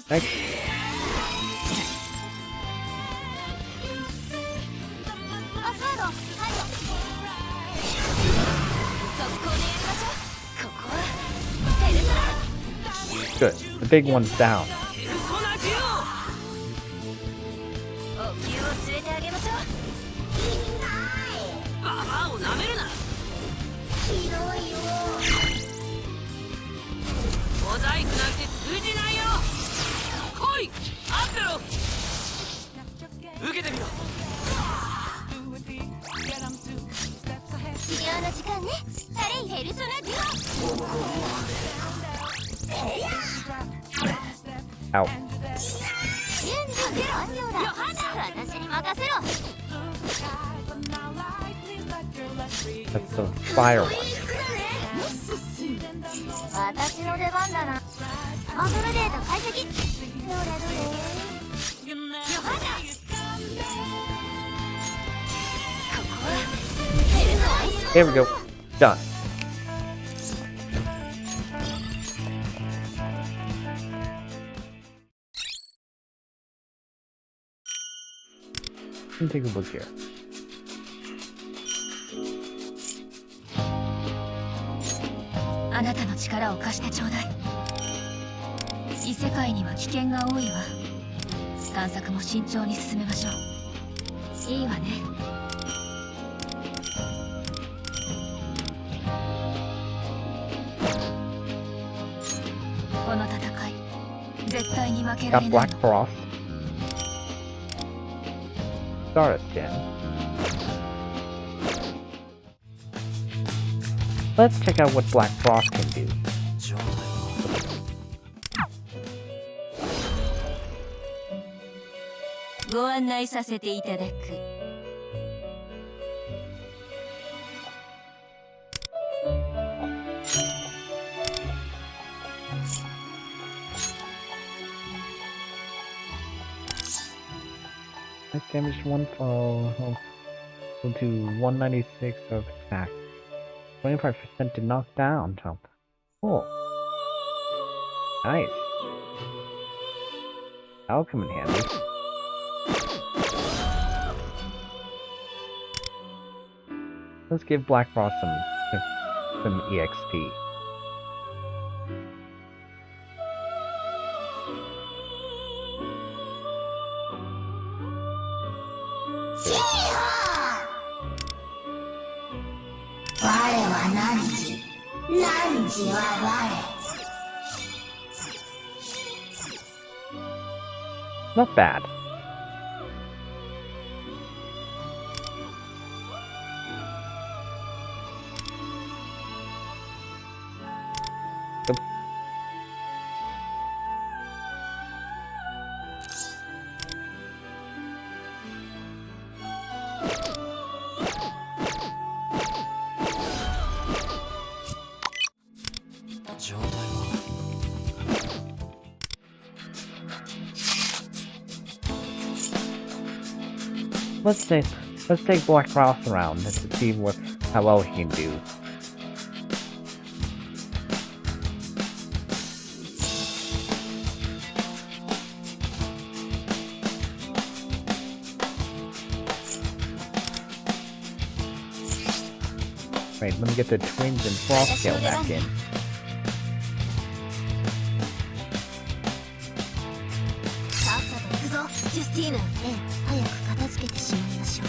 Right? オ。アスワード。はい。速攻でやりましょう。ここはペルソナ。Good. The big one's down. ペルソナデュお灸を据えてあげましょう。オ。ババアをなめるな。ひどいよ。モザイクなんて通じないよ。来いアッペロス。受けてみろ。治療の時間ね。タレイペルソナデュオ。 Ow. 準備完了だ。私に任せろ。 That's the fire one. 私の出番だな。バトルデータ解析。どれどれ。ヨハナ。ここはペルソナ。 There we go. Done. Let me take a look here. あなたの力を貸してちょうだい。異世界には危険が多いわ。探索も慎重に進めましょう。いいわね。この戦い絶対に負けられ Got ない Black の。 Cross. Start it, Jen. Let's check out what Black Frost can do. ご案内させていただく。 Nice damage, one fall. Will do 196 of attack. 25% to knock down. So, cool. Nice. That'll come in handy. Let's give Black Frost some EXP. Not bad. Yep. Let's take Black Frost around to see how well he can do. Right, let me get the twins and Frost Scale back in. さっさと行くぞ、ジュスティーヌ。ええ、早く片付けてしまいましょう。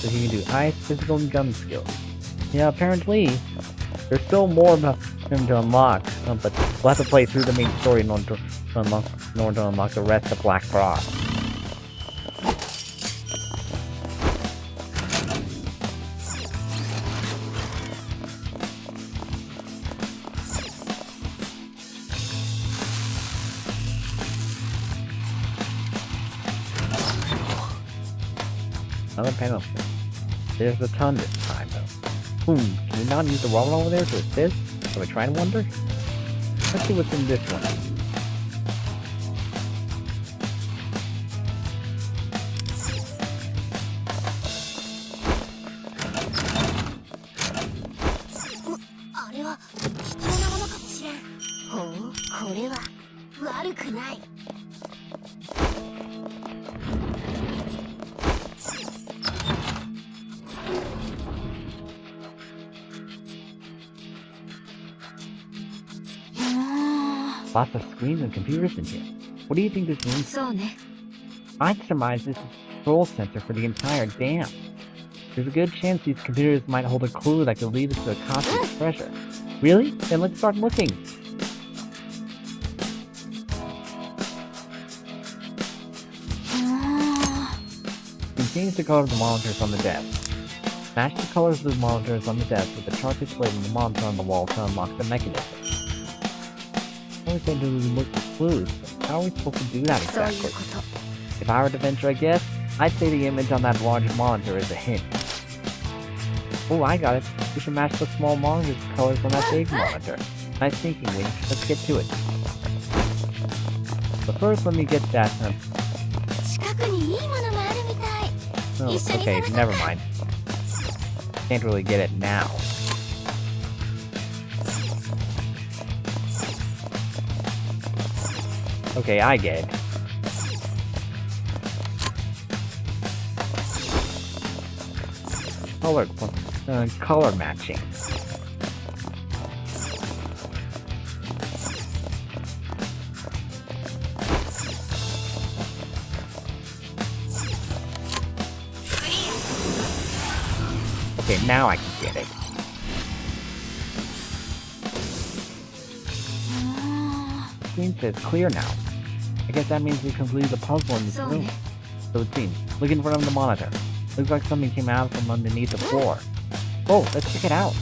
So he can do ice, physical, and gun skills. Yeah, apparently There's still more about him to unlock, but we'll have to play through the main story in order to unlock the rest of Black Frost. Another penalty. There's a ton this time, though. Can we not use the robot over there to assist? Are we trying to wonder? Let's see what's in this one. Lots of screens and computers in here. What do you think this means? そうね。 I'd surmise this is a control center for the entire dam. There's a good chance these computers might hold a clue that could lead us to Akashi's treasure. Really? Then let's start looking. Change the color of the monitors on the desk. Match the colors of the monitors on the desk with the chart displayed on the monitor on the wall to unlock the mechanism. I always said to look for clues, but how are we supposed to do that exactly? If I were to venture a guess, I'd say the image on that large monitor is a hint. Oh, I got it. We should match the small monitor's colors on that big monitor. Nice thinking, Wing. Let's get to it. But first, let me get that. Oh, okay, never mind. Can't really get it now. Okay, I get it. Color matching. Okay, now I can get it. Screen says clear now. I guess that means we completed the puzzle in this room. So it seems. Look in front of the monitor. Looks like something came out from underneath the floor. Oh, let's check it out.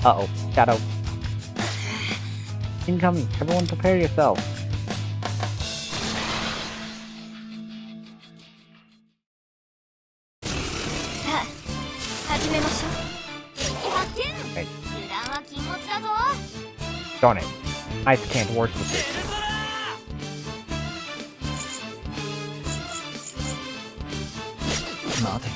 Uh-oh, shadow. Incoming. Everyone prepare yourself. Right. Darn it. Ice can't work with this. Nothing.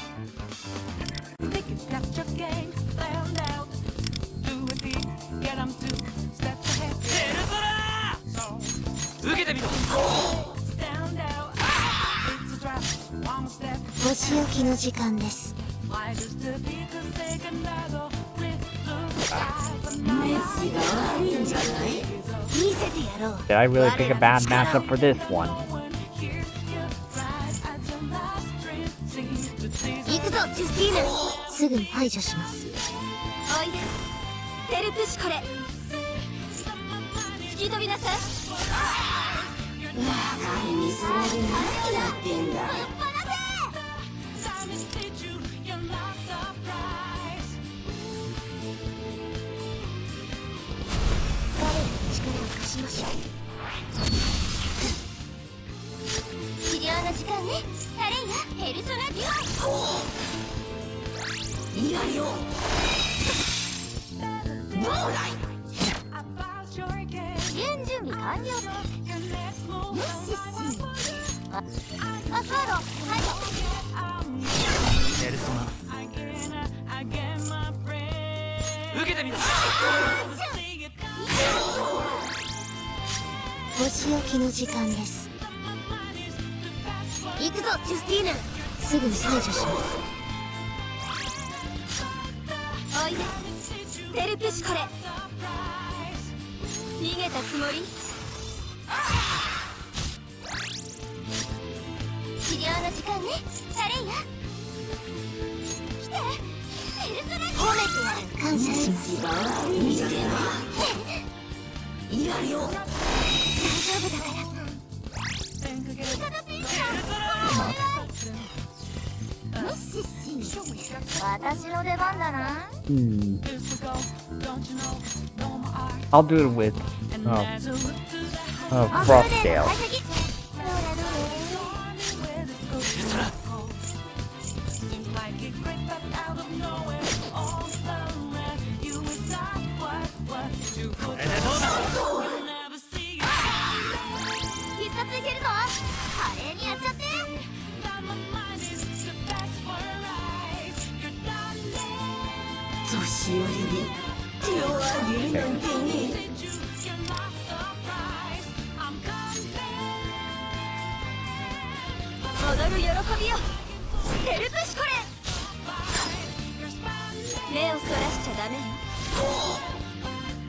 受けてみろ。お仕置きの時間です。 Did I really pick a bad matchup for this one? 行くぞ、ジュスティーナ。すぐに排除します。おいで、テルプシコレ。突き飛びなさい。中にさらに何やってんだ。ぶっ放せ。力を貸しましょう。治療の時間ね。タレイヤ、ペルソナデュオ。いやよ。どうだい。支援準備完了。よしし。アスワロ、はい。ペルソナ。受けてみろ。お仕置きの時間です。行くぞ、ジュスティーナ。すぐに排除します。おいで、テルピシコレ。逃げたつもり？治療の時間ね、タレイヤ。感謝しますやるよ大丈夫だから私の出番だな I'll do it with Frostdale.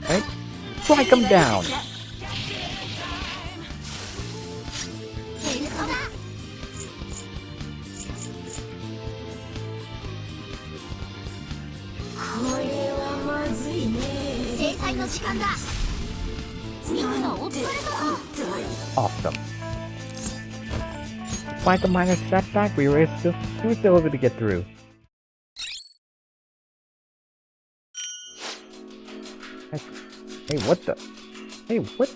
Right? Strike him down. Awesome. Despite the minor setback, we were still able to get through. Hey, what the? Hey, what?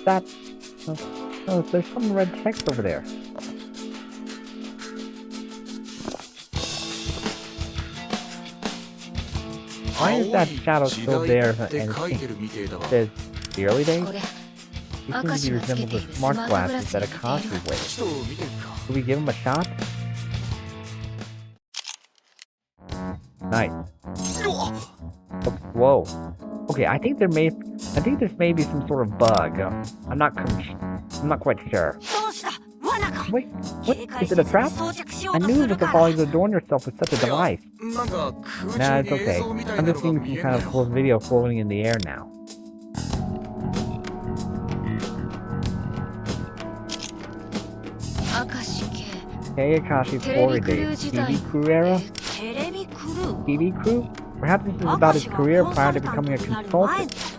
That? Oh, there's some red text over there. Why is that shadow still there and it says the early days? These seem to be resembled the smart glasses that Akashi wears. Should we give him a shot? Nice. Oh, whoa. Okay, I think this may be some sort of bug. I'm not quite sure. Wait, what? Is it a trap? I knew it was the folly to adorn yourself with such a device. Nah, it's okay. I'm just seeing some kind of cool video floating in the air now. Hey, Akashi's glory days. TV crew era? TV crew? Perhaps this is about his career prior to becoming a consultant.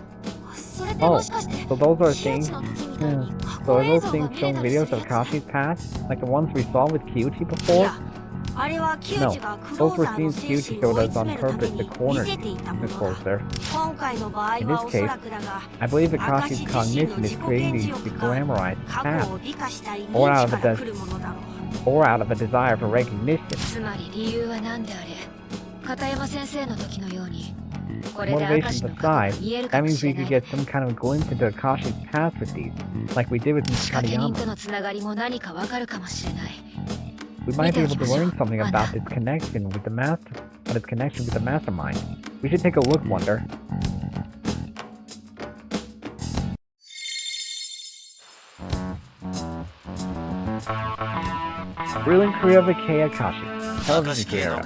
Oh, so those are things. So are those things showing videos of Akashi's past? Like the ones we saw with Kyuchi before? No, those were scenes Kyuchi showed us on purpose to corner the closer. In this case, I believe Akashi's cognition is creating these glamorized paths, or out of a desire for recognition. Motivations aside, that means we could get some kind of glimpse into Akashi's past with these, like we did with Katayama. We might be able to learn something about its connection with the mastermind. We should take a look, Wonder. Thrilling career of Akashi. Television career.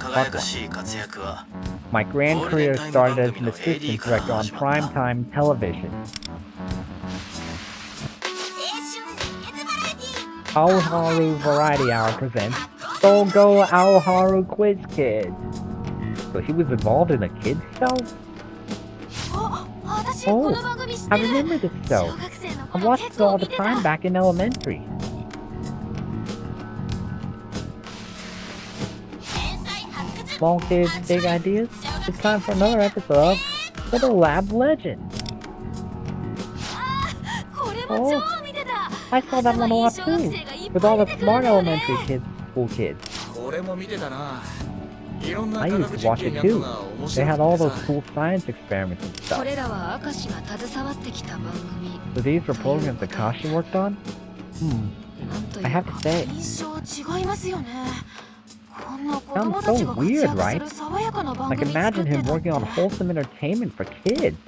My grand career started as an assistant director on primetime television. Aoharu Variety Hour presents Go Aoharu Quiz Kids. So he was involved in a kids show? Oh, I remember this show. I watched it all the time back in elementary. Small kids, big ideas? It's time for another episode of Little Lab Legend. Oh, I saw that one a lot too, with all the smart elementary school kids. I used to watch it too. They had all those cool science experiments and stuff. So these were programs Akashi worked on? I have to say, sounds so weird, right? Like imagine him working on wholesome entertainment for kids.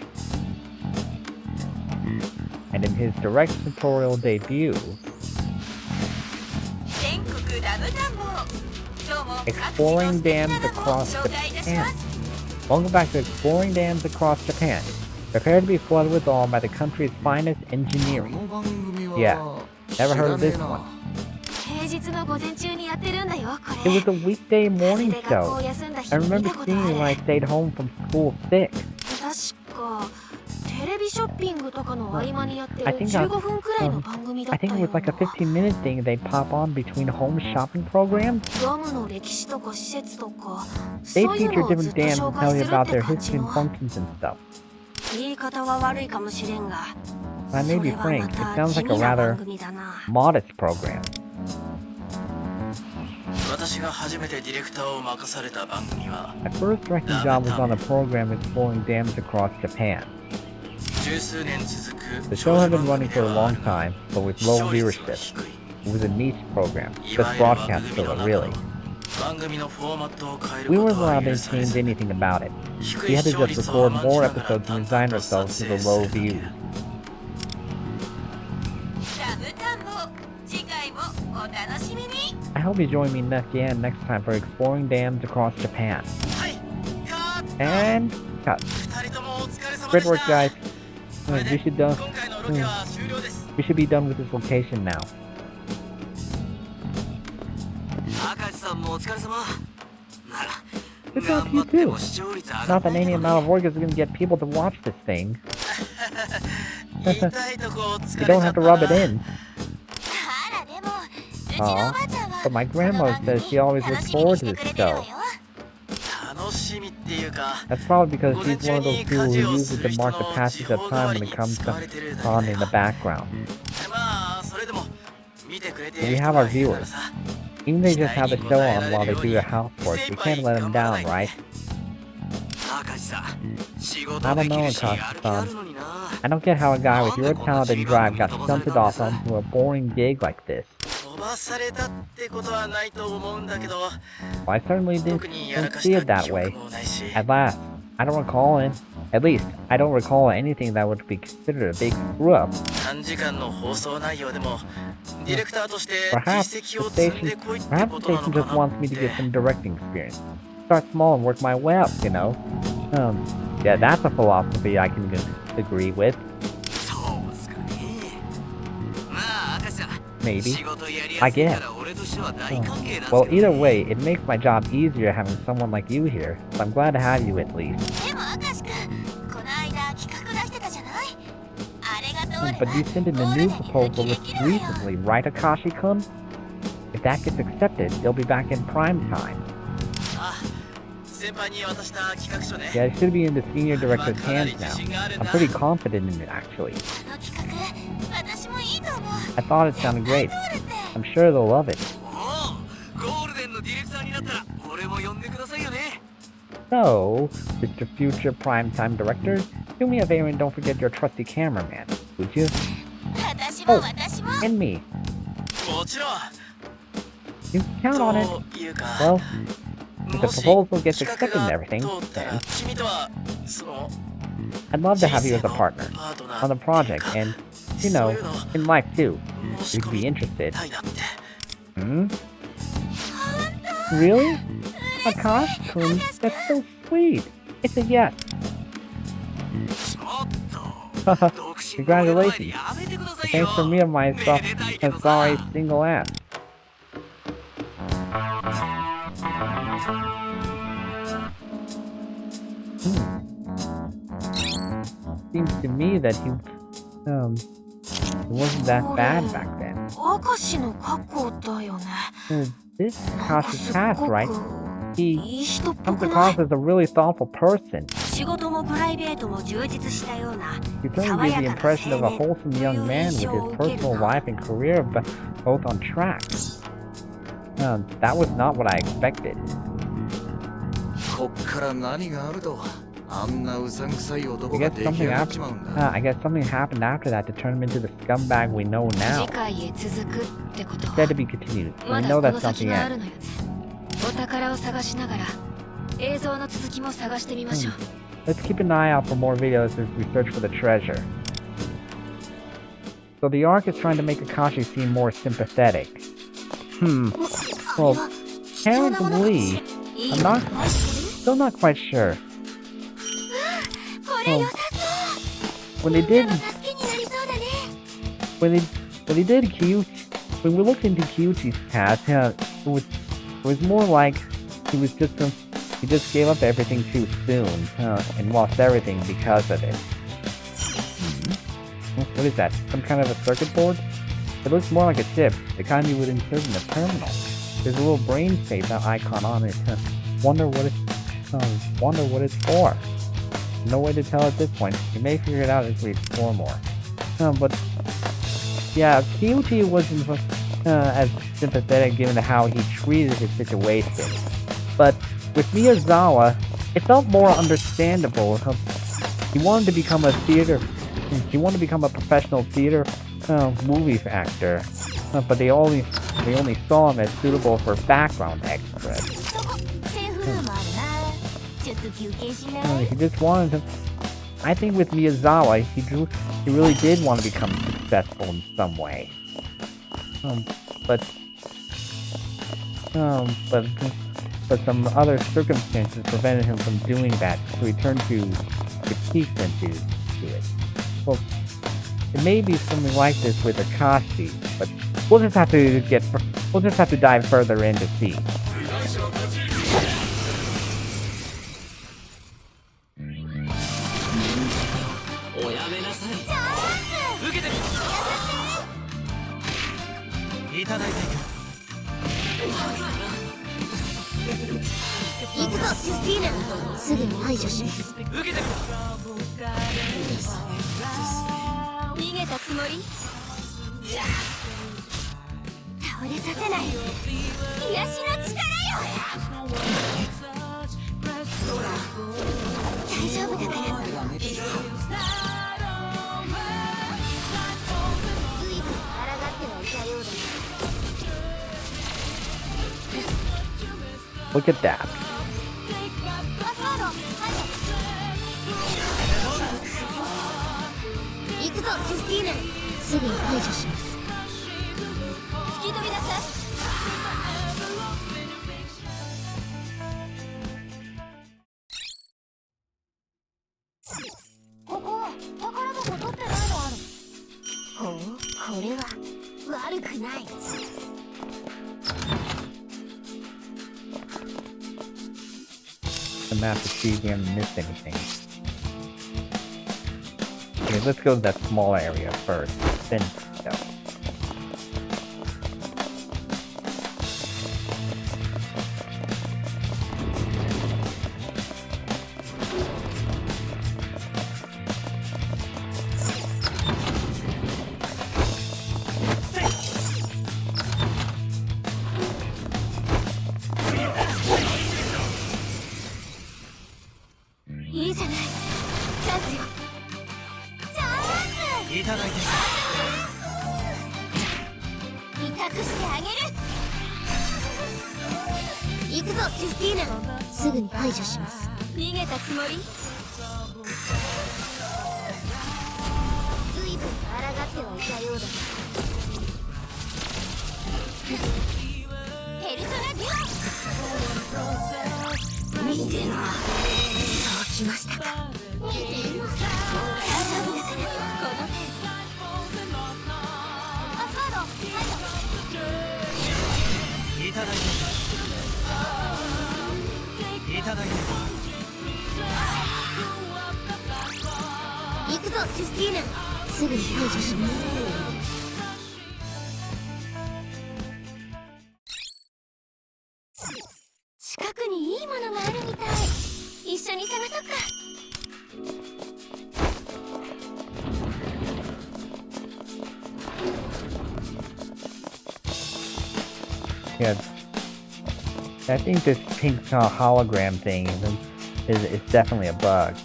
And in his directorial debut, Exploring Dams Across Japan. Welcome back to Exploring Dams Across Japan. Prepare to be flooded with awe by the country's finest engineering. Yeah, never heard of this one. 日の午前中にやってるんだよ、こ It れ。 was a weekday 風 morning で学校 show. 休んだ日 I 見 remember たこと seeing あ it when I る。 stayed home from school sick. 確かテレビショッピングとかの合間にやってる I think I- 15分くらいの番組だ I った think よ it was like a な。 15-minute thing they'd pop on between home shopping programs. ガムの歴史とか施設とか、 They'd そういう feature のをず different っと dams 紹 and 介 tell す you る about って their 感 history じ and の。 functions and stuff. 言い方は悪いかもしれんが、 I そ may be れは frank, ま it た sounds 地 like a 味な番 rather 組だな。 modest program. 私が初めてディレクターを任された番組は My first directing job was on a program exploring dams across Japan. 十数年続く The show had been 長 running 寿 for a 番 long 組ではある time, but with 視 low 聴率は viewership. 低い It was a niche program, い just わゆる番 broadcast 組 filler, の中 really. の番組のフォーマットを変える We こ weren't とは allowed to 許され change ず anything about it. 低 We い had 視 to 聴 just 率を record 甘んじ more ながら episodes and 淡 resign 々と ourselves 撮 to 影 the す low るだけ views. ラブタンも次回もお楽しみに。 I hope you join me next time for exploring dams across Japan. はいカット And cut. 二人ともお疲れ様 Great でし work, た guys. これ We で should 今回のロケは終了です we should be done with this location now. 赤字さんもお疲れ様 Good job to you 頑張っても too. 視聴率上が Not んな that い any けど amount ね of work is going to get people to watch this thing. 言いたいとこ疲 You れ don't ちゃ have った to rub it な in. あらでもうちのおばあちゃんは But my この grandma 番組 says she always 楽 looks しみに forward し to てく this れてるわ show. よ。楽しみっていうか That's probably because 午前 she's one 中 of those に people 家 who 事を use す it る to 人 mark の the 地 passage 方 of 代わ time り when に it comes 使われてるだけ on だ in よ the background. まあそれでも見てくれて But る we 人 have が our いるなら viewers. さ Even they just have the show on while they do their housework. We can't let them down, right? 赤字さん仕 I 事 don't でき know, るしや Akashi る気あ san. るのにな I don't get how a guy with your talent and drive got shunted off onto a boring gig like this. 飛ばされたってことはないと思うんだけど Well, I certainly 特にやら didn't か see し it た that 記 way. 憶もないし At last, I don't recall it. At least, I don't recall anything that would be considered a big screw up. 短時間の放送内容でもディレクターとして Perhaps 実 the 績を積んで station, こいって perhaps こ the とな station の just かな wants っ me to て get some directing experience. Start small and work my way up, you know. Yeah, that's a philosophy I can agree with. そうっすかねまあ赤さん Maybe. 仕事やりやすいから俺としては大歓迎なんですけど Well, either way, it makes my job easier having someone like you here. So I'm glad to have you at least. でも明石君この間企画出してたじゃない。あれが通れ But you sent in a new proposal recently, right, Akashi-kun? If that gets accepted, it'll be back in prime time. あ先輩に渡した企画書ね Yeah, it should be in the senior director's hands now. I'm pretty confident in it, actually. あの企画私もいいと思う。 I thought it sounded great. 通るって I'm sure they'll love it. おおゴールデンのディレクターになったら俺も呼んでくださいよね So, Mr. Future Primetime Director, do me a favor and don't forget your trusty cameraman, would you? 私も私も And me. もちろん You can count on it. というか Well, if the もし proposal gets 企 accepted 画 and が everything, 通ったら then 君とはその I'd love to 人 have you 生 as a の partner パートナ on the ーっていう project か and, you そう know, いうの in life too. 申し You'd 込 be み interested. たいなって Hmm? Really? Akashi-kun, that's so sweet. It's a yes. ちょっと独身の俺の前で Congratulations. やめてくださいよ Thanks for me and myself めでたいけ and どさ sorry single ass. Seems to me that he it wasn't that bad back then. 明石の格好だよね。 This なんか Akashi's すっ past, ご right? く He いい人っぽ comes くない across as a really thoughtful person. 仕事もプライベートも充実したような You certainly 爽 give や the かな impression of 青 a 年 wholesome とい young う man 印 with 象を his 受ける personal な。 life and career both on track. That was not what I expected. こっから何があるとあんなうさんくさい I 男が guess 出来 something 上がっ happened. ちまうんだ I guess something happened after that to turn him into the scumbag we know 次 now. 回へ続くってこと Said は to be continued. ま We だ know こ that's の先 something があ ends. るのよね。お宝を探しながら映像の続きも探してみましょう。 Let's keep an eye out for more videos as we search for the treasure. So the arc is trying to make Akashi seem more sympathetic. Well, apparently, I'm not, still not quite sure. これ良さそう。 When they did, 助けになりそうだね。when they did Kyu when we looked into Kyuchi's past, it was more like he was just he just gave up everything too soon and lost everything because of it. What is that? Some kind of a circuit board? It looks more like a chip, the kind you would insert in a terminal. There's a little brain space icon on it. Wonder what it's for. No way to tell at this point. We may figure it out as we explore more. But yeah, Kyuchi wasn't as sympathetic given to how he treated his situation. But with Miyazawa, it felt more understandable. He wanted to become a professional theater movie actor, but they only saw him as suitable for background extras. He just wanted to. I think with Miyazawa, he really did want to become successful in some way. But some other circumstances prevented him from doing that, so he turned to critiques into it. Well, it may be something like this with Akashi, but we'll just have to dive further in to see. Look at that. The map to see if we haven't missed anything. Okay, let's go to that small area first, then go. Yeah, I think this pink hologram thing is definitely a bug.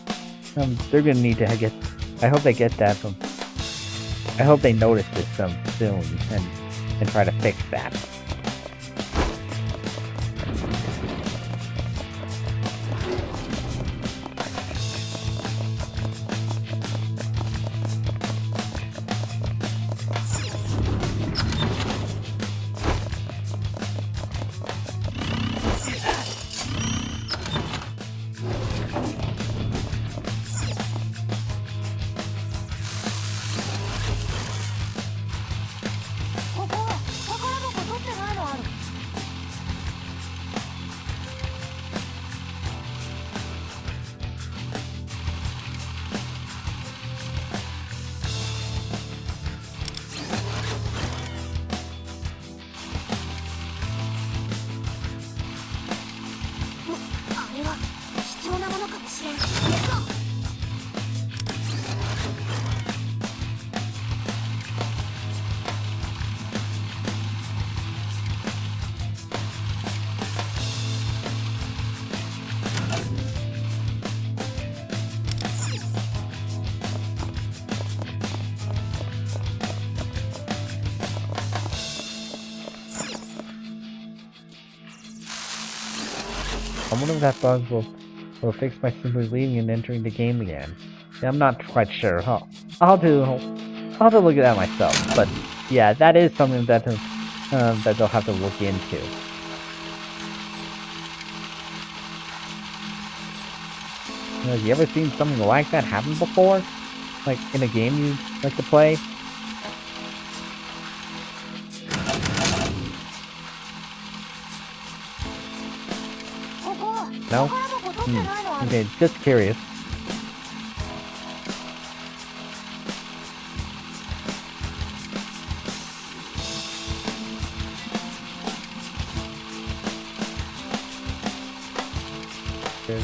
They're gonna need to get. I hope they get that from. I hope they notice this soon and try to fix that. しれん。行くぞ。I wonder if that bug will fix by simply leaving and entering the game again. Yeah, I'm not quite sure. I'll have to look at that myself. But yeah, that is something that they'll have to look into. Have you ever seen something like that happen before? Like in a game you like to play? No? Okay, just curious. Okay.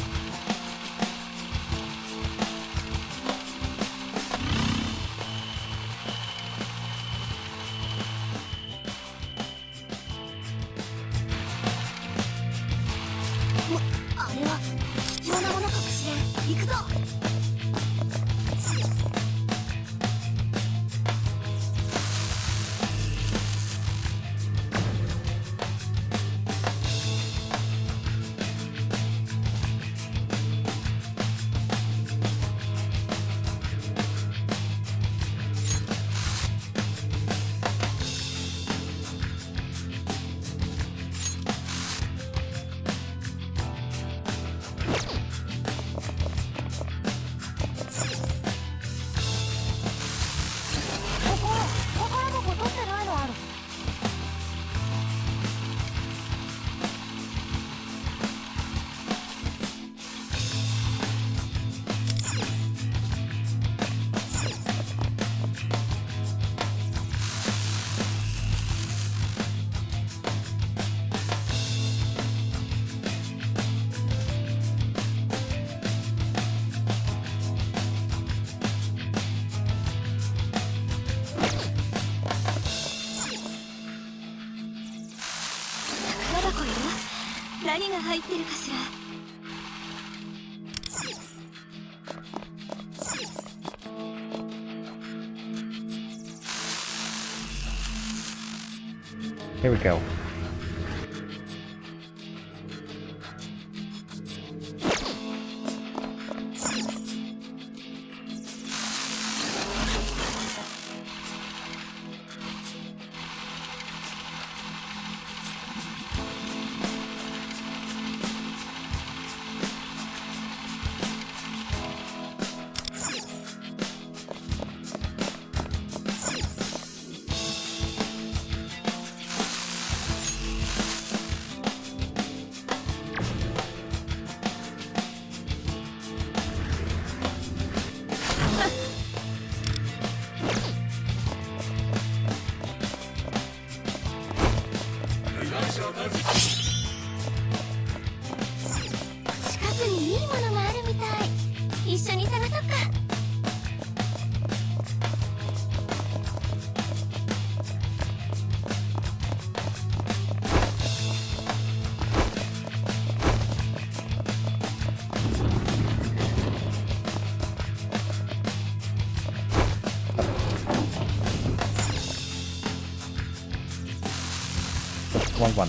Here we go. Wrong one.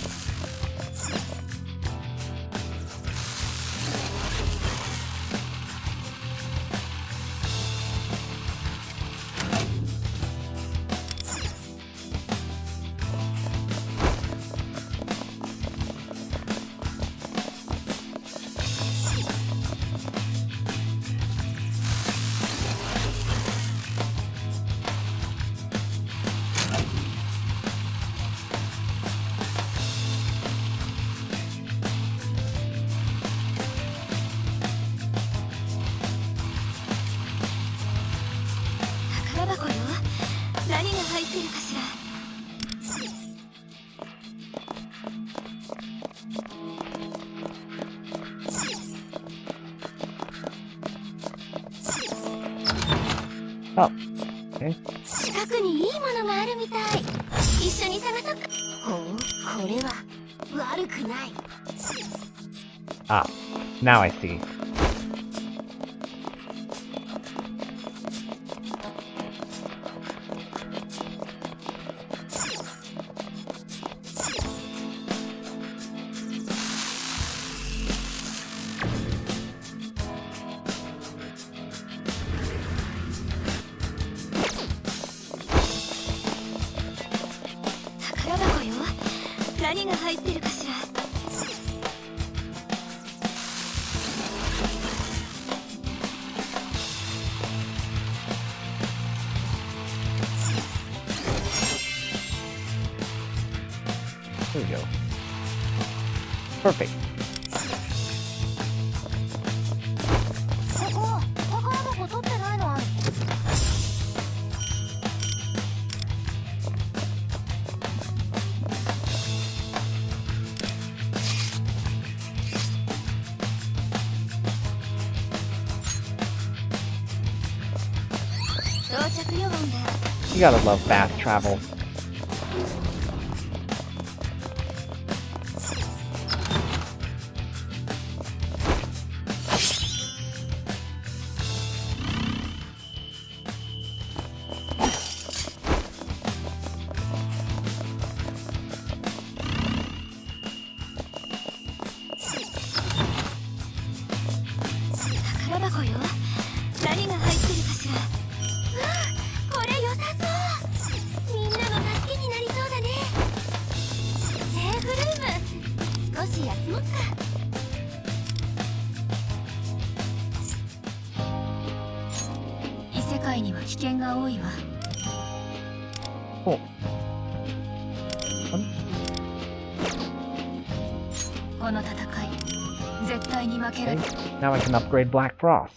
近くにいいものがあるみたい。一緒に探そっか。ほう、これは悪くない。 Ah, now I see. There we go. Perfect. ここ宝箱取ってないのある。到着予言だ。 You gotta love fast travel. Cool. Okay, now I can upgrade Black Frost.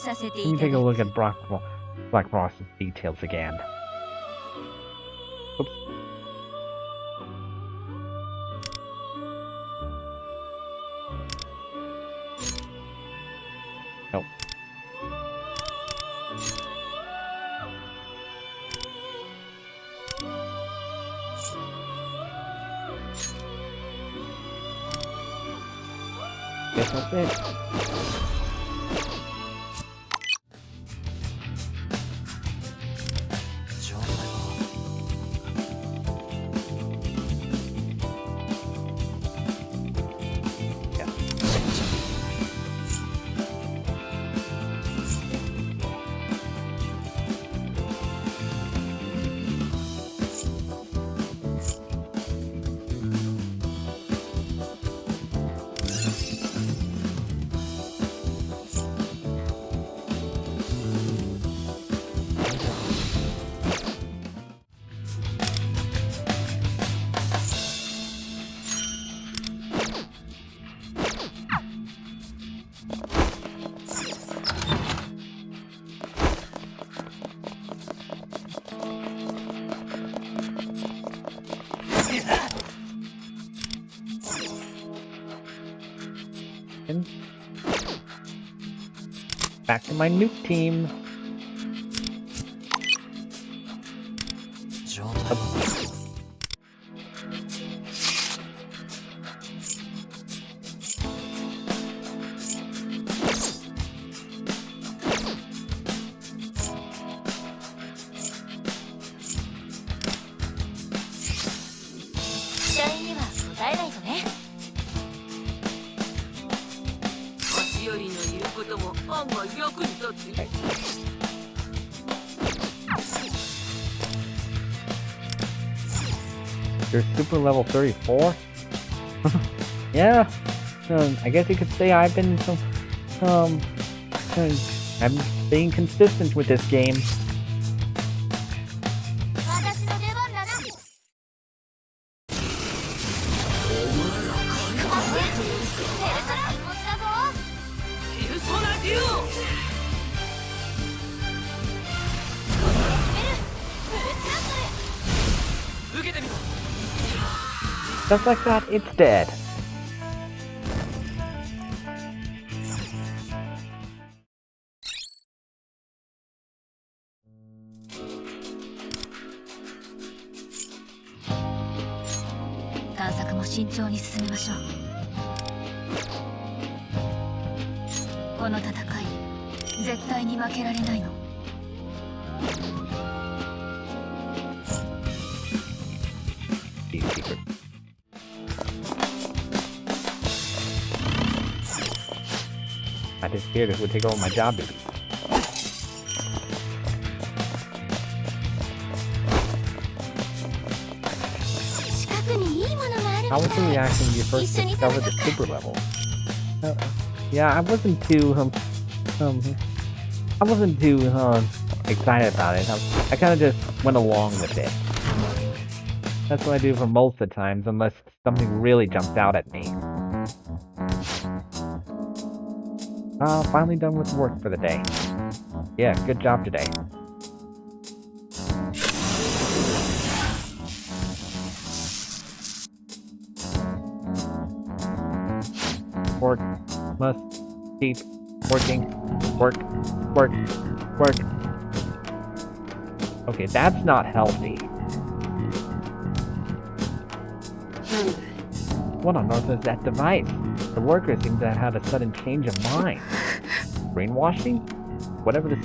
Let me take a look at Black Frost's details again. Oops. Nope. Guess that's it. Back to my nuke team. You're super level 34? Yeah. I guess you could say I've been I'm being consistent with this game. 私の出番だな。待って、ペルソナ持ちだぞ。ペルソナデュオ。フルチャンス。受けてみろ。 Just like that, it's dead. Secret. I just feared it would take over my job duties. How was the reaction when you first discovered the super level? Yeah, I wasn't too excited about it. I kind of just went along with it. That's what I do for most of the times, unless something really jumps out at me. Finally done with work for the day. Yeah, good job today. Work must keep working. Work. Okay, that's not healthy. What on earth is that device? The worker seems to have had a sudden change of mind. Brainwashing? Whatever the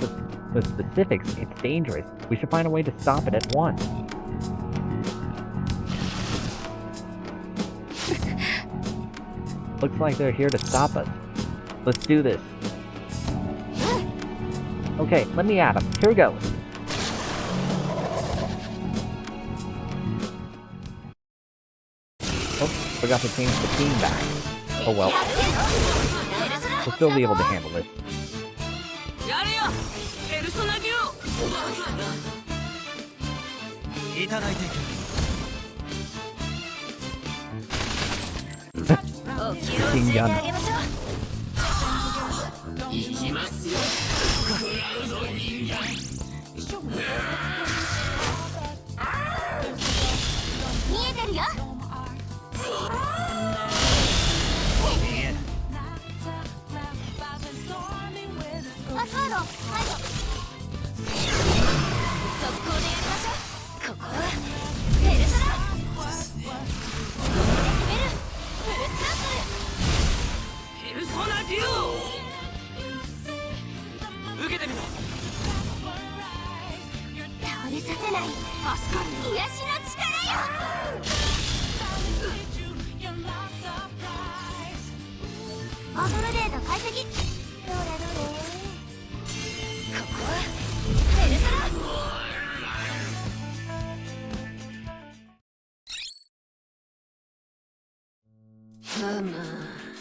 specifics, it's dangerous. We should find a way to stop it at once. Looks like they're here to stop us. Let's do this. Okay, let me at them. Here we go. Oh, forgot to change the team back. Oh well. We'll still be able to handle this. Machine gun.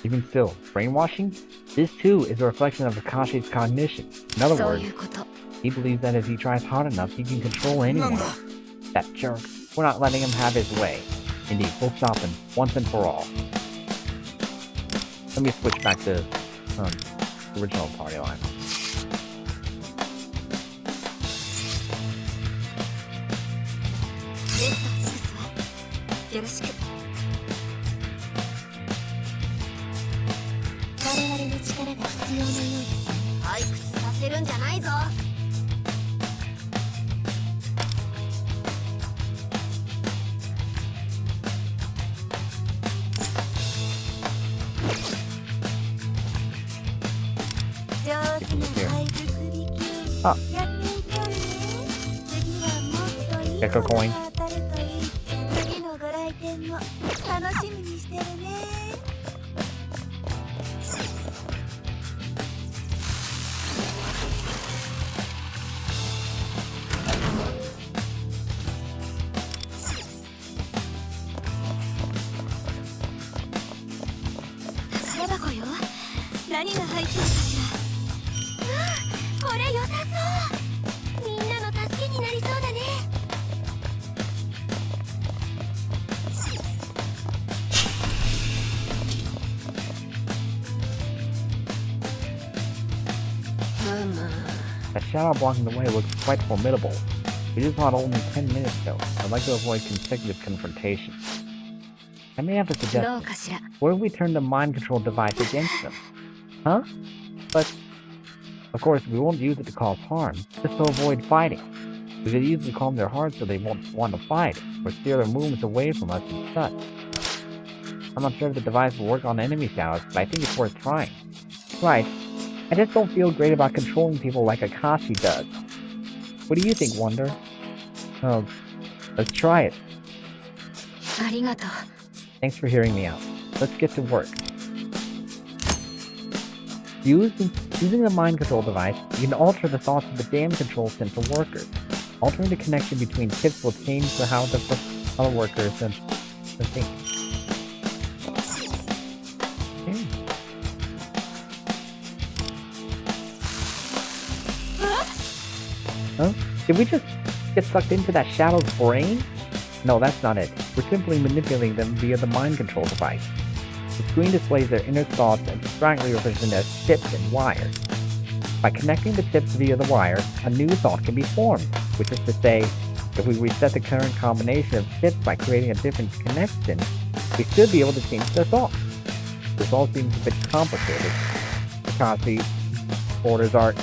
Even still, brainwashing? This too is a reflection of Akashi's cognition. In other words, he believes that if he tries hard enough, he can control anyone. That jerk. We're not letting him have his way. Indeed, we'll stop him once and for all. Let me switch back to original party line. Gecko coin. 何が入ってるかしら。これ良さそう。みんなの助けになりそうだね。That shadow blocking the way looks quite formidable. We just fought only 10 minutes though. I'd like to avoid consecutive confrontation. I may have a どう suggestion. かしら。 What if we turn the mind control device against them? Huh? But, of course, we won't use it to cause harm, just to avoid fighting. We could use it to calm their hearts so they won't want to fight, or steer their movements away from us and such. I'm not sure if the device will work on enemy shadows, but I think it's worth trying. Right. I just don't feel great about controlling people like Akashi does. What do you think, Wonder? Oh, let's try it. ありがとう。 Thanks for hearing me out. Let's get to work. Using the mind control device, you can alter the thoughts of the damage control center workers. Altering the connection between tips will change how the other workers and think. Okay. Huh? Did we just get sucked into that shadow's brain? No, that's not it. We're simply manipulating them via the mind control device. The screen displays their inner thoughts and abstractly represented as tips and wires. By connecting the tips via the wires, a new thought can be formed, which is to say, if we reset the current combination of tips by creating a different connection, we should be able to change their thoughts. This all seems a bit complicated. Akashi orders are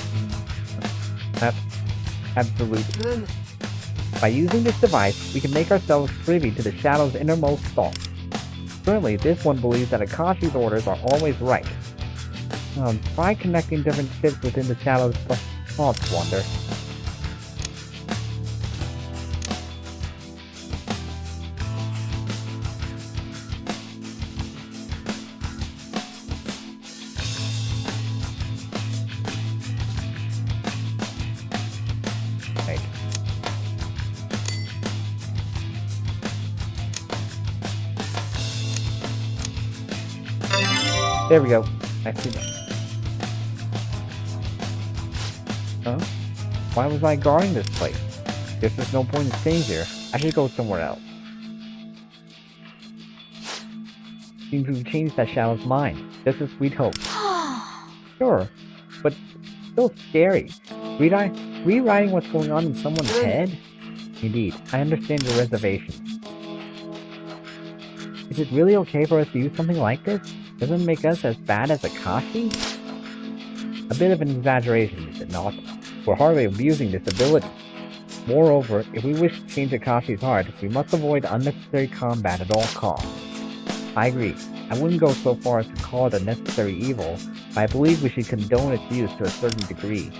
absolute. By using this device, we can make ourselves privy to the Shadow's innermost thoughts. Currently, this one believes that Akashi's orders are always right. Try connecting different tips within the Shadow's thoughts, Wonder. Right. There we go. I see that. Huh? Why was I guarding this place? Guess there's no point in staying here. I should go somewhere else. Seems we've changed that Shadow's mind. Just as we'd hoped. Sure, but still scary. Rewriting what's going on in someone's head? Indeed, I understand your reservations. Is it really okay for us to use something like this? Doesn't it make us as bad as Akashi? A bit of an exaggeration, is it not? We're hardly abusing this ability. Moreover, if we wish to change Akashi's heart, we must avoid unnecessary combat at all costs. I agree. I wouldn't go so far as to call it a necessary evil, but I believe we should condone its use to a certain degree.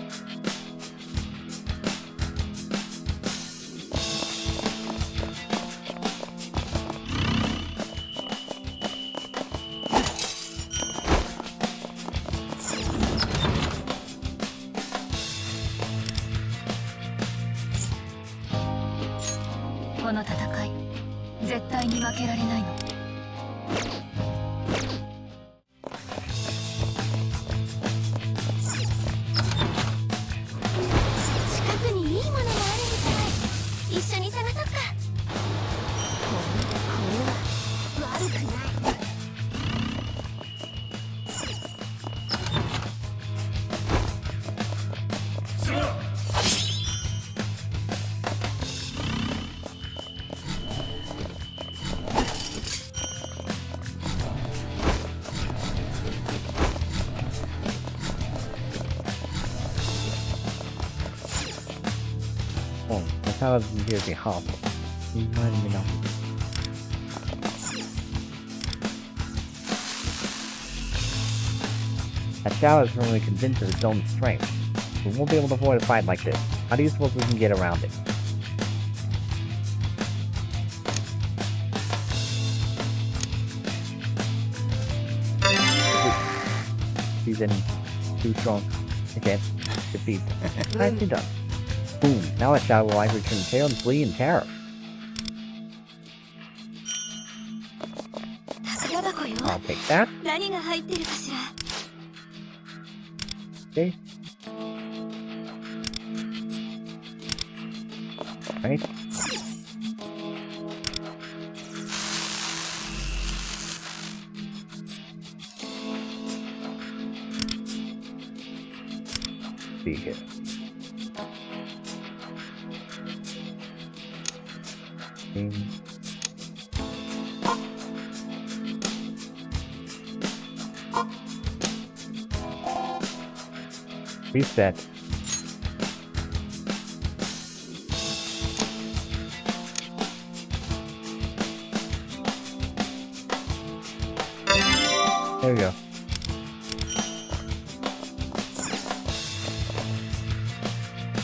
Oh, the Shadow doesn't appear to be harmful. Reminding me now. That Shadow is firmly convinced of its own strength. We won't be able to avoid a fight like this. How do you suppose we can get around it? He's in too strong. I can't defeat them. Nicely done. Boom. Now that Shadow will likely turn tail and flee in terror. I'll take that. Okay. Right. See here. Reset. There we go.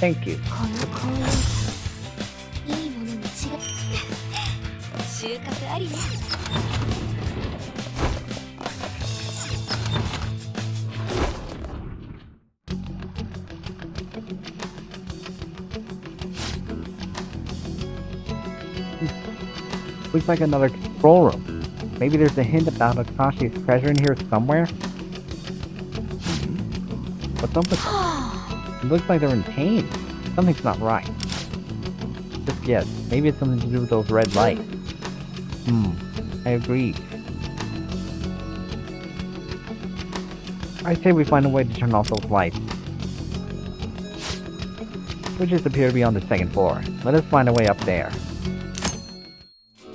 Thank you. この公園いいものに違い収穫ありね。Looks like another control room. Maybe there's a hint about Akashi's treasure in here somewhere? What's up with them? It looks like they're in pain. Something's not right. Just guess. Maybe it's something to do with those red lights. I agree. I say we find a way to turn off those lights. Which just appear to be on the second floor. Let us find a way up there.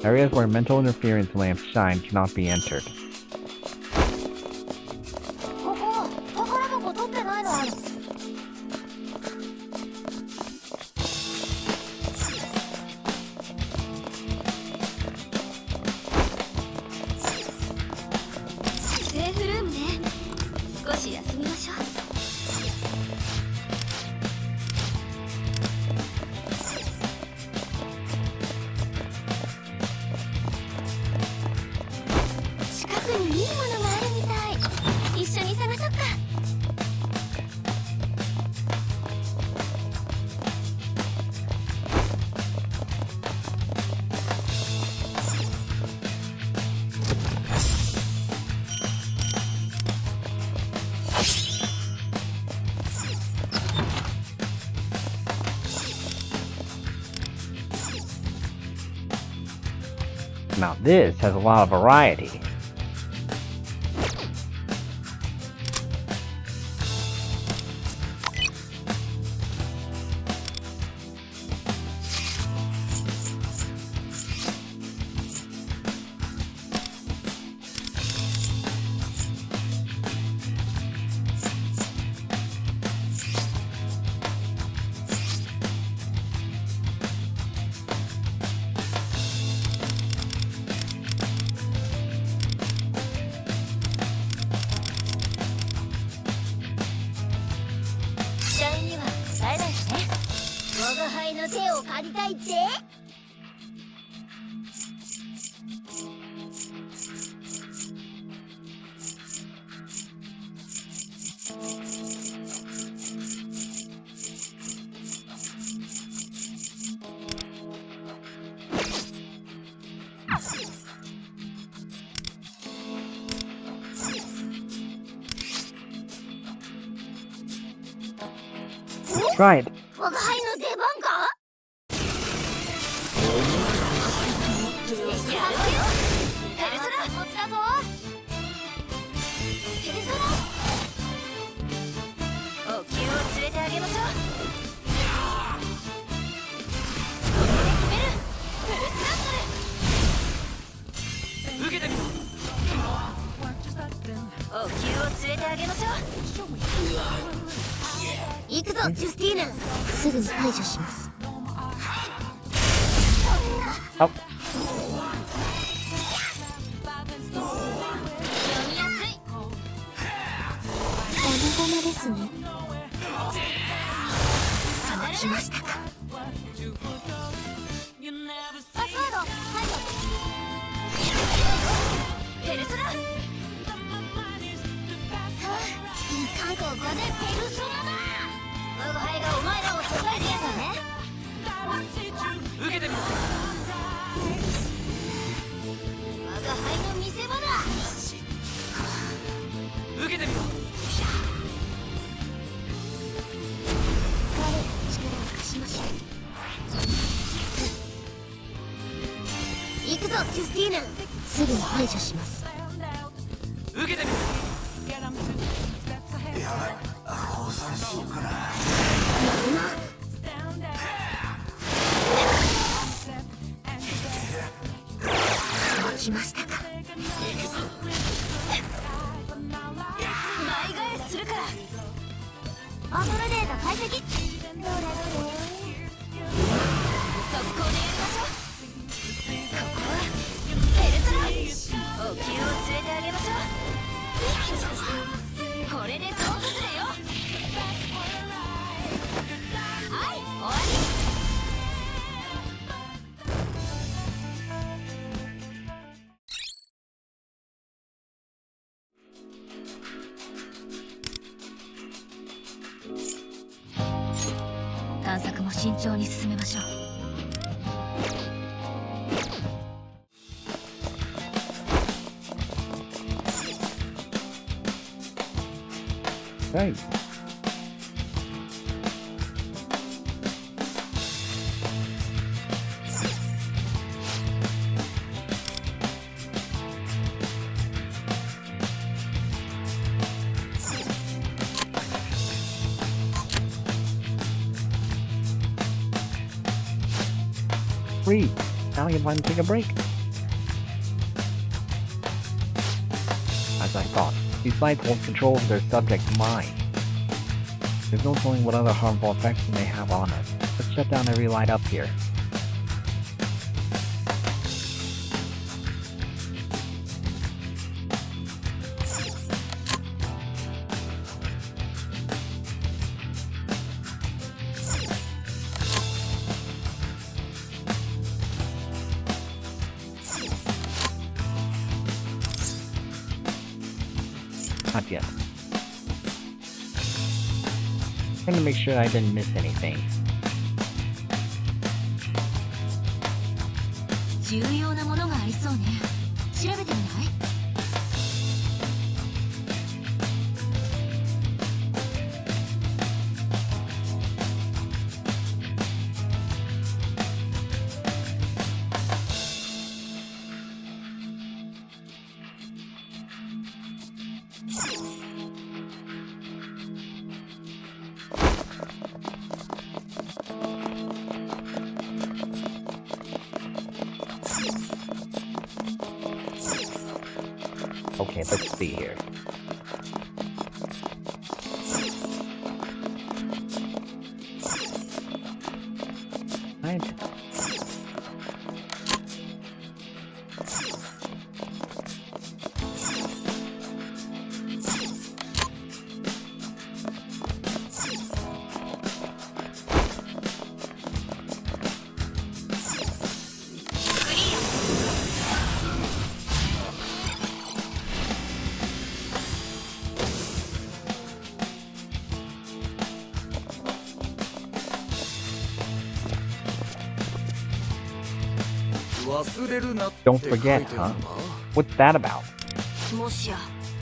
Areas where mental interference lamps shine cannot be entered. ここ宝箱取ってないの。セーフルームね。少し休みましょう。近くにいいものがあるみたい。一緒に探そっか。Now this has a lot of variety. Right. 我が輩の出番か？やるわよ。ペルソナ持ちだぞ。ペルソナ。お気を連れてあげましょう。これで決める。ペルスラントル。受けてみろ。お気を連れてあげましょう。行くぞ、ジュスティーヌ。すぐに排除します。Oh. 読みやすい。お仲間ですね。そうきましたか。パスワード排除。ペルソナ。韓国語でペルソナだ。我が輩がお前らを支えてやったね。受けてみろ。我が輩の見せ場だ。受けてみろ。ジュスティーヌすぐに排除します。受けてみる。来ましたか。前返しするから。アトルデータ解析。どれどれ。速攻でやりましょう。ここはペルトラ。お気を連れてあげましょう。これで総崩れよ。はい、終わり。探索も慎重に進めましょう。Right. Free. Now you want to take a break. As I thought, these lights won't control their subject's mind. There's no telling what other harmful effects they may have on us. Let's shut down every light up here. Not yet. I'm gonna make sure I didn't miss anything. 重要なものがありそうね。調べてみない？Okay, let's see here. Right. Don't forget, huh? What's that about? もしや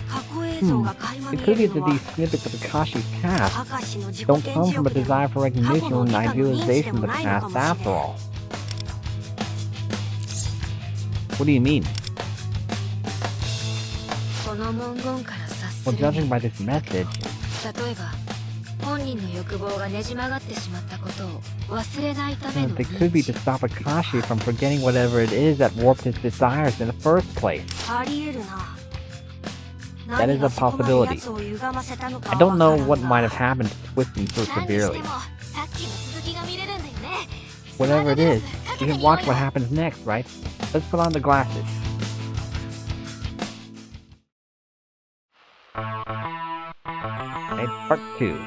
過去映像が垣間 It 見 could え be る that のは these snippets of Akashi's past 明石の自己 don't 顕 come 示 from a 欲でも desire for 過去 recognition の and 理科の認知で idealization of も the ないの past かもしれ after ない。 all. What do you mean? この文言から察す Well, る judging に by this message, 例えば本人の欲望がねじ曲がってしまったことを忘れないための they could be to stop Akashi from forgetting whatever it is that warped his desires in the first place. あり得るな。 That is a possibility. I don't know what might have happened to twist him so severely. Whatever it is, we can watch what happens next, right? Let's put on the glasses. Okay, part 2.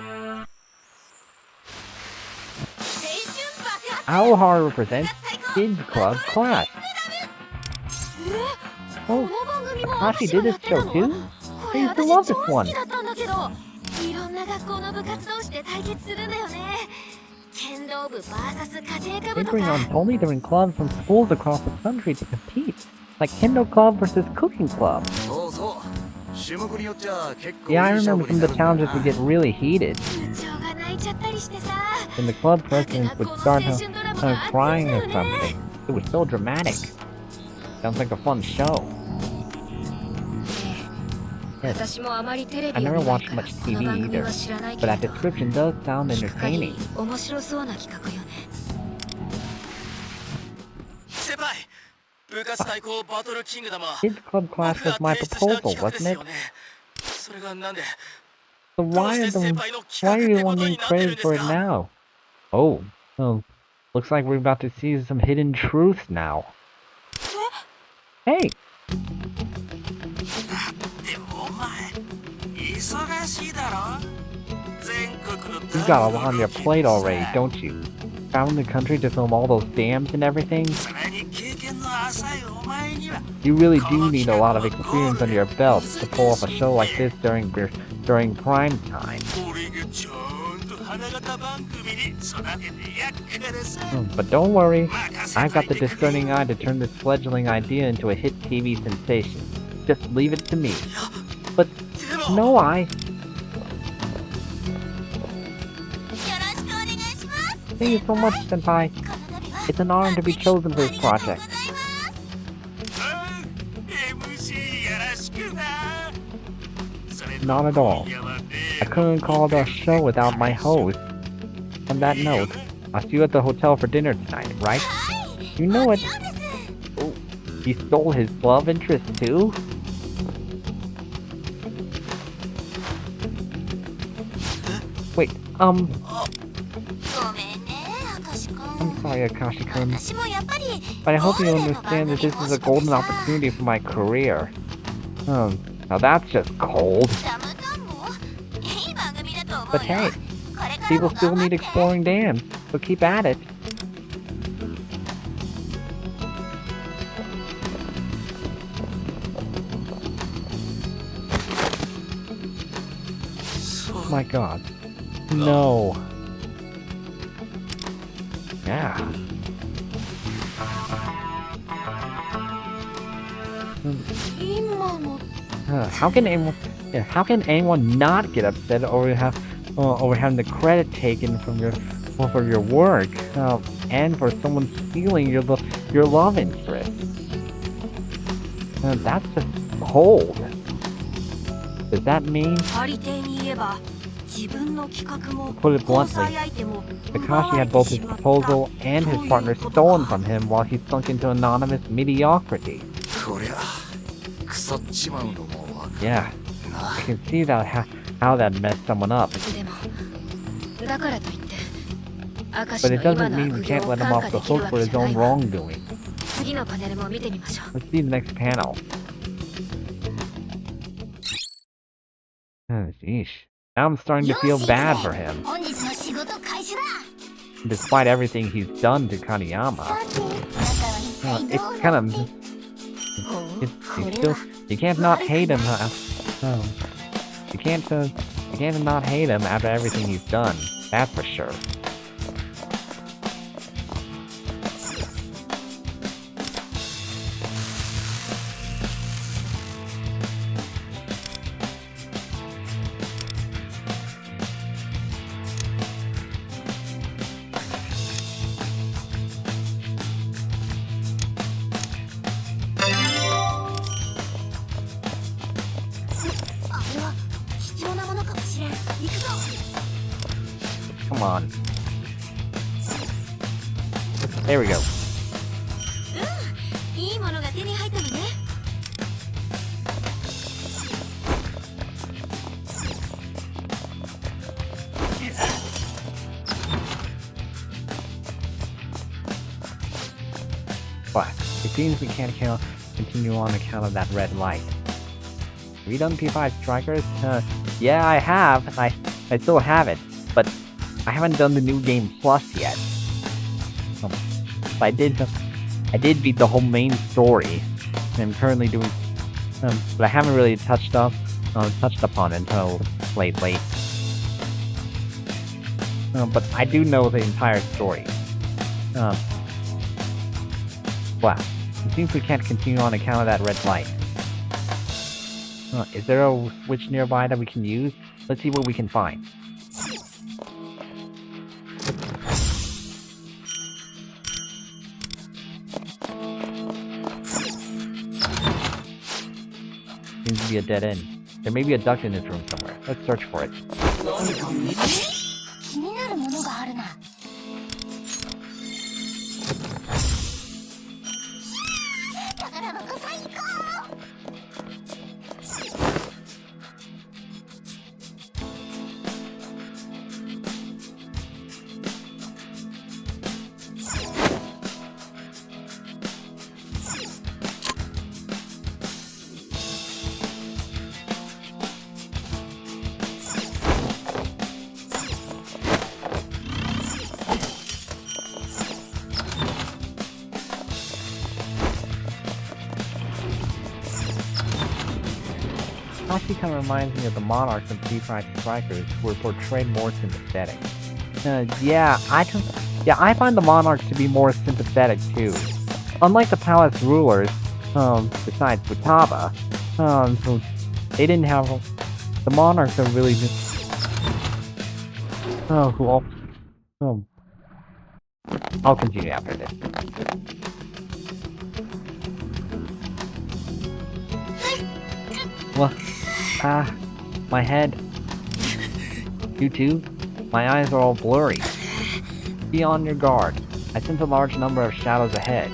Owl Horror presents Kids Club Class. Oh, Akashi did this show too? I used to love this one. いろんな学校の部活同士で対決するんだよね。剣道部 vs 家庭科 They 部と bring か。 on totally different clubs from schools across the country to compete, like Kendo Club versus Cooking Club. そうそう種目によっちゃ結構 Yeah, I いい勝 remember 負に some な of る the んだ challenges would get really heated, 部長が泣いちゃったりしてさ。 and the club presidents would start crying or something. It was so dramatic. Sounds like a fun show. Yes. 私もあまりテレ I ビを never 見ない watched から much この TV 番組 either, は知らない but け that れど description does sound 聞く限り entertaining. 面白そうな企画よね。先輩、部活対抗バトルキングダムは Kids Club 僕 class が was my 提出した proposal, 企画です wasn't よ it? ね。それがなんで So どう why し are て the 先輩の why 企 are 画 you ってこと wanting になってるん credit です for it か？ now? Oh, looks like we're about to see some hidden truths now. Hey, でもお前、忙しいだろ？全国の you've got a lot on your plate already, don't you? Traveling the country to film all those dams and everything? それに経験の浅いお前には You really do need a lot of experience under your belt to pull off a show like this during prime time. 俺がちゃんと花形番組に育ててやっからさ。 But don't worry, I've got the discerning eye to turn this fledgling idea into a hit TV sensation. Just leave it to me. But でも no, I. よろしくお願いします。 Thank you so much, Senpai. この度は It's an honor to be chosen for this ありがとうござ project. います。 MC よろしくな。それと Not at all. 今夜はね I couldn't call the show without my host. On that note, I'll see you at the hotel for dinner tonight, right? You know it. もちろんです。 Oh, he stole his love interest too? Wait, ごめんね、明石君。 I'm sorry, Akashi-kun, 私もやっぱり but I hope you ゴールデンの understand 番 that 組 this 欲 is し a くて golden さ。 opportunity for my career. Now that's just cold. ダムダムもいい番組だと思う But よ。 hey, これからも people still 頑張っ need て。 exploring dams, so keep at it. Oh my god. No. Yeah. How can anyone not get upset over having the credit taken from your work, and for someone stealing your love interest? That's just cold. Does that mean, ありていに言えば自分の企画も put it 交 bluntly, 際相手も Akashi had both his proposal and his partner stolen from him while he sunk into anonymous mediocrity? こりゃ腐っちまうのもわかる Yeah, な。 I can see how that messed someone up. でもだからといって明石 But の it 今 doesn't の mean we 悪行 can't を let him 看 off 過 the できる hook わ for け his じゃな own いわ。 wrongdoing. 次のパネルも見てみましょう。 Let's see the next panel. Oh, sheesh. Now I'm starting to feel bad for him. 本日の仕事開始だ。 Despite everything he's done to Kaneyama. さて、あなたは一体 It's どう kind な of... の？ He's still... You can't not hate him, huh? Oh. You can't not hate him after everything he's done. That's for sure. Come on. There we go. いいものが手に入ったのね。 But it seems we can't continue on account of that red light. Have you done P5 Strikers? Yeah, I have. I still have it, but I haven't done the new game plus yet. But I did beat the whole main story. And I'm currently doing, but I haven't really touched upon it until lately. But I do know the entire story. Wow, it seems we can't continue on account of that red light. Is there a switch nearby that we can use? Let's see what we can find. be a dead end. There may be a duct in this room somewhere. Let's search for it. 気になるものがあるな。宝箱最高。Akashi kind of reminds me of the monarchs and P-Pride strikers who were portrayed more sympathetic. I find the monarchs to be more sympathetic too. Unlike the palace rulers, besides Futaba, who they didn't have. The monarchs are really just. I'll continue after this. Well, my head. You too? My eyes are all blurry. Be on your guard. I sense a large number of shadows ahead.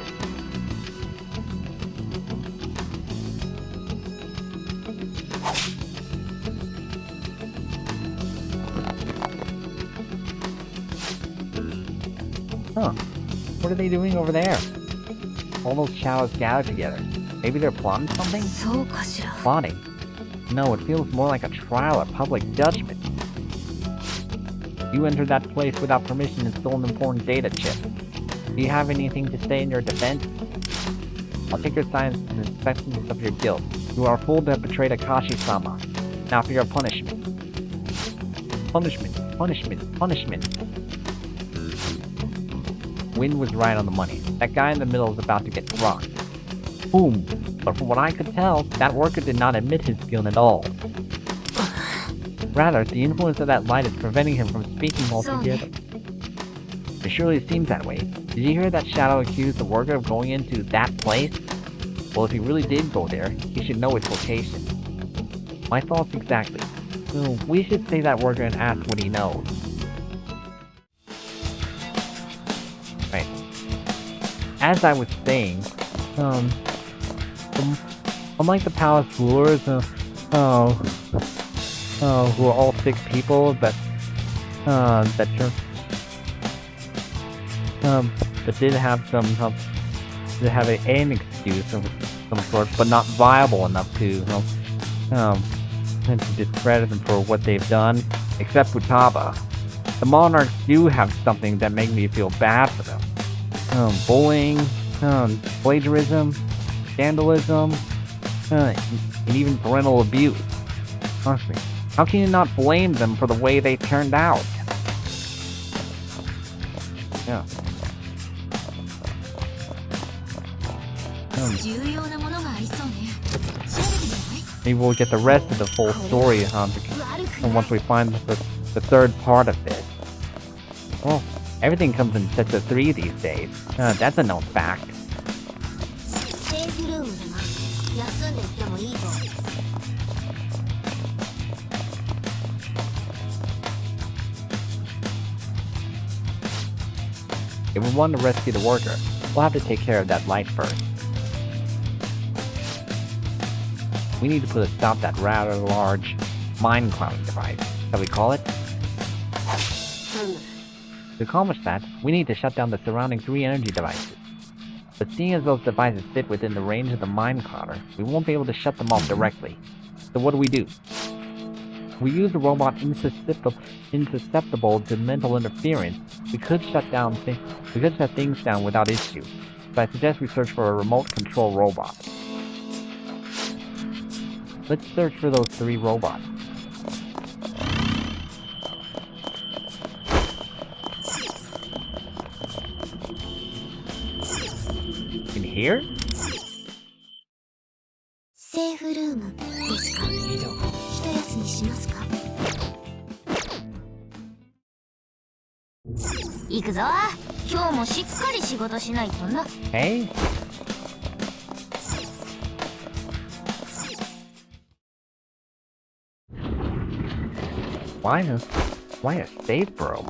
Huh. What are they doing over there? All those shadows gathered together. Maybe they're plotting something? そうかしら。 Plotting? No, it feels more like a trial or public judgment. You entered that place without permission and stole an important data chip. Do you have anything to say in your defense? I'll take your science and inspection of your guilt. You are a fool to have betrayed Akashi-sama. Now for your punishment. Punishment. Wind was right on the money. That guy in the middle is about to get rocked. Boom. But from what I could tell, that worker did not admit his skill at all. Rather, the influence of that light is preventing him from speaking altogether. It surely seems that way. Did you hear that Shadow accuse the worker of going into that place? Well, if he really did go there, he should know its location. My thoughts exactly. So, we should save that worker and ask what he knows. Right. As I was saying, unlike the palace rulers, who are all sick people that did have an excuse of some sort, but not viable enough to discredit them for what they've done, except Futaba. The monarchs do have something that makes me feel bad for them. Bullying, plagiarism, vandalism, and even parental abuse. Honestly, how can you not blame them for the way they turned out? Yeah. 重要なものがありそうね。調べてみない？ Maybe we'll get the rest of the full story once we find the third part of this. Well, everything comes in sets of 3 these days. That's a known fact. セーフルームだな。休んでいってもいいぞ。 If we want to rescue the worker, we'll have to take care of that light first. We need to put a stop to that rather large mind clouding device, shall we call it? To accomplish that, we need to shut down the surrounding 3 energy devices. But seeing as those devices fit within the range of the mind clouder, we won't be able to shut them off directly. So what do? We use a robot insusceptible to mental interference. We could shut things down without issue. But I suggest we search for a remote control robot. Let's search for those 3 robots. In here? セーフルームですか。一休みしますか。行くぞ。今日もしっかり仕事しないとな。Hey? Why a save room?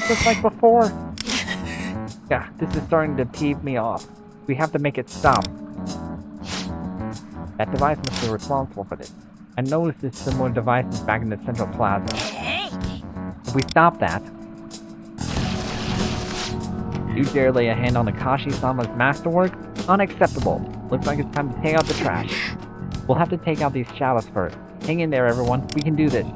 Just like before. Yeah, this is starting to peeve me off. We have to make it stop. That device must be responsible for this. I noticed this similar devices back in the Central Plaza. If we stop that... You dare lay a hand on Akashi-sama's masterwork? Unacceptable. Looks like it's time to take out the trash. We'll have to take out these shadows first. Hang in there, everyone. We can do this.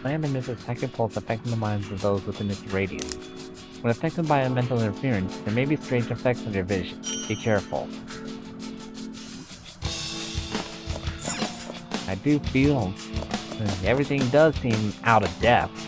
Land emits a second pulse affecting the minds of those within its radius. When affected by a mental interference, there may be strange effects on your vision. Be careful. I do feel everything does seem out of depth.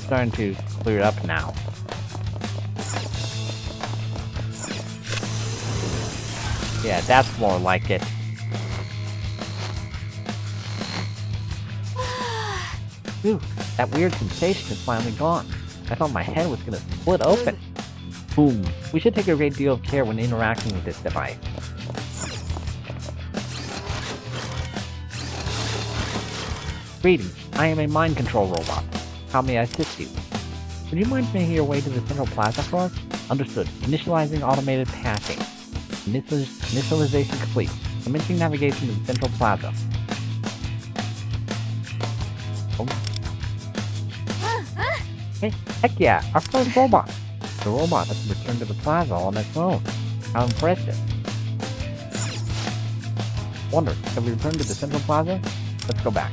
Starting to clear up now. Yeah, that's more like it. Ooh, that weird sensation is finally gone. I thought my head was gonna split open. Boom. We should take a great deal of care when interacting with this device. Greetings, I am a mind control robot. How may I assist you? Would you mind making your way to the Central Plaza for us? Understood. Initializing automated passing. Initialization complete. Commencing navigation to the Central Plaza. Oh. Hey, heck yeah! Our first robot! The robot has returned to the plaza on its own. How impressive. Wonder, have we returned to the Central Plaza? Let's go back.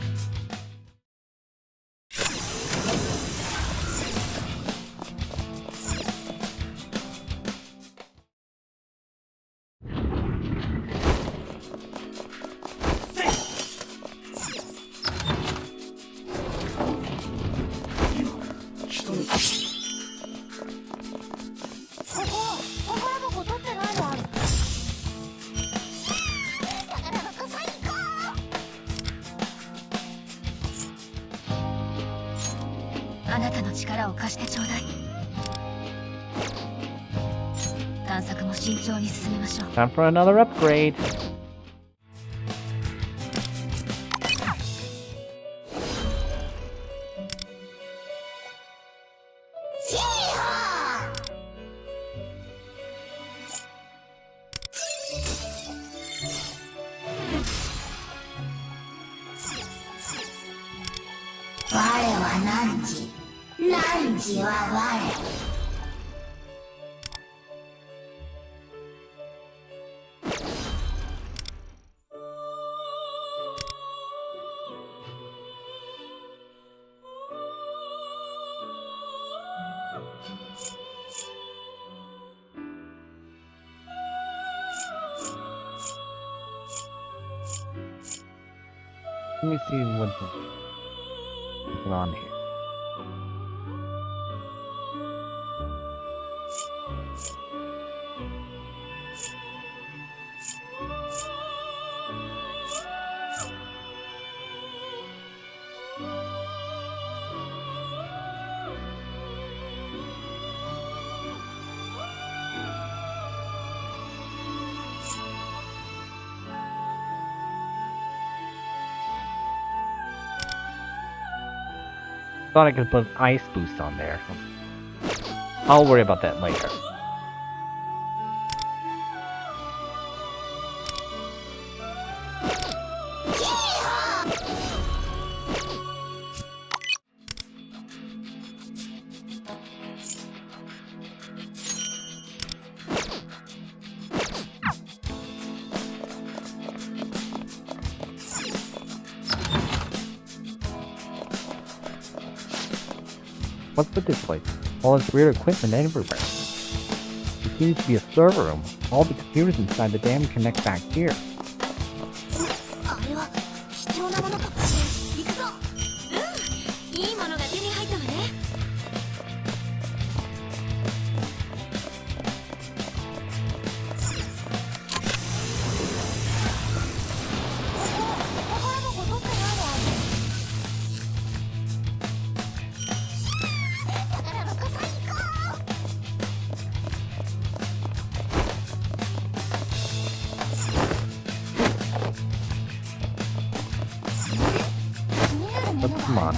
探索も慎重に進めましょう。 Time for another upgrade. Let me see what's on here. Thought I could put ice boost on there. I'll worry about that later. What's with this place? All this weird equipment everywhere. It seems to be a server room. All the computers inside the dam connect back here. あれは貴重なものかもしれん。行くぞ。うん、いいものが手に入ったわね。宝箱取ってないわ。宝箱最高。But come on.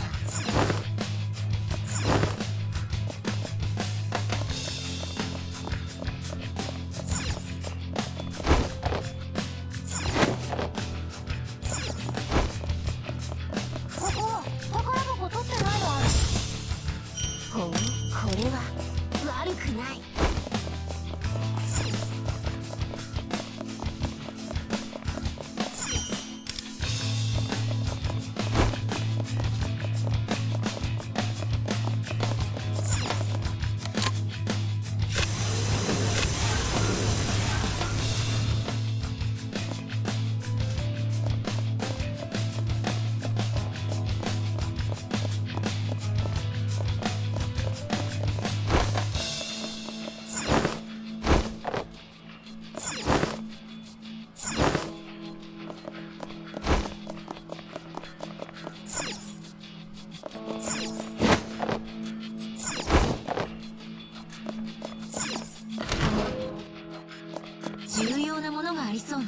重要なものがありそうね。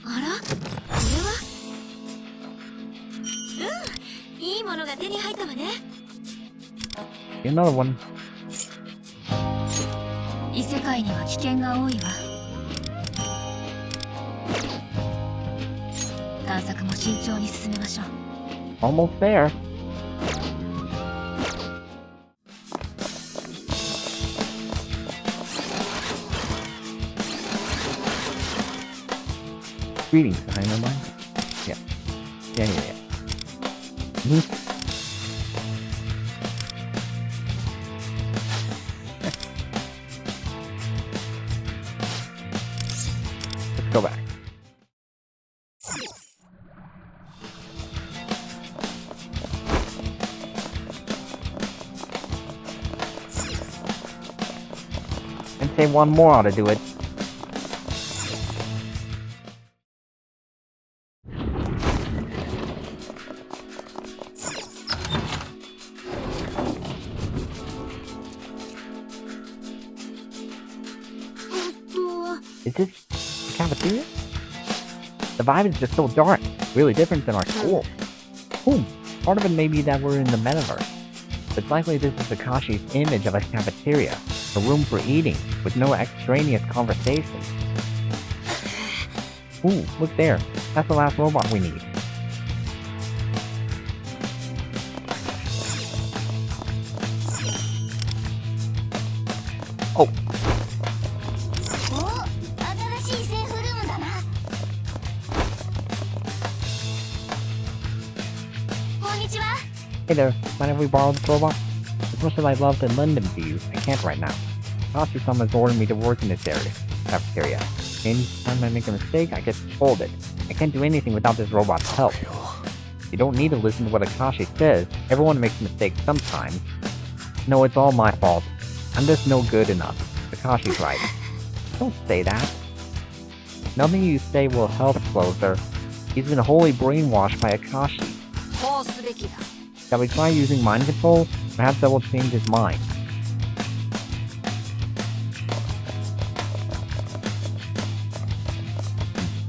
あら、これは？うん、いいものが手に入ったわね。 Another one. 異世界には危険が多いわ。探索も慎重に進めましょう。 Almost there. Greetings, behind my mind. Yeah. Yeah. Let's go back. And say one more ought to do it. Is this the cafeteria? The vibe is just so dark, really different than our school. Part of it may be that we're in the metaverse. It's likely this is Akashi's image of a cafeteria, a room for eating, with no extraneous conversation. Ooh, look there. That's the last robot we need. Oh, お、新しいセーフルームだな。こんにちは。 hey there. Mind if we borrow this robot? As much as I'd love to lend them to you, I can't right now. Akashi-sama has ordered me to work in this cafeteria. Anytime I make a mistake, I get scolded. I can't do anything without this robot's help. You don't need to listen to what Akashi says. Everyone makes mistakes sometimes. No, it's all my fault. I'm just no good enough. Akashi's right. Don't say that. Nothing you say will help Closer. He's been wholly brainwashed by Akashi. こうすべきだ。 Shall we try using mind control? Perhaps that will change his mind.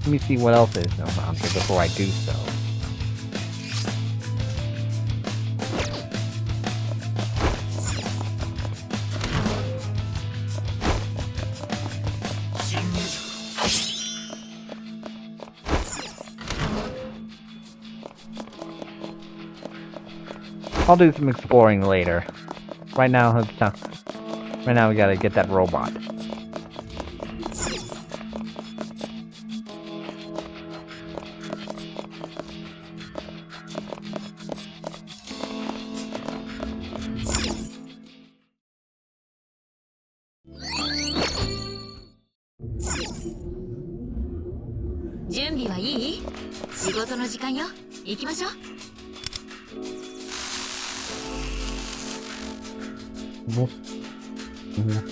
Let me see what else is around here before I do so. I'll do some exploring later. Right now, we gotta get that robot.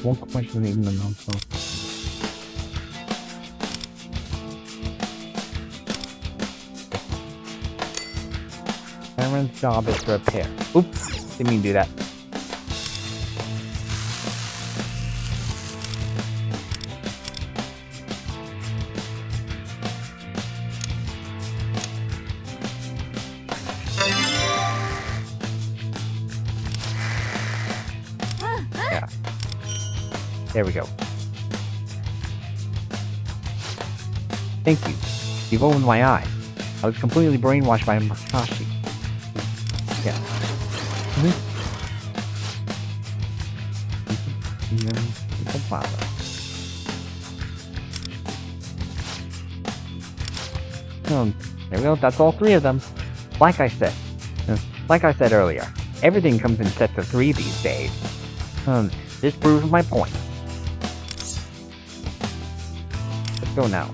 One question even announced. Cameron's job is to repair. Oops, didn't mean to do that. Yeah. There we go. Thank you. You've opened my eyes. I was completely brainwashed by Akashi. Yeah. There we go. That's all three of them. Like I said earlier, everything comes in sets of 3 these days. This proves my point. Let's go now.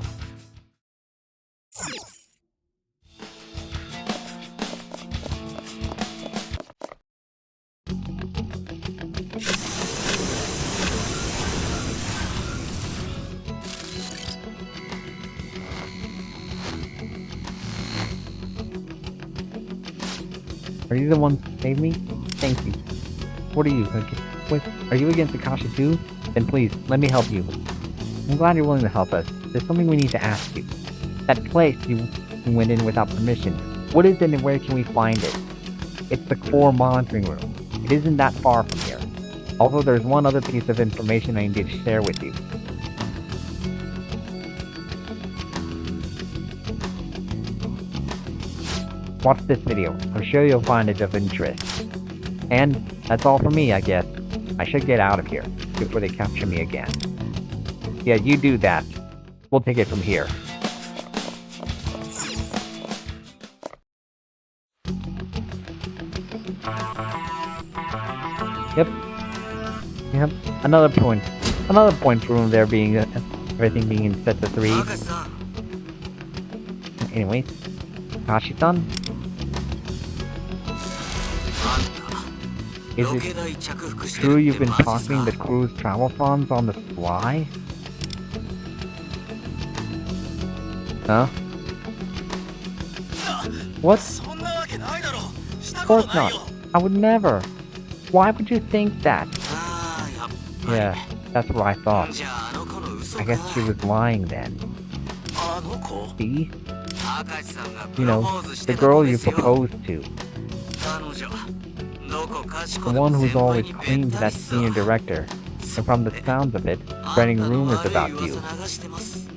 Are you the one to save me? Thank you. What are you? Wait, are you against Akashi too? Then please, let me help you. I'm glad you're willing to help us. There's something we need to ask you. That place you went in without permission. What is it and where can we find it? It's the core monitoring room. It isn't that far from here. Although there's one other piece of information I need to share with you. Watch this video. I'm sure you'll find it of interest. And that's all for me, I guess. I should get out of here before they capture me again. Yeah, you do that. We'll take it from here. Yep. Another point for there being everything being in sets of 3. Anyways, Akashi-san. Is it true you've been pocketing the crew's travel funds on the sly? Huh? What? Of course not. I would never. Why would you think that? Yeah, that's what I thought. I guess she was lying then. あの子 See? 明石さんが You プロ know, ポーズして the た子 girl で you すよ proposed to. 彼女どこかし The こで one も who's 先輩 always にべ clean っ to たり that っす senior director. And from the sounds of it, あ spreading んたの rumors 悪い about 噂 you. 流してます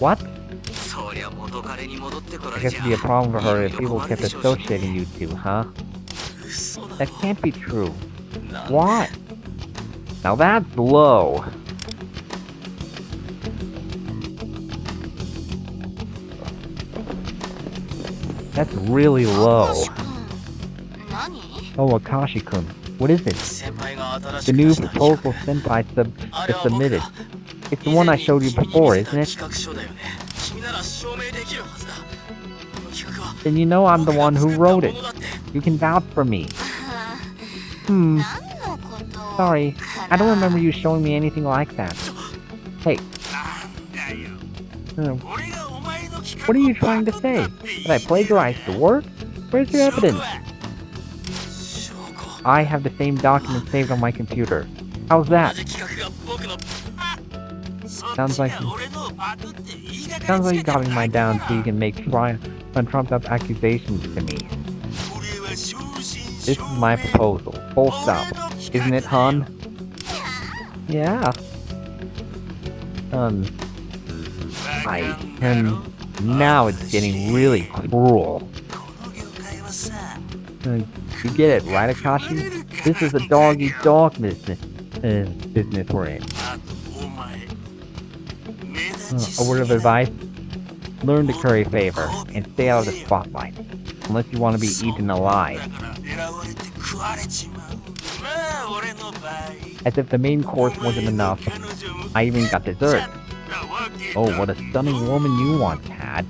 What? そりゃ元彼に戻ってこら I れ guess ち it'd ゃ be a problem for い her ろい if ろ people 困る kept でしょうし associating you two, huh? 嘘だ That can't be true. なんで Why? Now that's low. That's really low. 何 Oh, Akashi-kun. What is it? 先輩が新し The く new 出した proposal 企 Senpai 画あれ has は僕 submitted. が It's the 以 one 前 I に showed you 君に before, 見せた isn't it? 企画書だよね君なら証明できるはずだこの企画は Then you know I'm the 僕が one 作 who った wrote も it. のだって You can vouch for me. 何 Hmm. のこと Sorry. I don't remember you showing me anything like that. Hey. なんだよ uh, 俺がお前の企画 What are you を trying to パク say? ったって言い That I plagiarized the work? Where's your 証拠 evidence? は証拠 I have the same document saved on my computer. How's 同 that? じ企画が僕のそっ Sounds ち like が俺のをパクって言いがかり sounds つ like け you て got る me my だけだ down so you can make trumped up accusations to me. 俺は正真 This is 正 my 銘 proposal. Full 俺 stop. の企 Isn't it, 画だよ hon? Yeah. I and now it's getting really cruel. この業界はさ You get it, right, Akashi? This is a dog-eat-dog business. Business we're in. あとお前目立ち A す word ぎ of だ advice: learn to curry favor and stay out of the spotlight, unless you want to be eaten alive. だから狙われて食われちまうまあ俺の場合 As if the main course wasn't enough, I even got dessert. Oh, what a stunning woman you once had.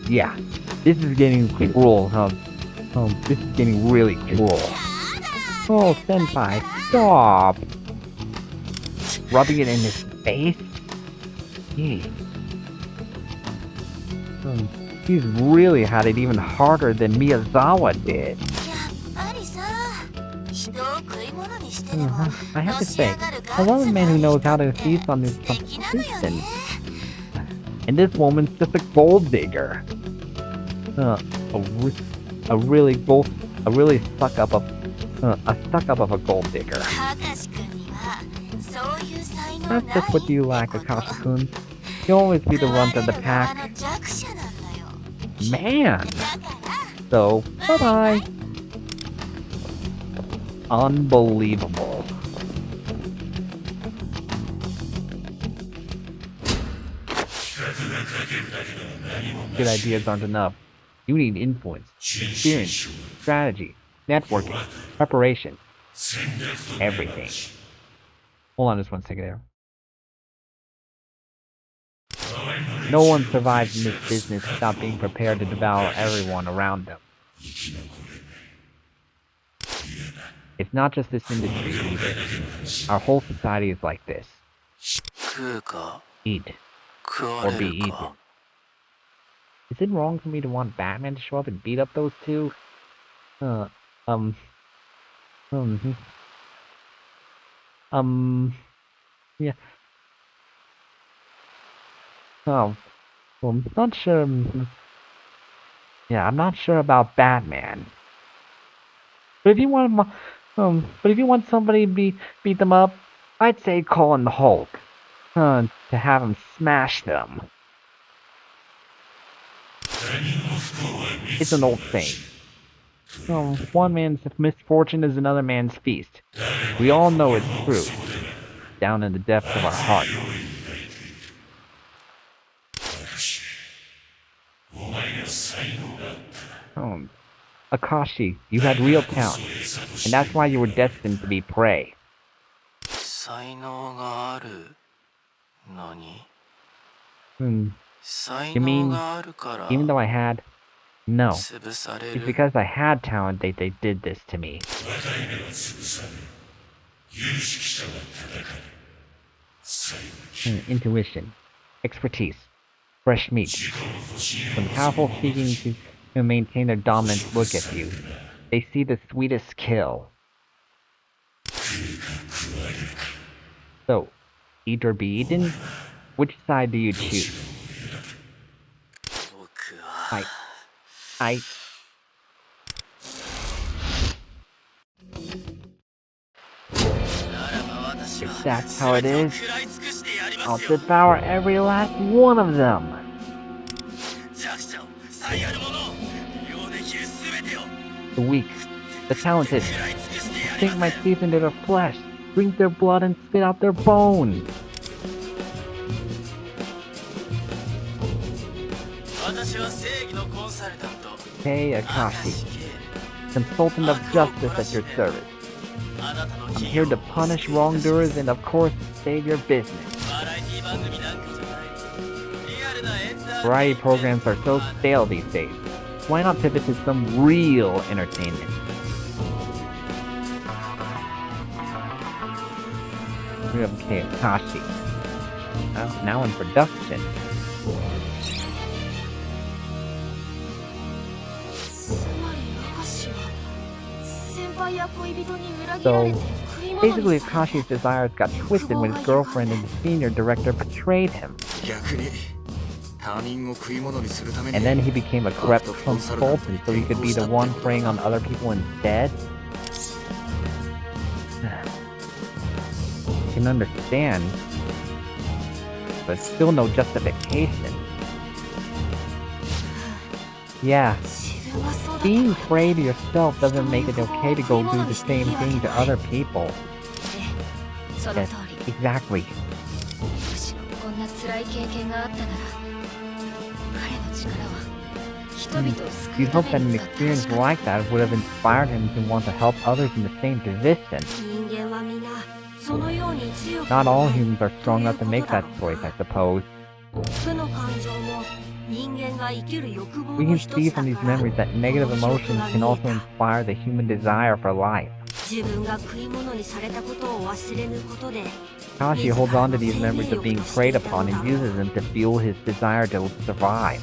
Yeah, this is getting cruel, huh? This is getting really cruel. Oh, Senpai, stop! Rubbing it in his face? Jeez. He's really had it even harder than Miyazawa did. やっぱりさ人を食い物にしてでも I have to のし say, 上がる I ガッ love ツ a が man who いい knows 人 how っ to て feast on his 素敵なのよ competition. ね And this woman's just a gold digger. A really stuck up of a gold digger. 明石君にはそういう才能 That's ない just what you って lack, こと Akashi-kun. You'll always be the 食わ runt れ of the る側 pack. の弱者なんだよ Man! だから So, bye-bye. Unbelievable. Good ideas aren't enough. You need influence, experience, strategy, networking, preparation, everything. Hold on just one second there. No one survives in this business without being prepared to devour everyone around them. It's not just this industry either. Our whole society is like this. 食うか Eat 食わ or れ be る eaten. か Is it wrong for me to want Batman to show up and beat up those two? Uh, um, um, yeah. Oh, well, I'm not sure. Yeah, I'm not sure about Batman. But if you want somebody to beat them up, I'd say call in the Hulk. To have him smash them. It's an old saying. One man's misfortune is another man's feast. We all know it's true, down in the depths of our hearts. Akashi, you had real talent, and that's why you were destined to be prey. 才能がある何 Hmm, 才 You mean 能があるから even though I had... No, 潰され it's る because I had talent they did this to me. Intuition, expertise, fresh meat. When powerful seeking to maintain their dominance look at you, they see the sweetest kill. So, eat or be eaten? Which side do you choose? 僕は I... If that's how it is, I'll devour every last one of them. The weak, the talented, sink my teeth into their flesh, drink their blood and spit out their bones. Hey, Akashi, consultant of justice at your service. I'm here to punish wrongdoers and of course save your business. Variety programs are so stale these days. Why not pivot to some real entertainment? Okay, Akashi. Now in production. So, basically Akashi's desires got twisted when his girlfriend and the senior director betrayed him. And then he became a corrupt consultant so he could be the one preying on other people instead? I can understand, but still no justification. Yeah, being prey to yourself doesn't make it okay to go do the same thing to other people. Yes, exactly. You'd hope that an experience like that would have inspired him to want to help others in the same position. Not all humans are strong enough to make that choice, I suppose. We can see from these memories that negative emotions can also inspire the human desire for life. Akashi holds on to these memories of being preyed upon and uses them to fuel his desire to survive.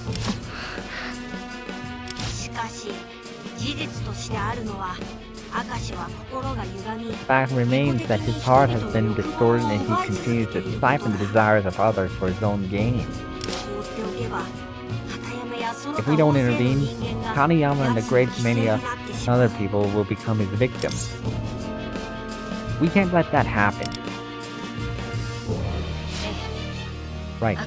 The fact remains that his heart has been distorted and he continues to siphon the desires of others for his own gain. If we don't intervene, Kaneyama and the great many other people will become his victims. We can't let that happen. Right.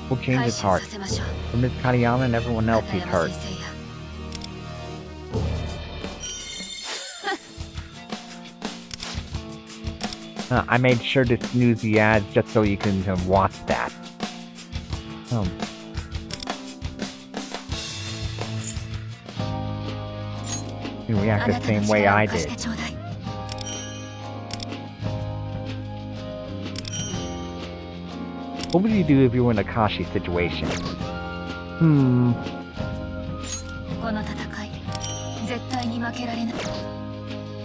We'll change his heart. For Miss Kaneyama and everyone else he's hurt. I made sure to snooze the ads just so you can watch that. You react the same way I did. What would you do if you were in Akashi's situation?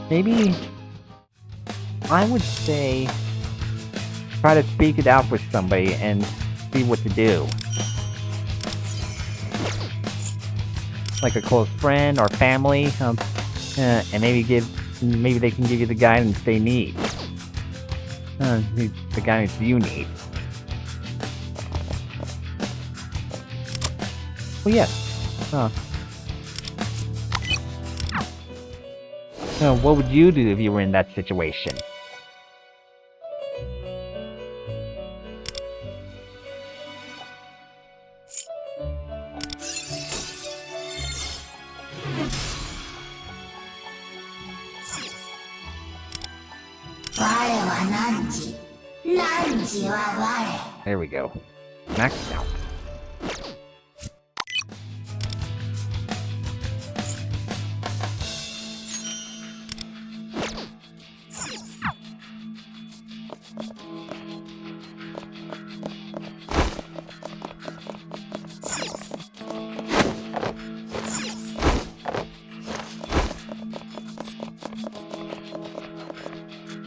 Maybe I would say try to speak it out with somebody and see what to do. Like a close friend or family, and maybe they can give you the guidance they need. The guidance you need. Well, yes. What would you do if you were in that situation? There we go. Maxed out.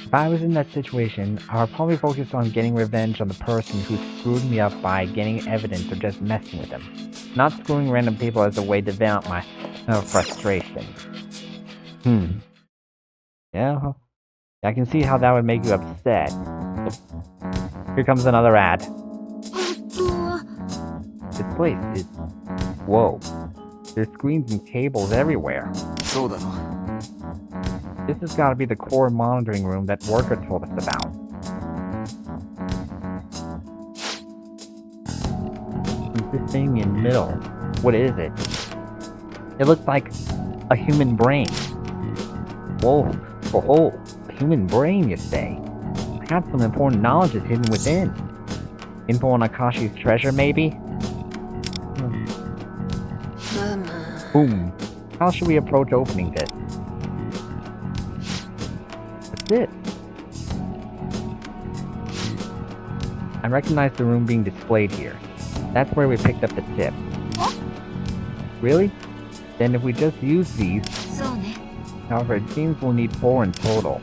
If I was in that situation, I would probably focus on getting revenge on the person who screwed me up by getting evidence or just messing with them. Not screwing random people as a way to vent out my frustration. Yeah, I can see how that would make you upset. Here comes another ad. This place is... Whoa. There's screens and cables everywhere. そうだろ This has got to be the core monitoring room that Worker told us about. This thing in the middle. What is it? It looks like a human brain. Whoa. Oh, human brain, you say? I got some important knowledge is hidden within. Info on Akashi's treasure, maybe? Boom. How should we approach opening this? What's this? I recognize the room being displayed here. That's where we picked up the tip. Really? Then if we just use these... そうね。 However, it seems we'll need 4 in total.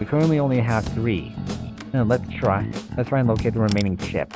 We currently only have 3. Let's try and locate the remaining chip.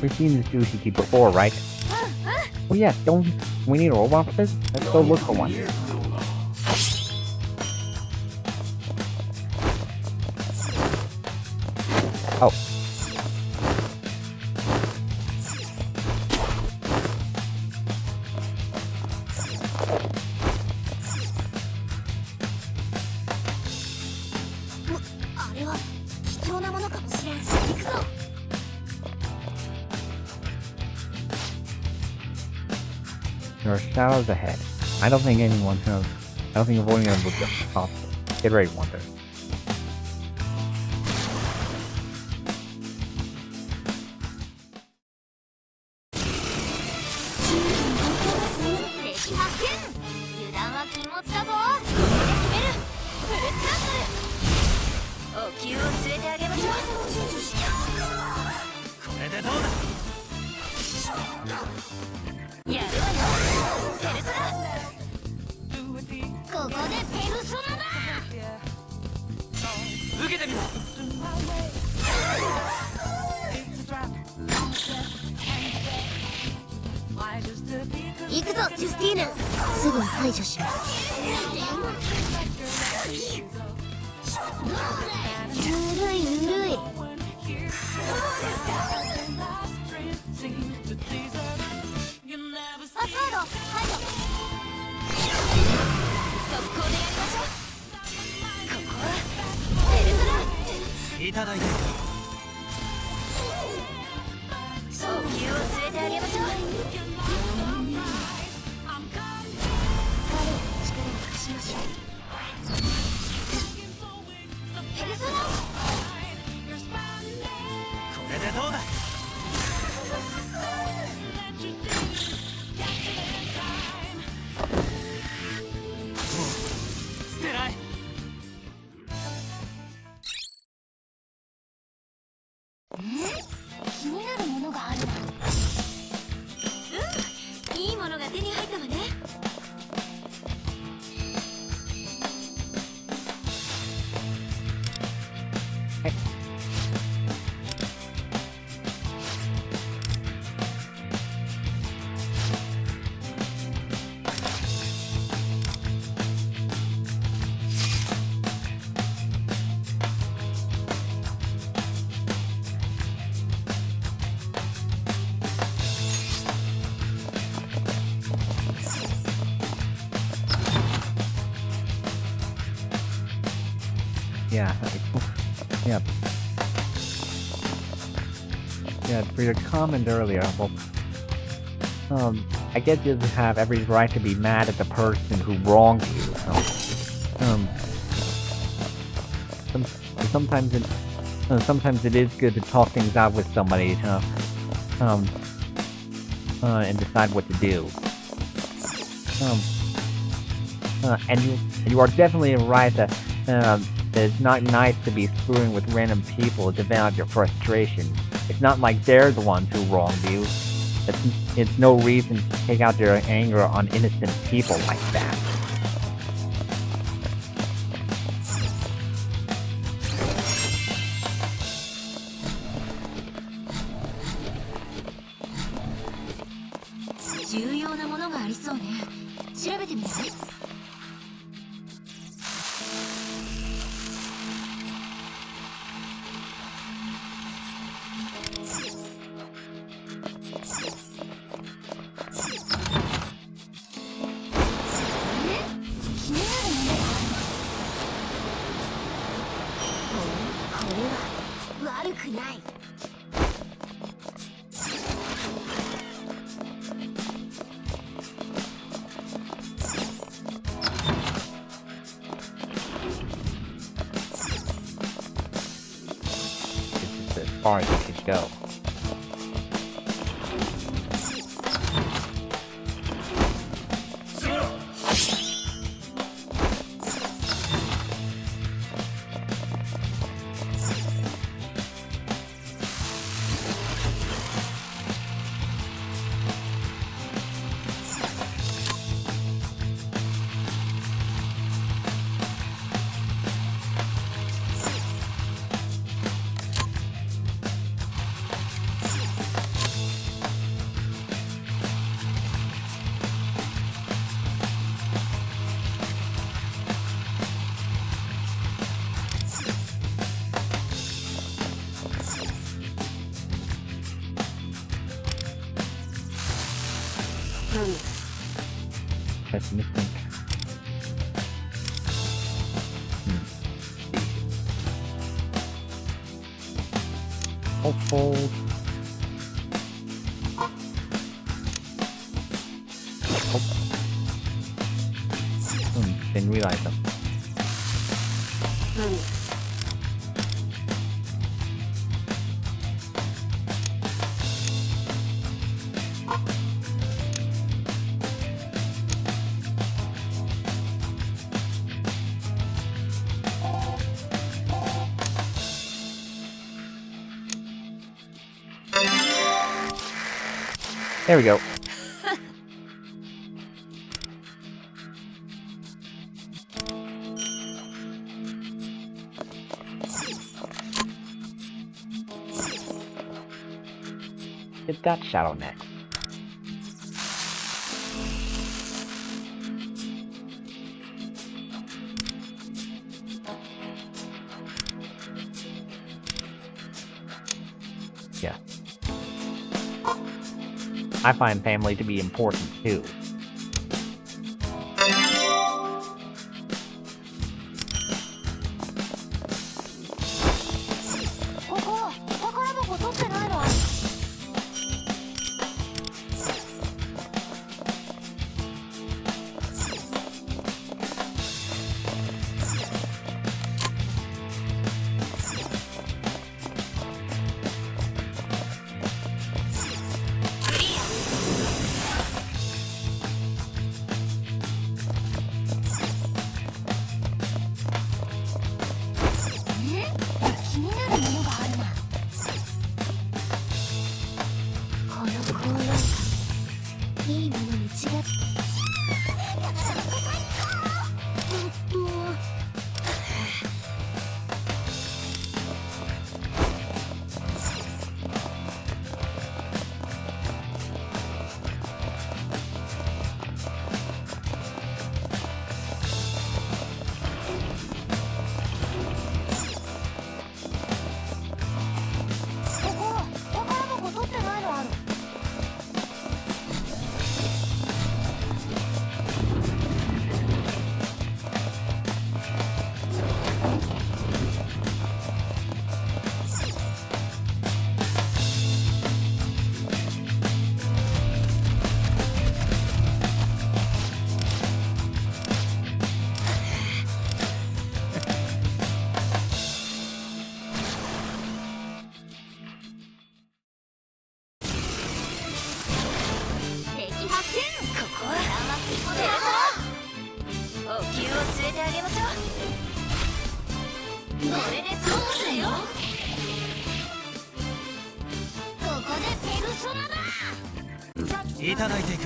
We've seen this sushi key before, right? Oh yeah, don't we need a robot for this? Let's go look for one. Oh. There are shadows ahead. I don't think avoiding them would be possible. Get ready, Wonder. Yeah, for your comment earlier, well, I guess you have every right to be mad at the person who wronged you, sometimes it is good to talk things out with somebody, and decide what to do. And you are definitely right that it's not nice to be screwing with random people to vent out your frustration. It's not like they're the ones who wronged you. It's no reason to take out your anger on innocent people like that. As far as it could go. That's missing. Hopeful. Didn't realize them. There we go. Hit that shadow next. Yeah. I find family to be important too. れでそうするよ。ここでペルソナだ。いただいていく。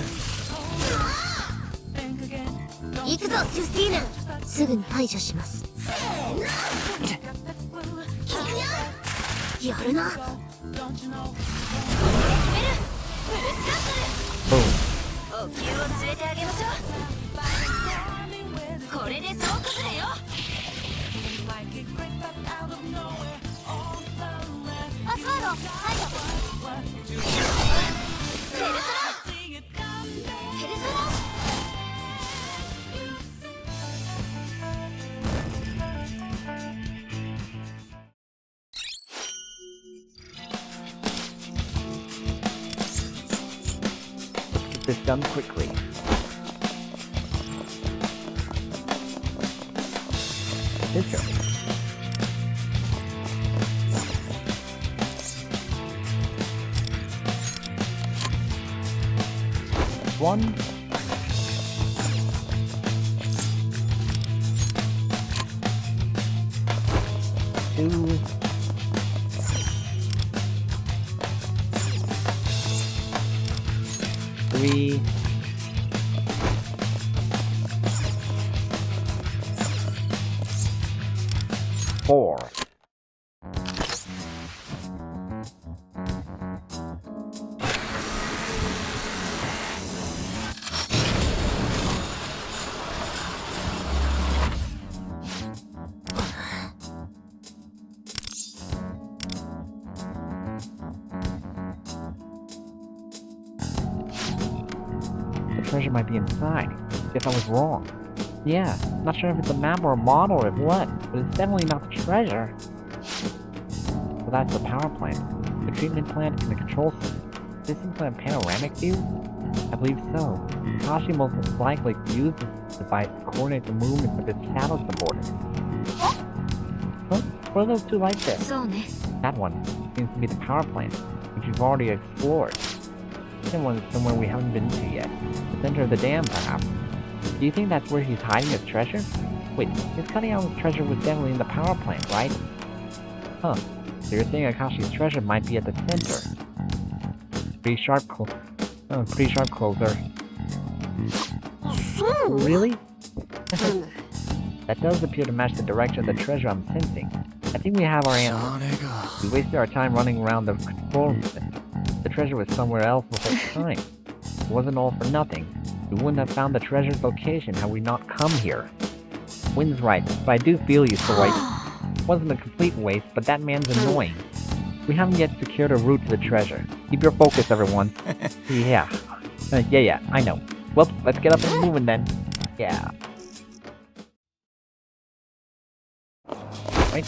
行くぞジュスティーヌ。すぐに排除します。せーの。行くよ。やるな。決める。フルスカットル。お灸を据えてあげましょう。これで総崩れよ。パスワード排除。ペルソナ。ペルソナ。Get this done quickly. This go. One. Two. Three. Four. The treasure might be inside. Guess I was wrong. Yeah, not sure if it's a map or a model or what, but it's definitely not the treasure. So that's the power plant, the treatment plant, and the control system. Does this implant a panoramic view? I believe so. Akashi most likely used this device to coordinate the movements of its shadow subordinates. Huh? What are those two lights there? そうね。 That one seems to be the power plant, which we've already explored. The other one is somewhere we haven't been to yet. The center of the dam, perhaps. Do you think that's where he's hiding his treasure? Wait, his cutting out his treasure was definitely in the power plant, right? Huh. So you're saying Akashi's treasure might be at the center. Pretty sharp closer. Really? That does appear to match the direction of the treasure I'm sensing. I think we have our answer. We wasted our time running around the control center. The treasure was somewhere else the whole time. It wasn't all for nothing. We wouldn't have found the treasure's location had we not come here. Wynn's right, but I do feel you, Soy. It wasn't a complete waste, but that man's annoying. We haven't yet secured a route to the treasure. Keep your focus, everyone. Yeah. Yeah, I know. Well, let's get up and moving then. Yeah. Right.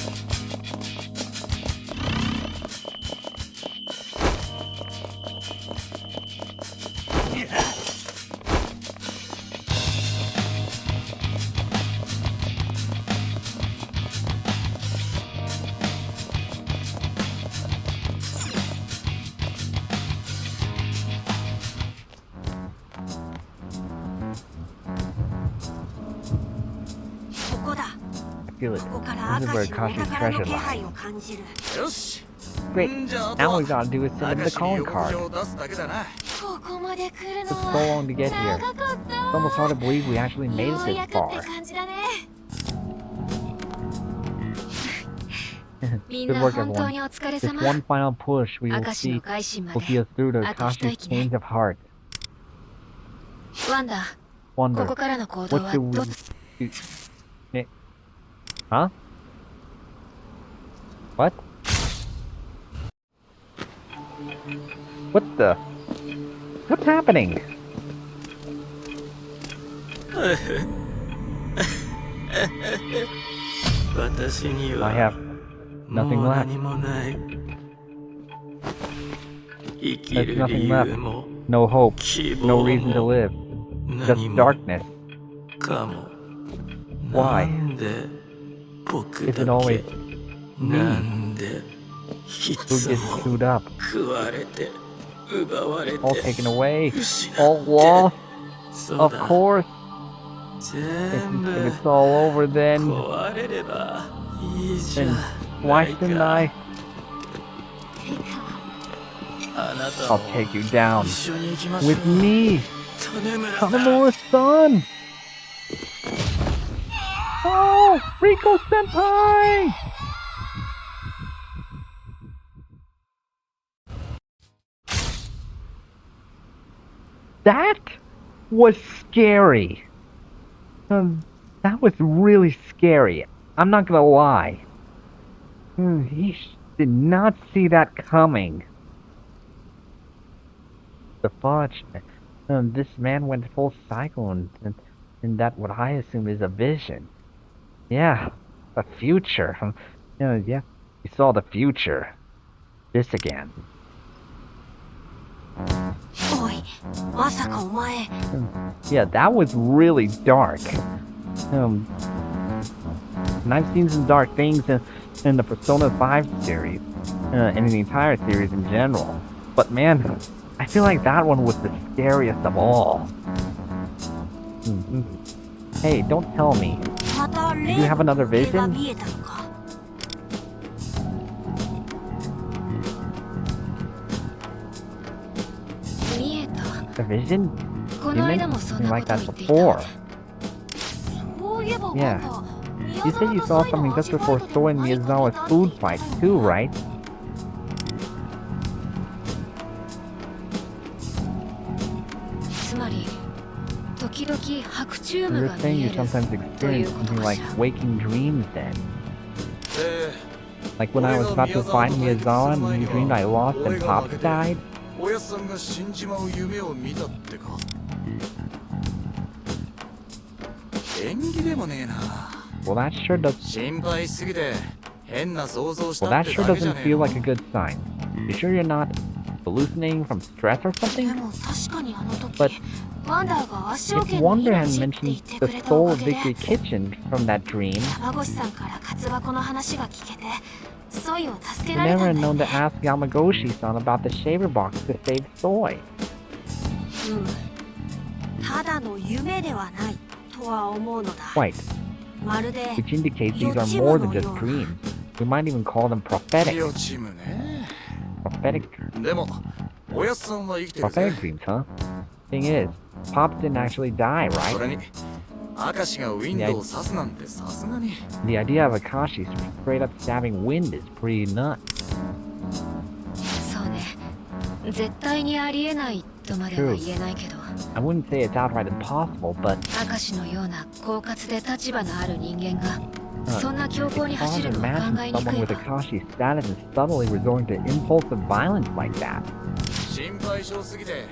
Feel it. This is where Akashi's treasure lies. よし。 Great. Now all we gotta do is send him the calling card. ここまで来る Took の so は long to get here. 長かっ It's た。 almost hard to believe we actually made よ it う this やくって far. 感じだね。みん Good な work, 本当 everyone. にお疲れ This 様。 one final push we will 明石の see 改心ま will で see us through to あと一 Akashi's 息ね。 change of heart. ワンダ、こ Wonder. こからの行動 What は do we ど do? Huh? What? What the? What's happening? 私に I は have も nothing う left. 何もない。生き There's る nothing 理由 left. も No hope. 希 No 望 reason to も live. 何 Just も darkness. かも。 Why? なんで僕 Is だ it け always なんでい who つ gets も screwed up? 食われて奪われて All taken away. 失 All って lost. そう Of だ course. 全 If 部 it's all over then. 壊れればいいじゃ Then ん why shouldn't I? あなた I'll も take you down 一緒に行きましょう with me, 種村さん Tanomura-san! Oh, Rico Senpai! That was scary. That was really scary. I'm not gonna lie. He did not see that coming. The fudge. This man went full cycle and that what I assume is a vision. Yeah, a future. Yeah, he saw the future. This again. おい、まさかお前。 Yeah, that was really dark. And I've seen some dark things in the Persona 5 series, and in the entire series in general. But man, I feel like that one was the scariest of all. Hey, don't tell me. また Do you have another 霊が vision? 見えたのか。見えた。 A vision? こ You の間 mentioned もそん something な like こと that 言っていた before. わね。そういえば Yeah. また You said you saw something just before Soy and Miyazawa's food fight too, right? つまり時々白チューム You're が saying 見 you える sometimes という experience こと something か like しら。 waking dreams then. で Like when I was about to find Miyazawa and you dreamed I lost and Pops died? おやっさんが死んじまう夢を見たってか縁起でもねえな Well, that sure does. 心配しすぎて変な想像し Well, た that って sure だけじゃ doesn't ねえ feel の like a good sign. You sure you're not hallucinating from stress or で something? も確かにあの時 But ワンダーが圧勝 If 権の Wonder had 命って言 mentioned って the くれたお soul か of げで Victory Kitchen from that dream, 山越さんからカツ箱の話が聞けてソイを助け we られ never た had んだよ known ね to ask Yamagoshi-san about the shaver box to save Soy. ただの夢ではないとは思うのだ Quite. まるで Which indicates these are more than just dreams. We might even call them prophetic. リオチームね Prophetic でもおやっさんは生きてるぜ prophetic dreams, huh? Thing is, Pops didn't actually die, そ right? れに明石がウィンドウを刺すなんてさすがに The idea of Akashi straight up stabbing Wind is pretty nuts. そうね。絶対にありえないとまでは言えないけど、 I wouldn't say it's outright impossible, but 明石のような狡猾で立場のある人間がそんな強 it's 行に hard 走 to るのは imagine 考えにく someone い with わ。 Akashi's status and subtly resorting to impulsive violence like that. 心配性すぎて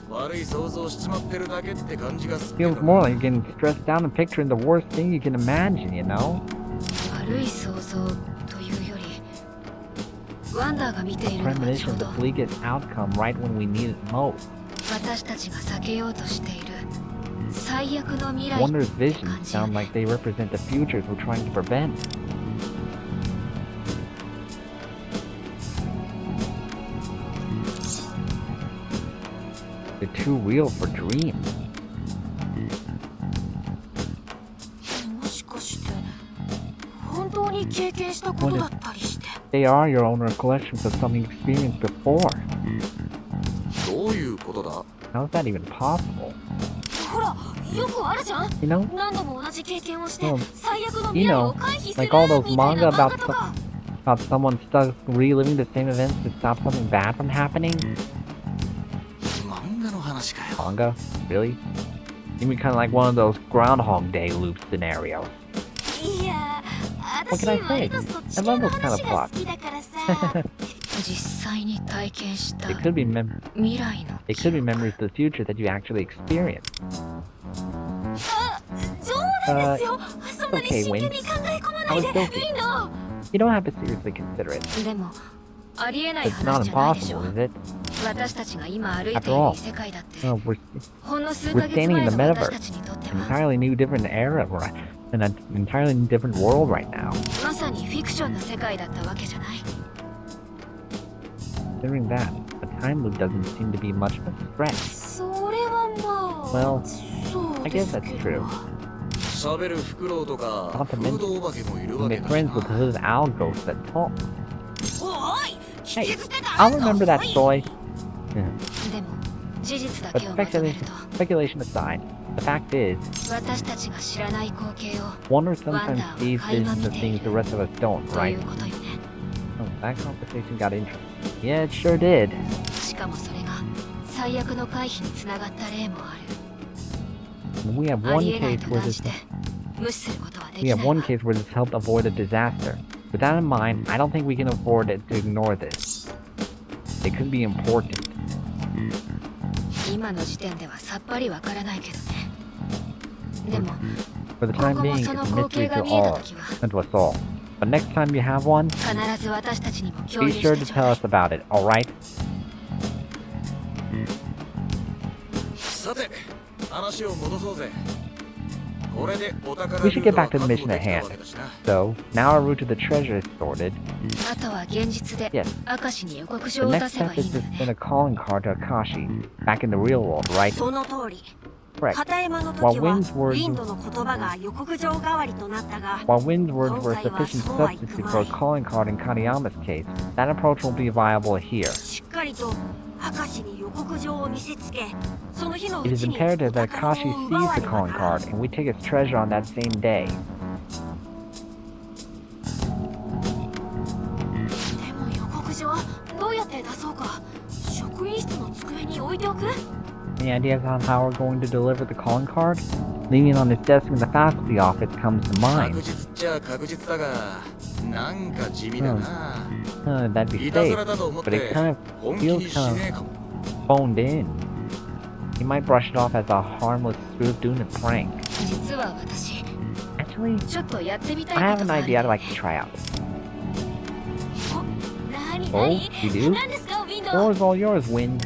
悪い想像しちまってるだけって感じがするけど Feels more like getting stressed out and picturing the worst thing you can imagine, you know? 悪い想像というより、ワンダーが見ているのはち Premonition ょ of う the ど bleakest outcome right when we need it most. 私たちが避けようとしている最悪の未来 Wonder's って visions 感じよ sound ね。 like they represent the futures we're trying to prevent. They're too real for dreams. もしかして本当に経験したことだったりして They are your own recollections of something experienced before. どういうことだ How is that even possible? ほらよくあるじゃん You know? 何度も同じ経験をして Well, 最悪の you 未来 know, を回避する like all those みたい manga な漫 about 画とか about someone stuck reliving the same events to stop something bad from happening? 漫画の話かよ Manga? Really? You mean kind of like one of those Groundhog Day loop scenarios? いや What 私 can I 割 say? とそっち I 系 love の those kind of 話が plots. 好きだからさ実際に体験した It could be 未来の it could be memories of the future that you actually experienced. 冗談ですよそんなに okay, 真剣 Win. に考え込ま I ない was で joking. いいの You don't have to seriously consider it. でもありえない It's not 話じゃないでしょ impossible, is it? 私たちが今歩いてい After る all, 異世界だって we're ほんの数 we're ヶ月 standing in 前 the の metaverse. 私たちにとって An は entirely new different era, right? In an entirely different world right now. まさにフィクションの世界だったわけじゃない。 Considering that, a time loop doesn't seem to be much of a stretch. それはまあ Well, そう I で guess す that's け true. ど喋るフクロウとか Not フ to ードお化けもいる You わけ make だし friends with な those owl ghosts that talk. おい Hey, I'll remember that, Soy. でも事実だ But けをまとめる speculation aside, the fact is, と私たちが知らない光景を Wonder sometimes sees visions of things the rest of us don't, とい right? うことよね。 Oh, that conversation got interesting. Yeah, it sure did. しかもそれが最悪の回避につながった例もある。 We have あ one りえない case と where 断 this して無視することはで we き have ない one わ。 case where this helped avoid a disaster. With that in mind, I don't think we can afford it to ignore this. It could be important. 今の時点ではさっぱりわからないけどね。でも For the 今 time 後も being, そ it's の a 光 mystery 景が to 見えた all, 時は and to us all. But next time you have one, 必ず私たちにも共 be 有 sure し to てちょう tell だい us。about it, alright? さて話を戻そうぜこれでお宝 We should get ルートは back to the 確 mission 保 at できた hand. わけだしな So, now our route to the treasure is sorted. あとは現実で Yes. 明石に予告 The 状を出 next せば step いい is んだ to よ send ね。 a calling card to Akashi, back in the real world, right? その通り Correct. 片山の While 時はウ Wind's words, ィンドの言葉が予告状代わりとなったが while Wind's words were a sufficient substitute for a calling card in Kaneyama's case, that approach will be viable here. しっかりと明石に予告状を見せつけその日の It う is ちに imperative お that 宝 Akashi を奪 sees わ the ねば calling ならん card and we take its treasure on that same day. でも予告状どうやって出そうか職員室の机に置いておく Any ideas on how we're going to deliver the calling card? Leaving it on his desk in the faculty office comes to 確 mind. 実っちゃ確実だがなんか地味だな That'd be いたず safe, らだと思っ but it て kind of 本気 feels にし kind ねえ of かも phoned in. He might brush it off as a harmless spoof doing a prank. 実は私 Actually, ちょっとやってみた I い have こと an がある idea I'd like to try out. 何 Oh, 何 you do? 何ですかウィンド Floor is all yours, Wind.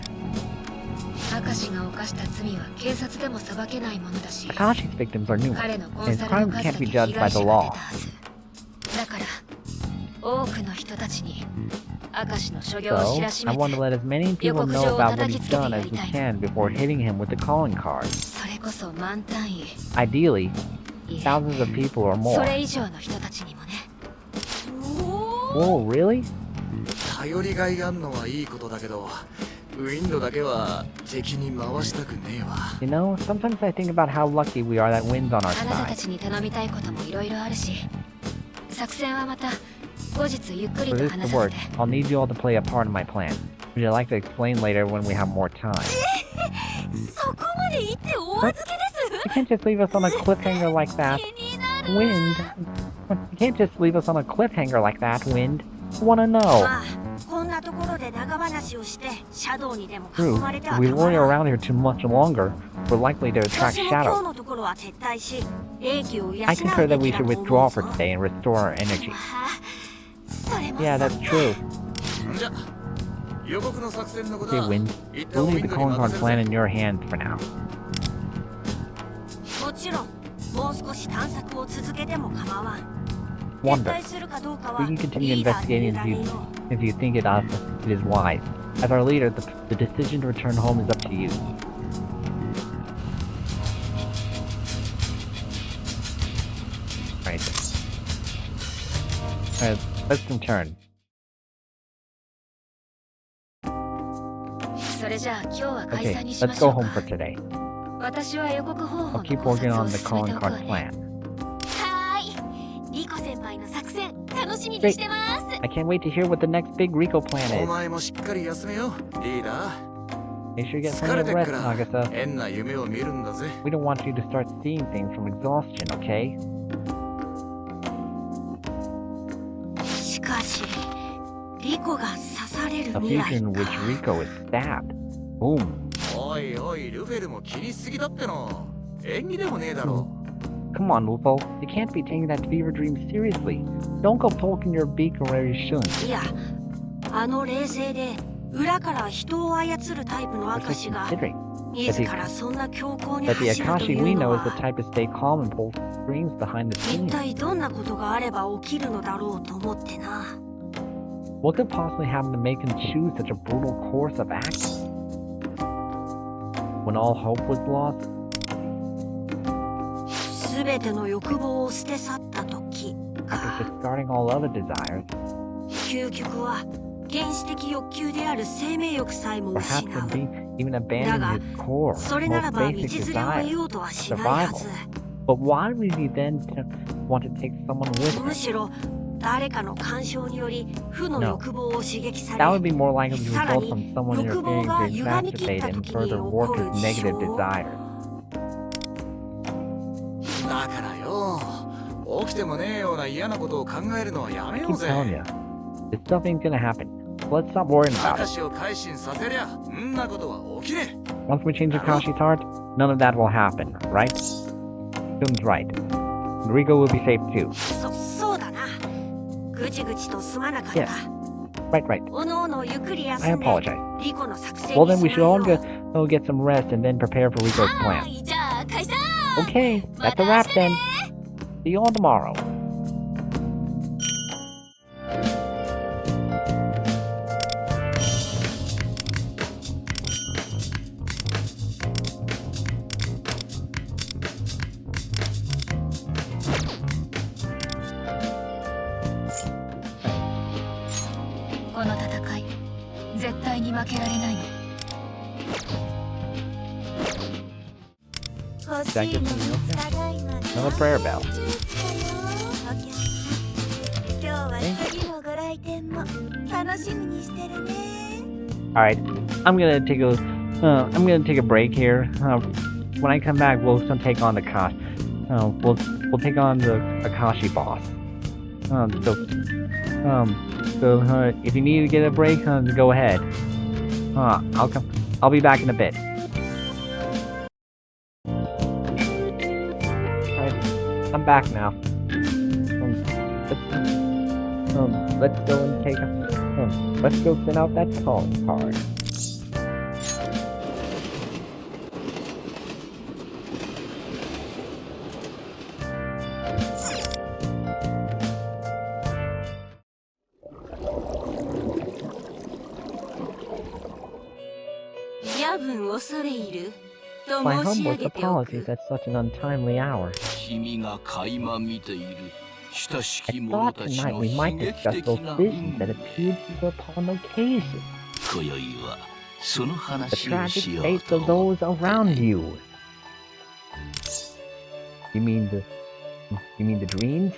明石が犯した罪は警察でも裁けないものだし Akashi's victims are numerous, 彼のコン and サ his ルの crimes 数だ can't け be 被 judged by 害 the 者が出た law. はずだから多くの人たちに明石の所業を So, 知らし I め want て to let as many people know about what he's done as we can before hitting him with the calling card. それこそ万単位 Ideally, いえ thousands of people or そ more. れ以上の人たちにもね Whoa, really? 頼りがいあんのはいいことだけどウィンドだけは敵に回したくねえわ You know, sometimes I think about how lucky we are that Wind's on our あなたた side. ちに頼みたいこともいろいろあるし作戦はまた後日ゆっくり For と this 話 to さ work, せて I'll need you all to play a part in my plan, which I'd like to explain later when we have more time. そこまで言ってお預けです You can't just leave us on a cliffhanger like that, 気になる Wind. You can't just leave us on a cliffhanger like that, Wind. I wanna know. まあこんなところで長話をしてシャドウにでも囲 True, まれては if we たま lawyer らん around here too much longer, we're likely to attract 私も今日 shadows. のところは撤退し英気を養う I concur that べ we きだ should と思 withdraw う for ぞ today and restore our energy. あそれも Yeah, そ that's っか true. んじゃ予告の作戦のこと Okay, は Wind, 一 we'll 旦ウィ leave ン the ドに calling 任 card せる plan ぜ in your hands for now. もちろんもう少し探索を続けても構わん Wonder. 撤退するかどうかは We can continue リーダーに委 investigating ねよう if you think it is wise. As our leader, the decision to return home is up to you. Right. Alright, let's return. それじゃあ今日は解 Okay, 散にしま let's しょ go う home か for today. 私は予告方 I'll 法 keep の考 working 察 on を the 進め calling ておくわ card ね plan. はーいリコ先輩の作戦楽しみに Great. してます I can't wait to hear what the next big Rico お plan 前もしっかり休めよリーダー is. Make sure you get 疲 plenty れ of てっ rest, から Nagasa. 変な夢を見るんだぜ We don't want you to start seeing things from exhaustion, okay? しかしリコが刺される A 未 future 来 in which か Rico is stabbed. Boom. おいおいルフェルも気にしすぎだっての演技でもねえだろ Come on, Lupo. You can't be taking that fever dream seriously. Don't go poking your beak where you shouldn't. いやあの冷静で裏から人を操るタイプの We're 明 just 石が considering 自らそんな強行に that the 走ると Akashi い we うの know is the は type to stay calm and pull strings behind the 一 scenes. 体どんなことがあれば起きるのだろうと思ってな What could possibly happen to make him choose such a brutal course of action? When all hope was lost? 全ての欲望を捨て去った時 After か。 discarding all other desires, 究極は原始的欲求である生命欲さえも perhaps 失う。 even だ abandon が his core, それなら most ば basic 道連れを得 desire, ようとはしないは survival. ず。 But why would he then want to take someone with む him? しろ誰かの干渉により負の No. 欲望を刺激さ That would れ、 be more likely to さら result に from someone 欲望 interfering が to 歪み切っ exacerbate た and 時に起 further こ warp る his 事 negative 象。 desires. だからよ、起きてもねえような嫌なことを考えるのはやめ I よ keep うぜ。 telling you, this stuff ain't gonna happen. Let's stop worrying about it. 証を改心させりゃ、んなことは起きねえ。 Once we change Akashi's heart, none of that will happen, right? Student's right. Rico will be safe too. そうだな。ぐちぐちとすまなかった。 Yeah. Right, right. おのおのゆっくり I 休んで、 apologize. リコの作戦 Well に then we 備 should え all よう。 go get some rest and then prepare for Rico's は plan. い、じゃあ解散。 Okay, that's a wrap then. See you all tomorrow. この戦い、絶対に負けられないの。 That gets me another prayer bell. 今日は次のご来店も楽しみにしてるね。 Alright, I'm gonna take a break here. When I come back, we'll take on the we'll take on the Akashi boss. So if you need to get a break, go ahead. I'll be back in a bit. Alright, I'm back now. Let's go and take let's go send out that calling card. My humblest apologies at such an untimely hour. 君が垣間見ている親し I き者 thought たち tonight の we 悲 might 劇 discuss 的 those な visions 運 that 命 appeared to you upon occasion. 今宵はその The 話を tragic しよう fates と of 思う those around you. You mean the dreams?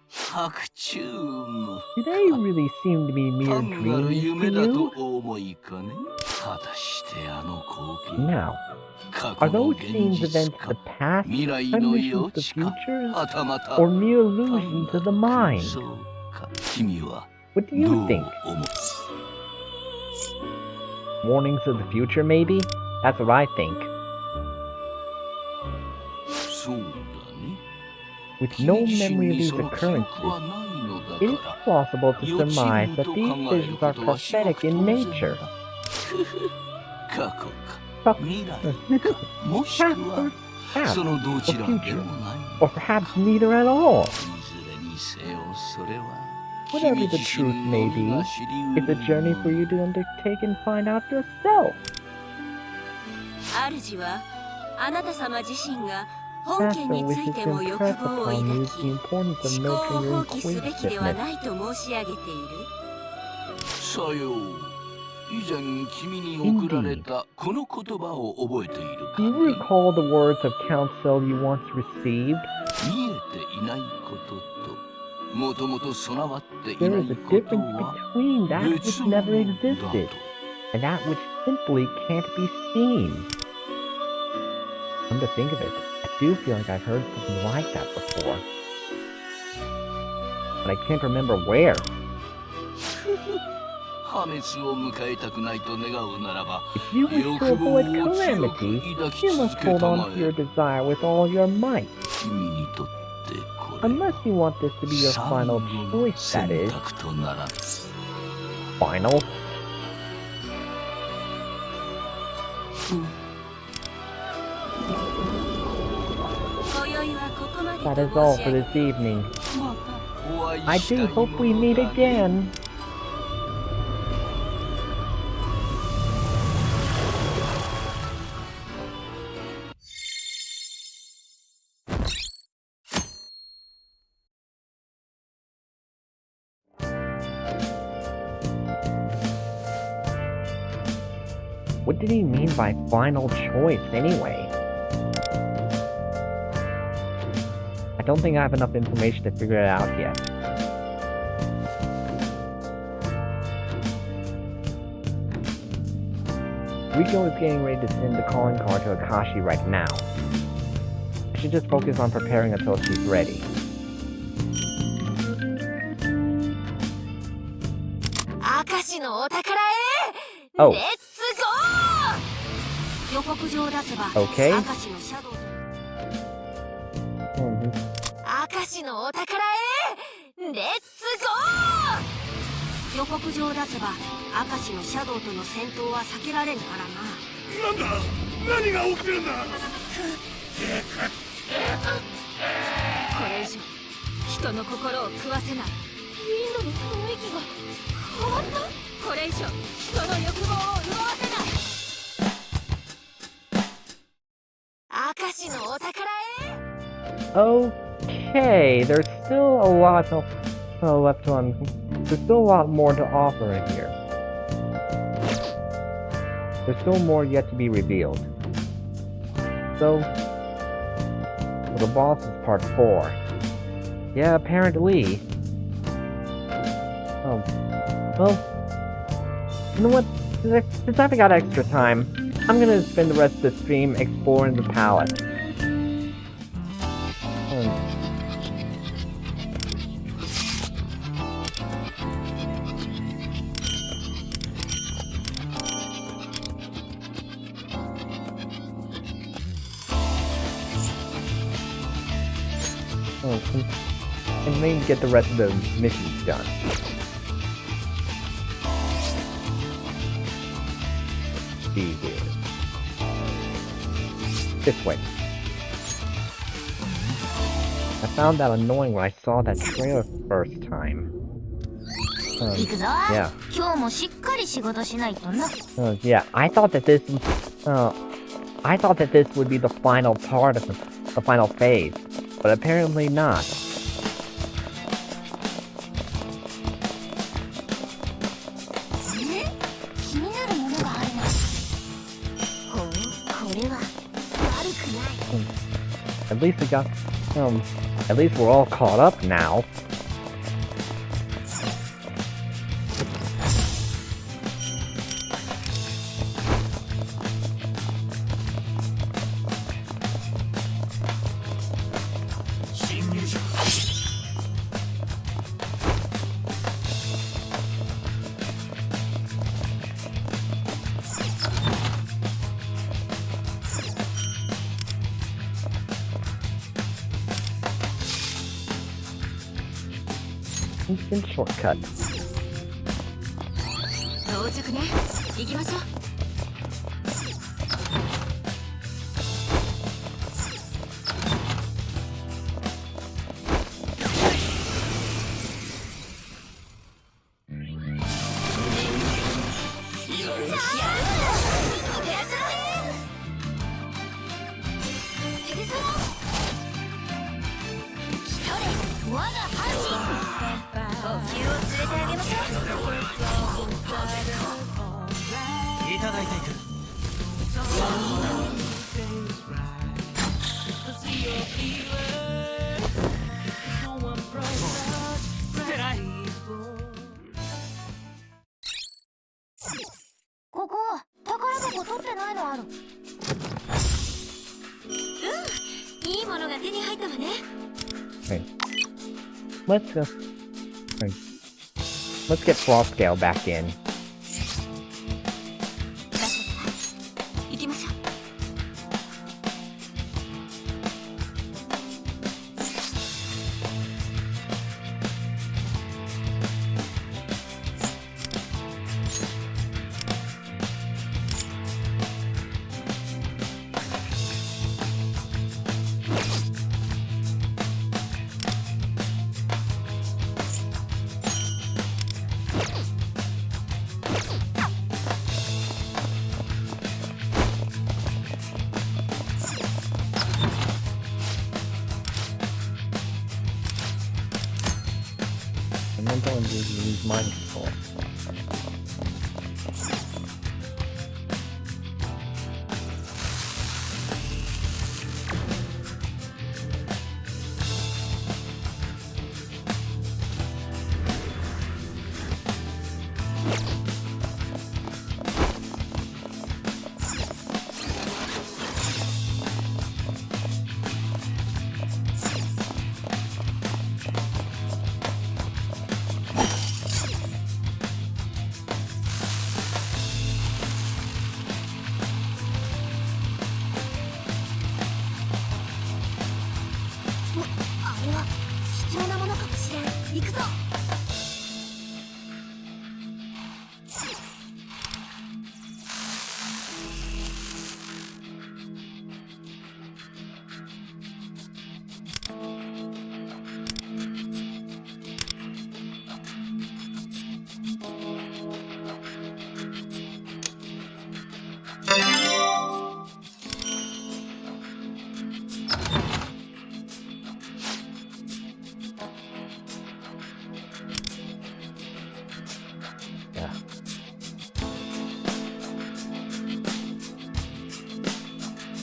白昼夢 Do they really seem to be mere 単なる dreams 夢 to だ you? とお思いかね果たしてあの光景 Now, 過 are 去の those 現 scenes 実 events か the past, 未来の premonitions 余 of 地か futures, はたまた or mere 単 illusions な to る the mind? 空想か君は What do ど you う think? 思う Warnings of the future, maybe? That's what I think. そうだね With no 君自身 memory of に these その記 occurrences, 憶はないのだ it is から possible to 予知 surmise 夢 that と these 考える visions こ are とは至 prophetic 極 in 当然 nature. だ過去か But 未来かもしくは perhaps, そのどちらでもない or perhaps neither at all. いずれにせよそれは Whatever 君 the 自身 truth の may みが be, 知り it's a journey for you to undertake and find out yourself. 主はあなた様自身が本件 Master につい wishes て to も欲 impress 望を upon 抱 you き the importance 思 of 考を nurturing 放 your 棄すべきでは inquisitiveness. ないと申し上げている。さよう以前君に送られたこの言葉を覚えているか Do you ね recall the words of counsel you once received? 見えていないことともともと備わってい There ない is a こと difference は between that 別 which 物 never だ existed と and that which simply can't be seen. Come to think of it, I do feel like I've heard something like that before. But I can't remember where. 破滅を迎えたくないと願うならば If you wish to 欲望を avoid 強く calamity, 抱き you must 続け hold た on ま to your え desire with all your might. 君にとってこれ Unless you want this to be your 最 final 後の choice, that 選 is. 択となら Final? That is all for this evening. お会い I したい do も hope we の meet だね again. What did he mean by final choice anyway? I don't think I have enough information to figure it out yet. Rico is getting ready to send the calling card to Akashi right now. I should just focus on preparing until she's ready. Akashi のお宝へ Oh. レッツゴー予告状を出せば Okay. 明石のシャドウ Mhm. 明石のお宝へレッツゴー予告状を出せば明石のシャドウとの戦闘は避けられるからな。なんだ、何が起きてるんだ。これ以上人の心を食わせない。ウィンドの雰囲気が変わった。これ以上人の欲望を奪わせない。明石のお宝へ Okay, there's still a lot of left to there's still a lot more to offer in here. There's still more yet to be revealed. So, well, the boss is part 4. Yeah, apparently. Oh, well, you know what? Since I've got extra time, I'm gonna spend the rest of the stream exploring the palace. And maybe get the rest of the missions done. See here. This way. I found that annoying when I saw that trailer first time. 行くぞ Yeah. 今日もしっかり仕事しないとな。 Yeah, I thought that this would be the final part of the final phase, but apparently not. 気になるものがあるな。ほう、これは悪くない。At least we got, at least we're all caught up now. Instant shortcut. 到着ね。行きましょう。いただいていく。捨てない。ここ宝箱取ってないのある。いいものが手に入ったわね。Okay. Let's get Frost Scale back in. 行きましょう。Mental and use mind control.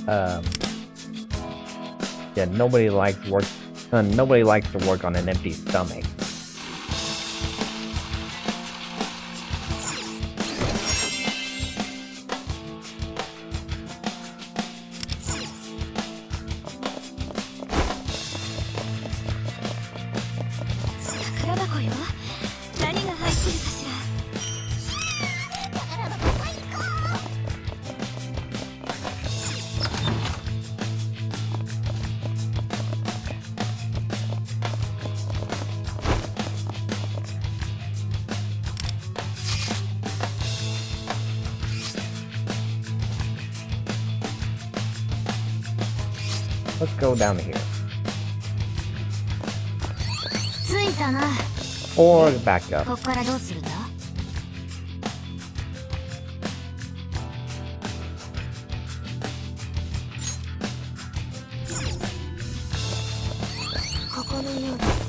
Um, yeah, nobody likes to work on an empty stomach. Let's go down here. 着いたな。 Or back up. ここからどうするんだ？ここのようです。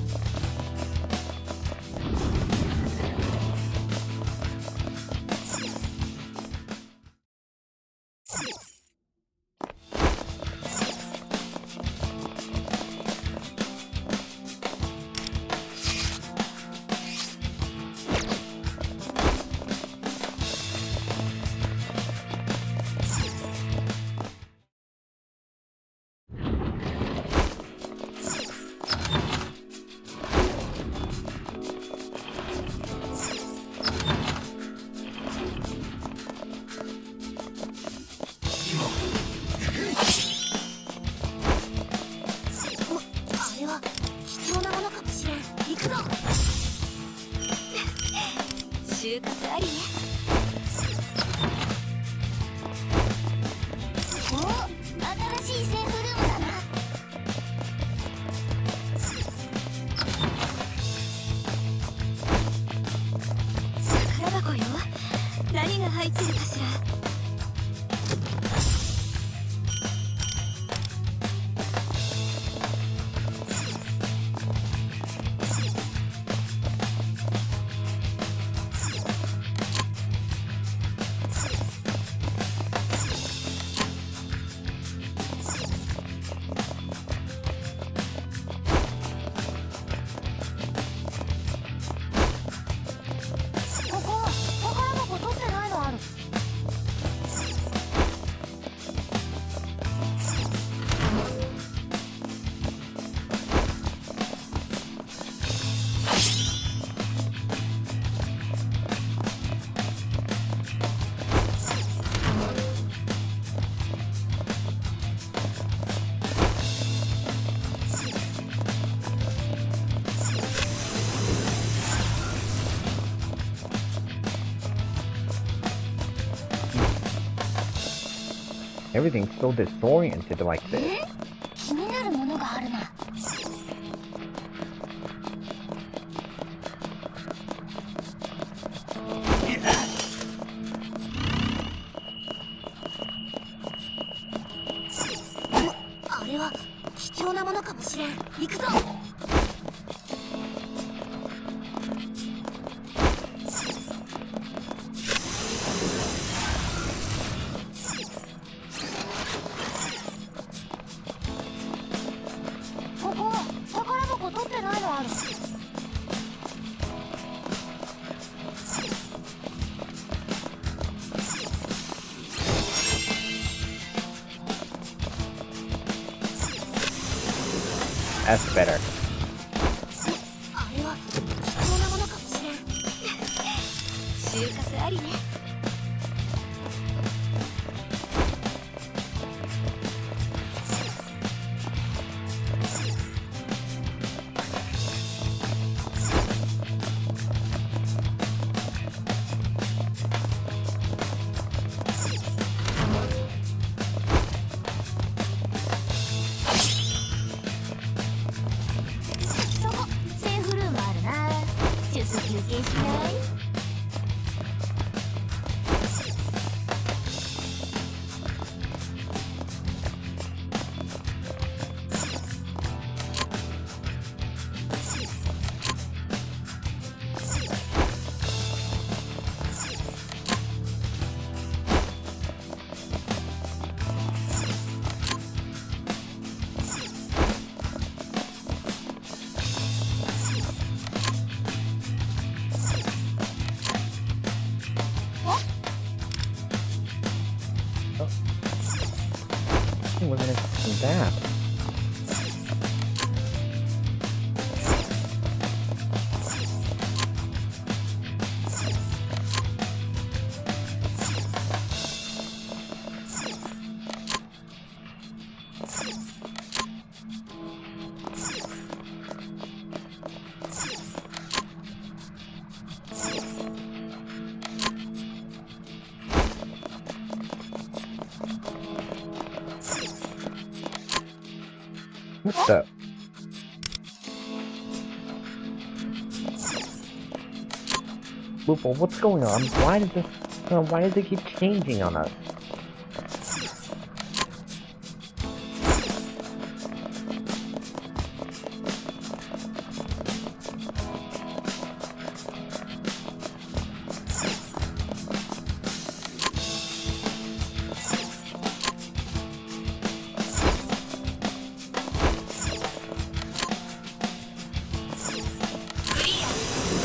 あれは貴重なものかもしれん。行くぞ。収穫ありね。お、新しいセーフルームだな。宝箱よ。何が入ってるかしら。ここ、宝箱取ってないのある。Everything's so disoriented like this. 気になるものがあるな。あれは貴重なものかもしれん。行くぞ。ここ、宝箱取ってないのある。That's better. あれは貴重なものかもしれん。収穫ありね。thinking we're gonna do that. What's up? Lupo, what's going on? Why does it keep changing on us?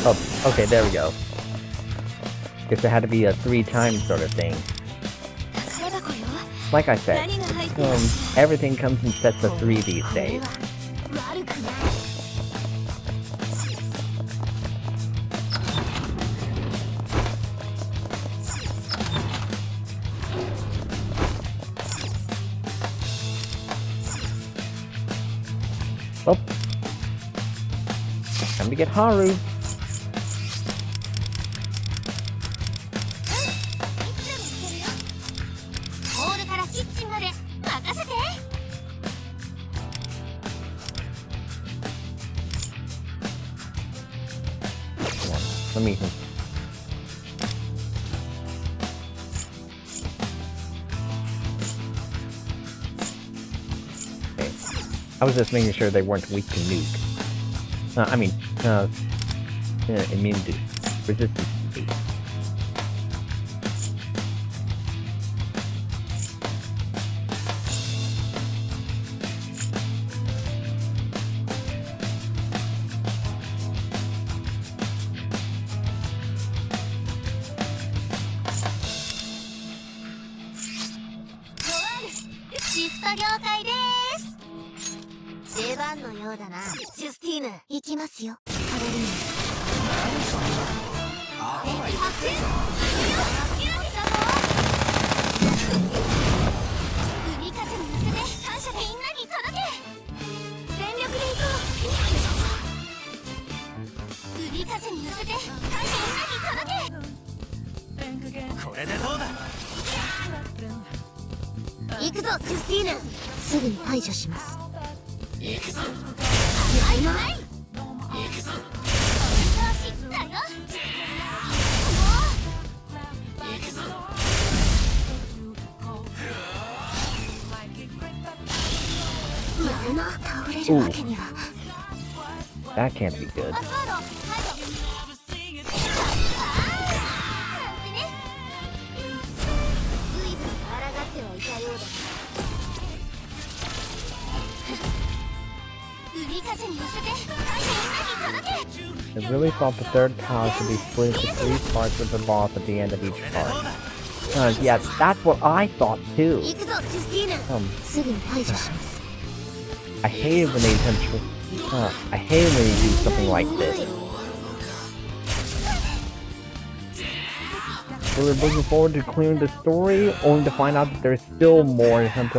Oh, okay, there we go. Guess it had to be a 3 times sort of thing. Like I said, everything comes in sets of 3 these days. Oh. Time to get Haru. Let me. Okay. I was just making sure they weren't weak to nuke. Immune to resistance. Ooh. That can't be good. I really thought the third tower should be split into 3 parts with the boss at the end of each part. Yeah, that's what I thought too. I hate it when they I hate it when they do something like this. We're looking forward to clearing the story, only to find out that there's still more to come.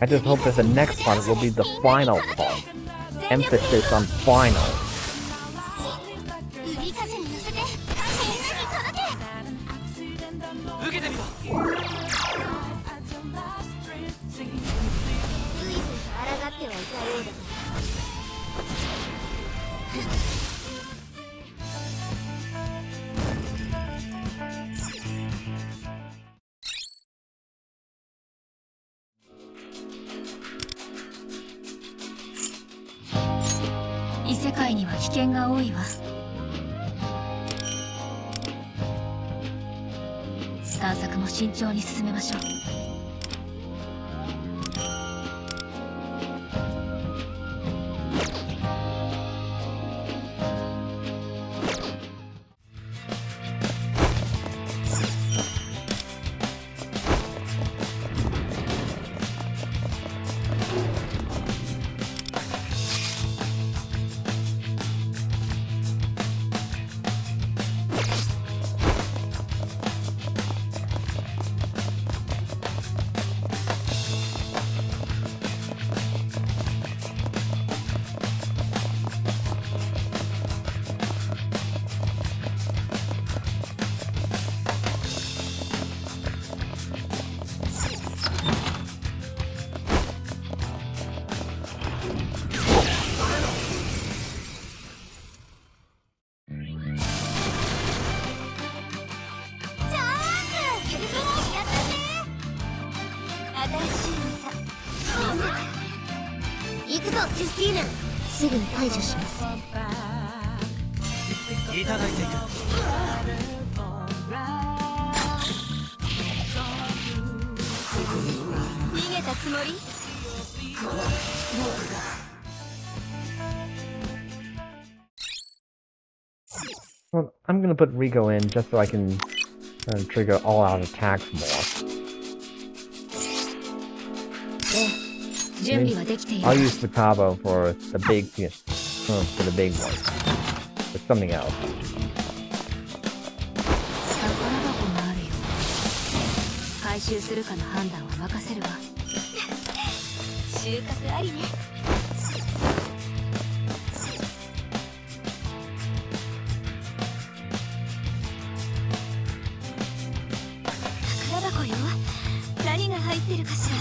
I just hope that the next part will be the final part. Emphasis on final. ジュスティーナすぐに排除します。いただいていく。逃げたつもり？ Well, I'm gonna put Rico in just so I can trigger all-out attacks more. 準備はできている。 I'll use the Cabo for the big, for the big one. For something else. 宝箱があるよ。回収するかの判断は任せるわ。収穫ありね。宝箱よ。何が入ってるかしら。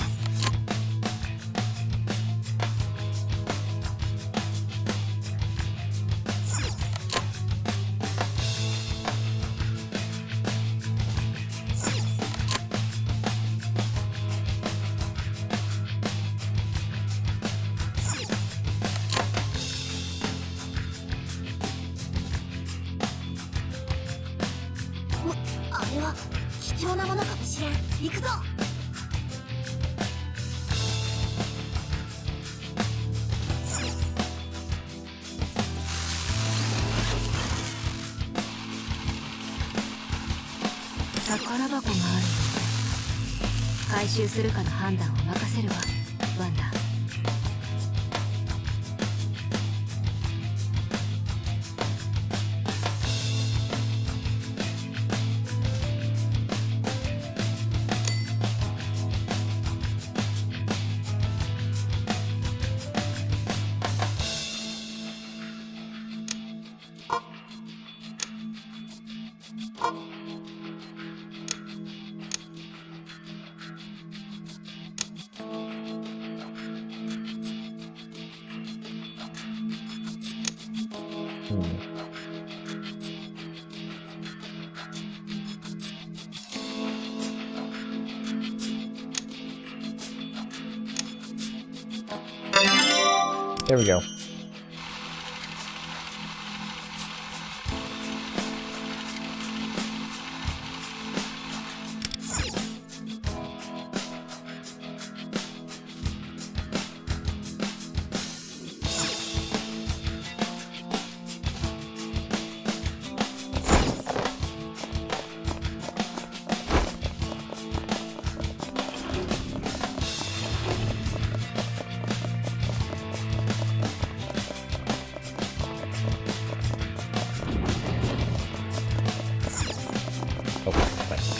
あれは貴重なものかもしれん。行くぞ。宝箱がある。回収するかの判断を任せるわ、ワンダ。There we go. Oh, thanks.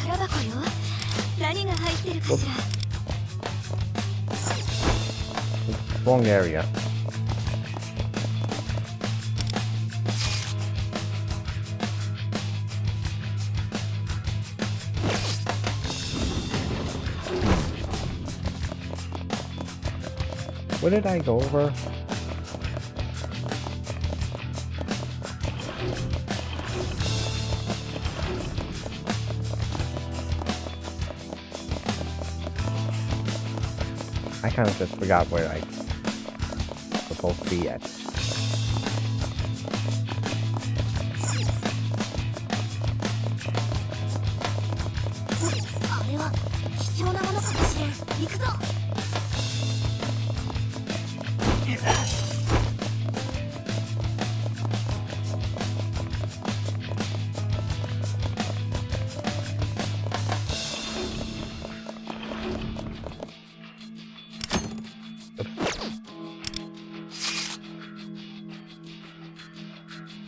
宝箱よ。何が入ってるかしら。 Wrong area. What did I go over? I kind of just forgot where I'm supposed to be at. あれは貴重なものかもしれん。行くぞ。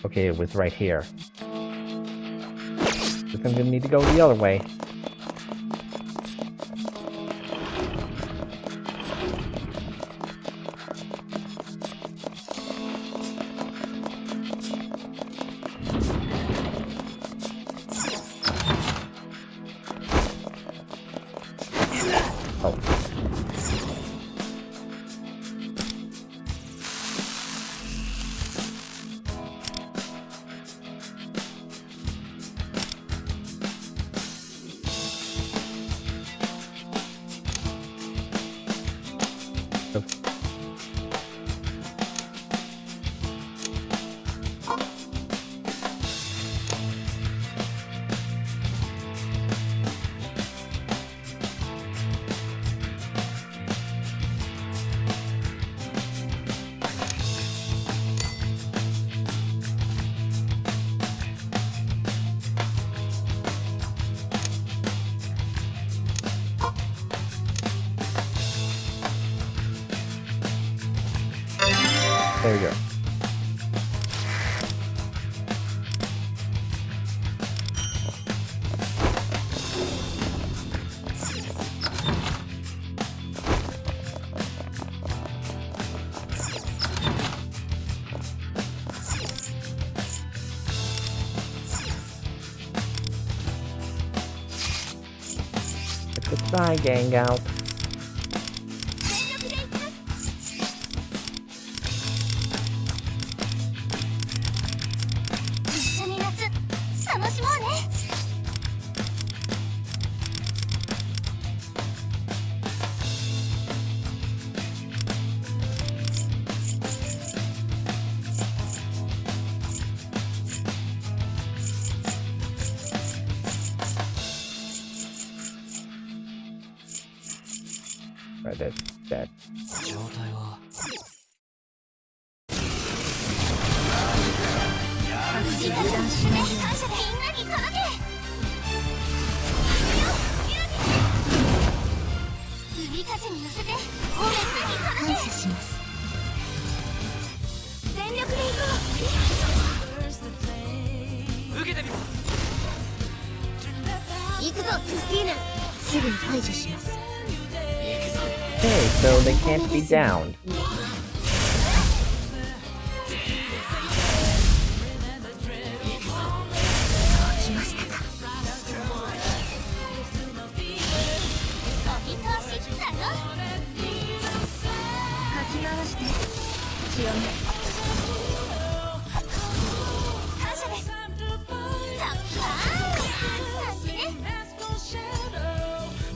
Okay, it was right here. Guess I'm gonna need to go the other way. Oh. There you go. Get the side gang out. 一緒に夏楽しもうね。 Right, that's that. 状態は油断しないように感謝でみんなに届け。海風に乗せてオーレスに届け。感謝します。全力で行こう。受けてみろ。行くぞトゥスティーナ。すぐに排除します。 Hey, so they can't be downed. 来ましたか。お見通しだぞ。かき回して強め。感謝です。ザッパーなんてね。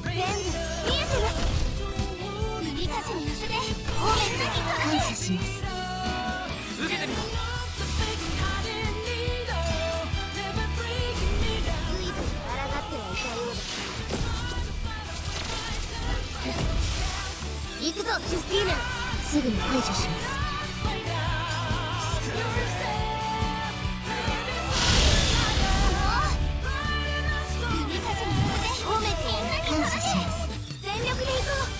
全部見えてます。海風に乗せてオーレスに感謝します。受けてみろ。随分抗ってはいたようだ。行くぞジュスティーナ。すぐに排除します。海風に乗せて褒めて感謝します。全力で行こう。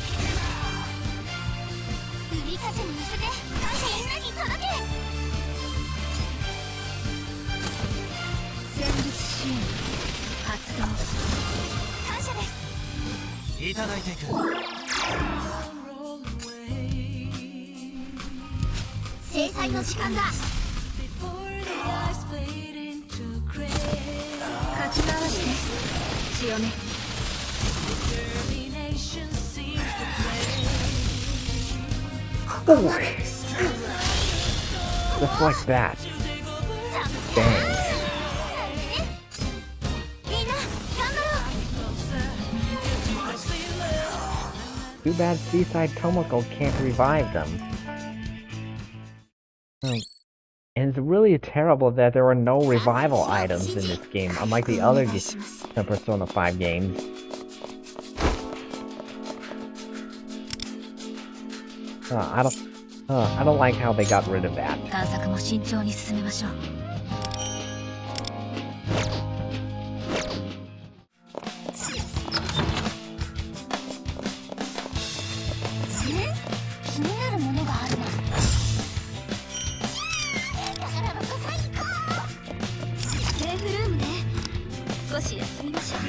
海風に乗せて感謝みんなに届け。戦術支援発動。感謝です。いただいていく。制裁の時間だ。かき回して強め。 Just like that. Dang. みんな頑張ろう。 Too bad Seaside Tomoko can't revive them. And it's really terrible that there are no revival items in this game, unlike the other Persona 5 games. I don't like how they got rid of that. 探索も慎重に進めましょう。気になるものがあるな。宝箱最高。セーフルームで少し休みましょう。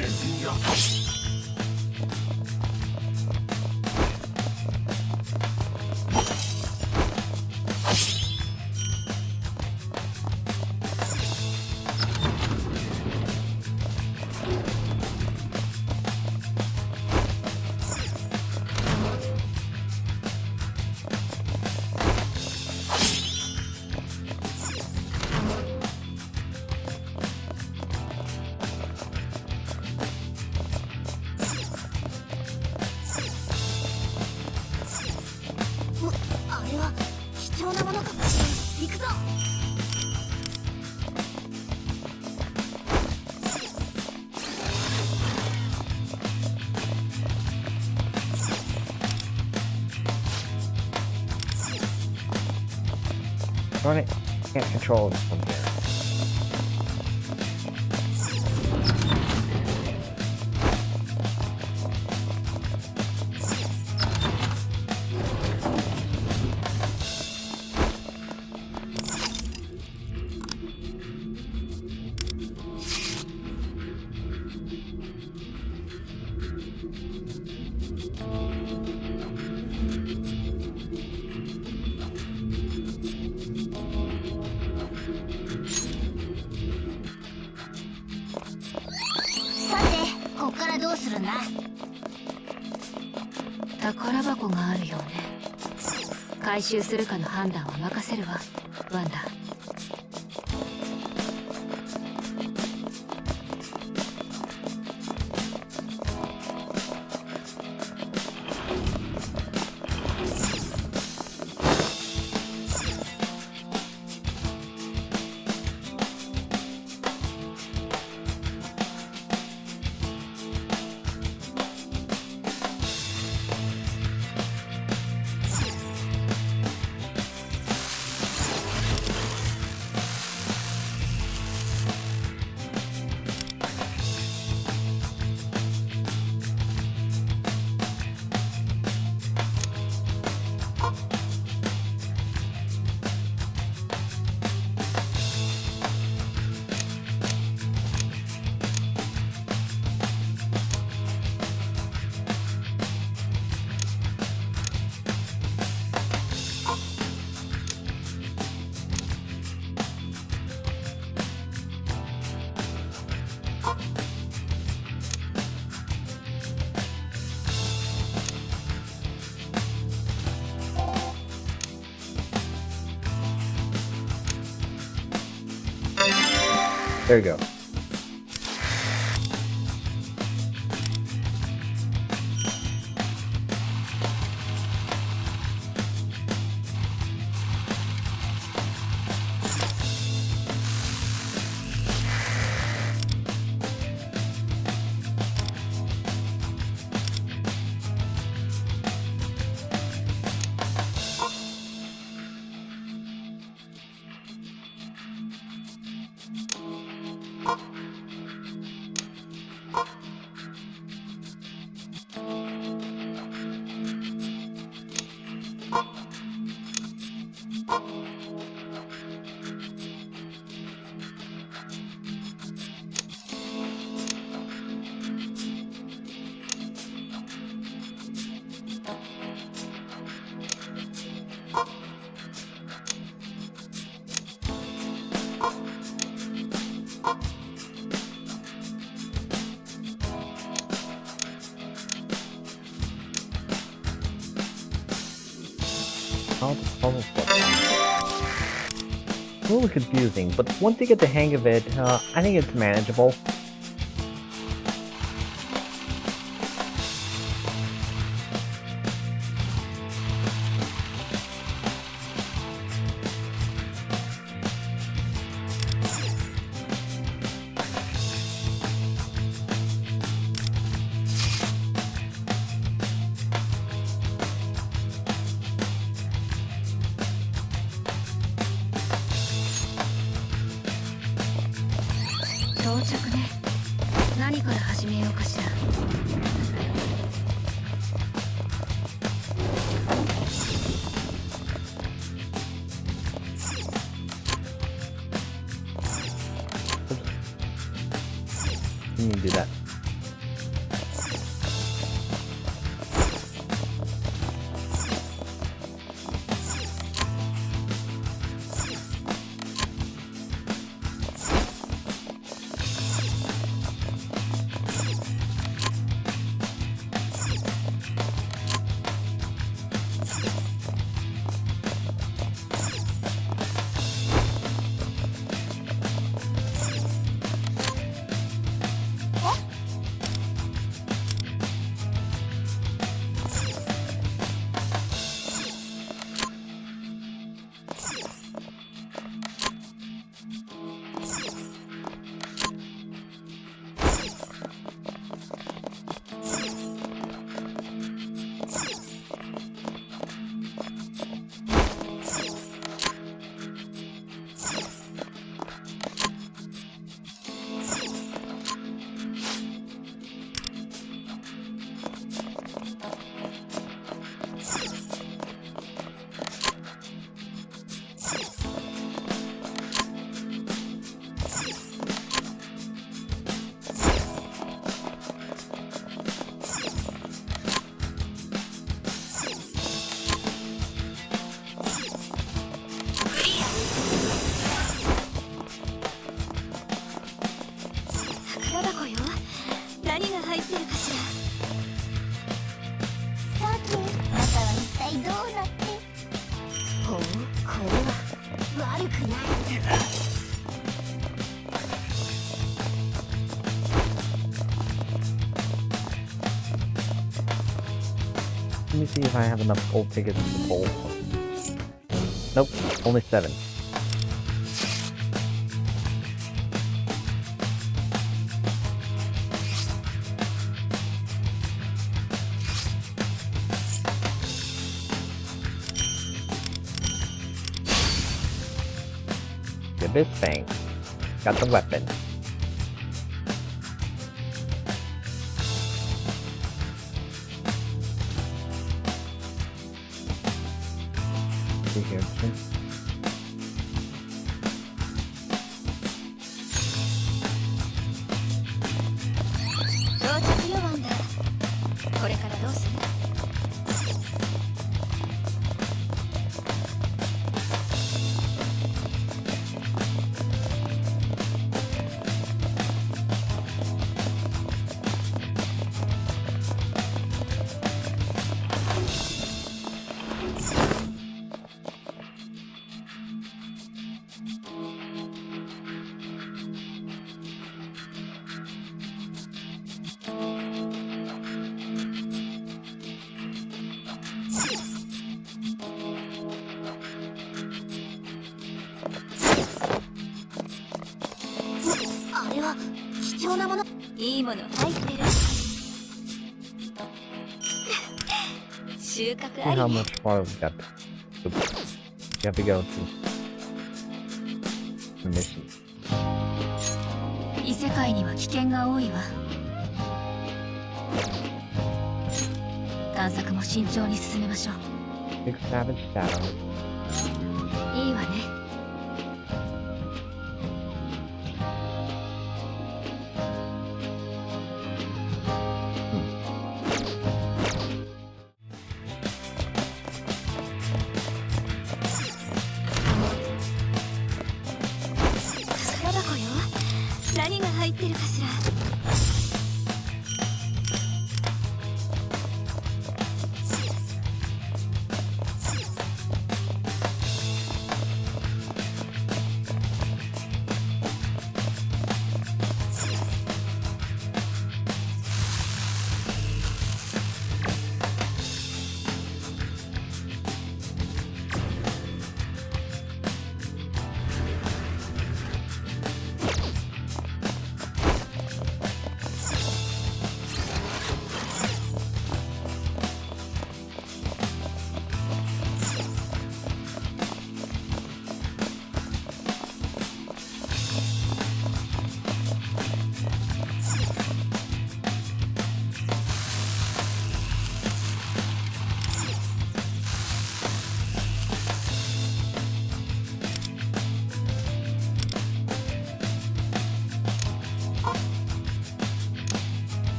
あれは貴重なものかもしれない。行くぞ。Darn it, can't control it from here. 宝箱があるようね。回収するかの判断は任せるわ、ワンダ。There you go. A little confusing, but once you get the hang of it, I think it's manageable. Let me do that. Let me see if I have enough gold tickets to bowl. Nope, only 7. Get this thing. Got the weapon. See here.いいもの入ってる。収穫 See あり how ね。 much more we've got. Oops. You have to go to the mission. 異世界には危険が多いわ。探索も慎重に進めましょう。 Big Savage Shadow. いいわね。宝箱よ。何が入ってるかしら。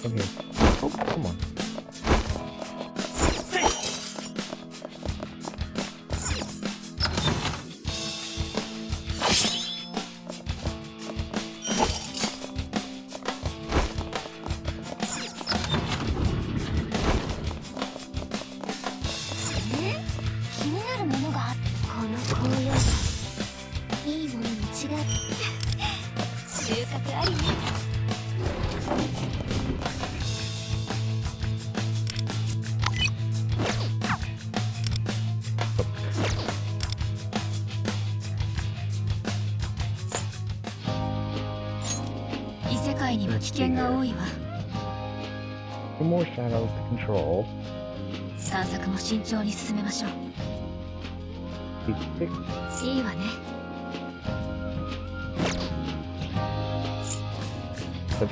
Okay. Oh, come on. Some more shadows to control. 探索も慎重に進めましょう。 6. いいわね。 Come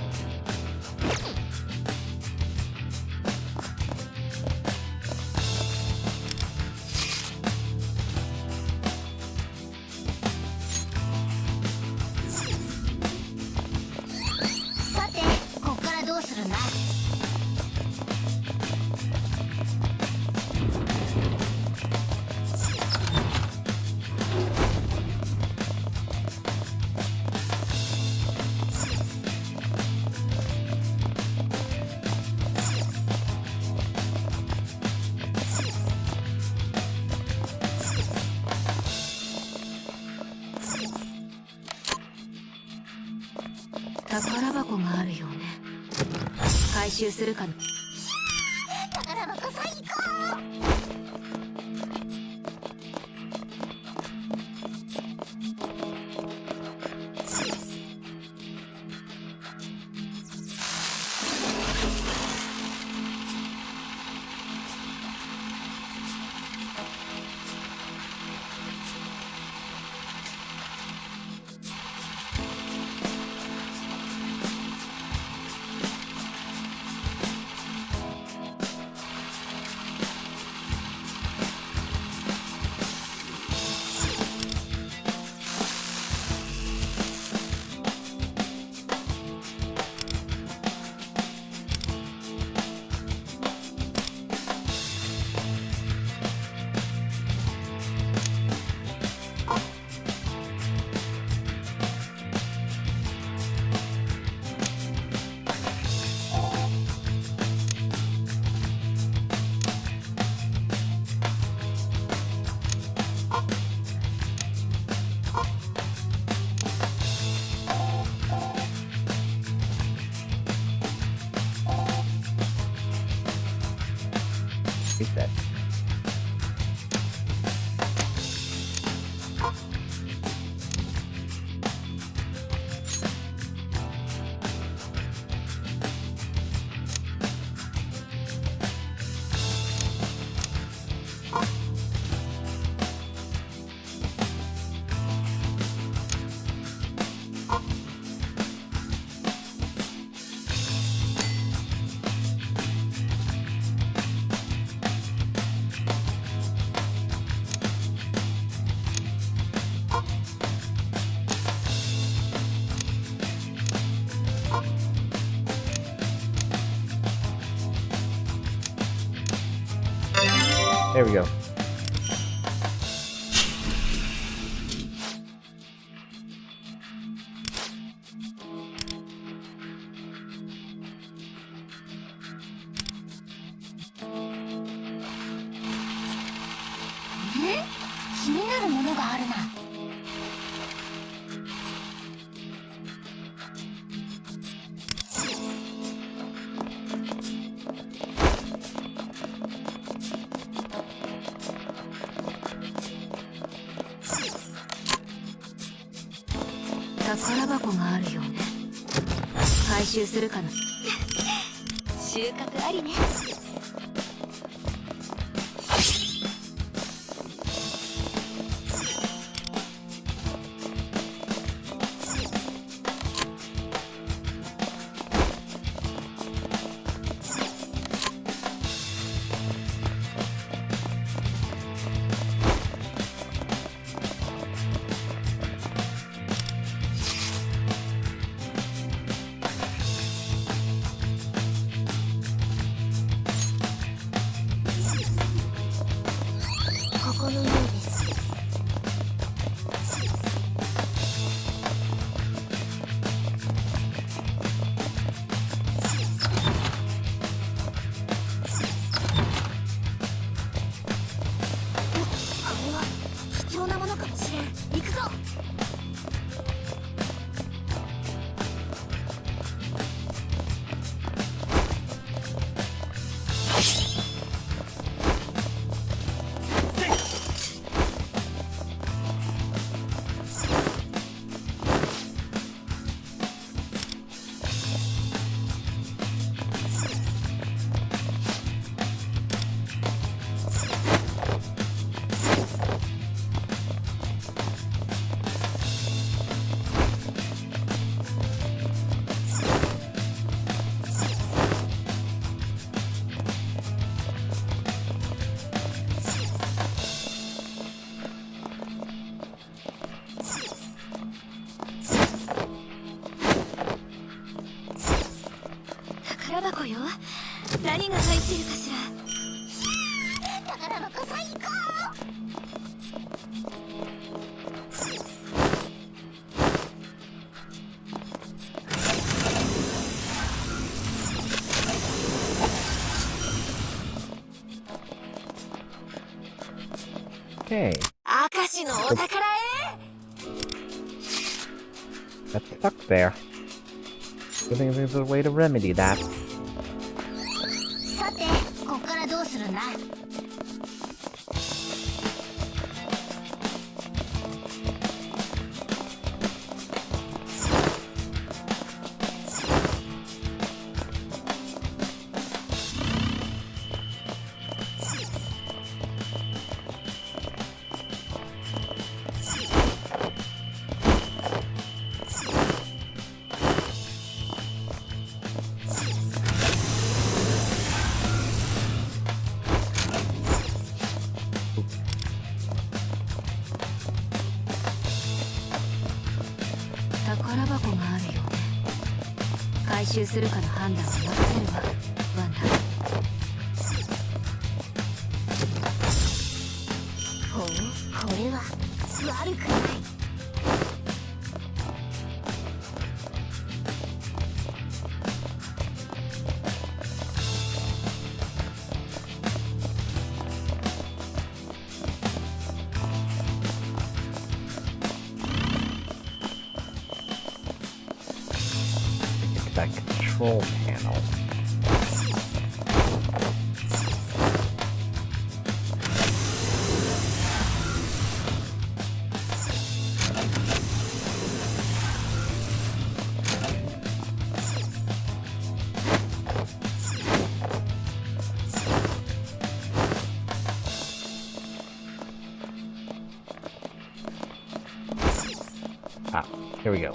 宝箱があるよね。回収するかな。宝箱最高。Reset. There we go. Eh? 気になるものがあるな。宝箱があるよね。回収するかな。収穫ありね。ここのようです。これは貴重なものかもしれん。行くぞ。宝箱よ。何が入ってるかしら。宝箱最高。Okay, 明石のお宝へ。 that's stuck there. I think there's a way to remedy that. さてこっからどうするんだ。宝箱があるよね。回収するかの判断を任せるわ、ワンダ。ほう、これは悪くない。It's that control panel. Ah, here we go.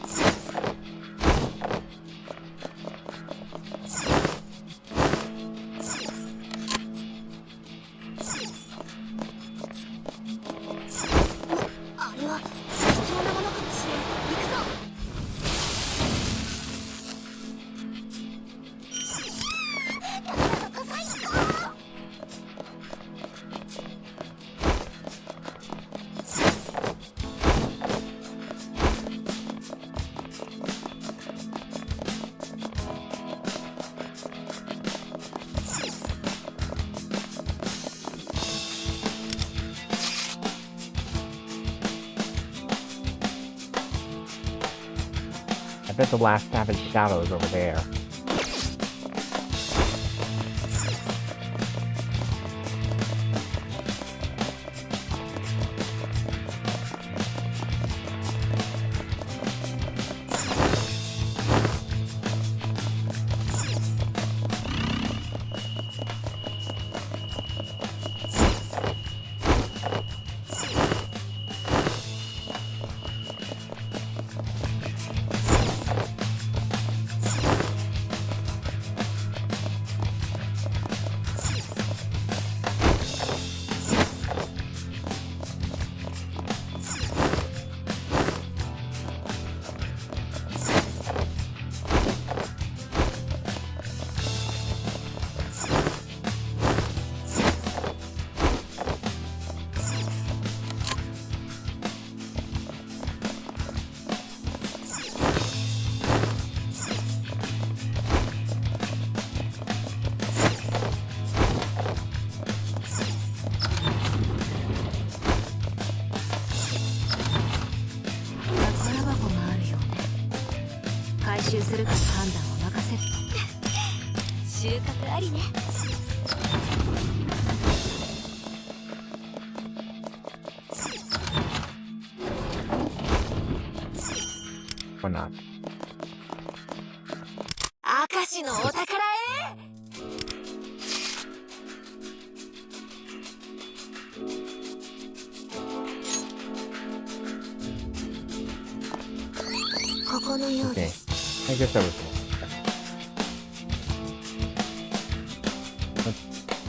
I bet the last Savage Shadow is over there. Or not. Akashiのお宝へ。ここのようです。I guess that was cool. But,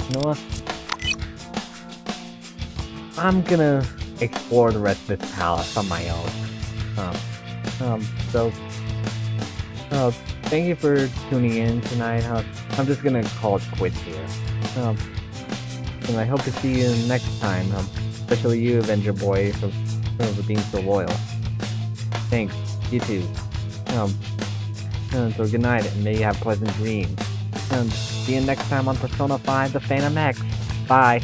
you know what? I'm gonna explore the rest of this palace on my own. Thank you for tuning in tonight. I'm just gonna call it quits here. And I hope to see you next time. Especially you, Avenger Boy, for being so loyal. Thanks. You too. So good night, and may you have pleasant dreams. See you next time on Persona 5: The Phantom X. Bye.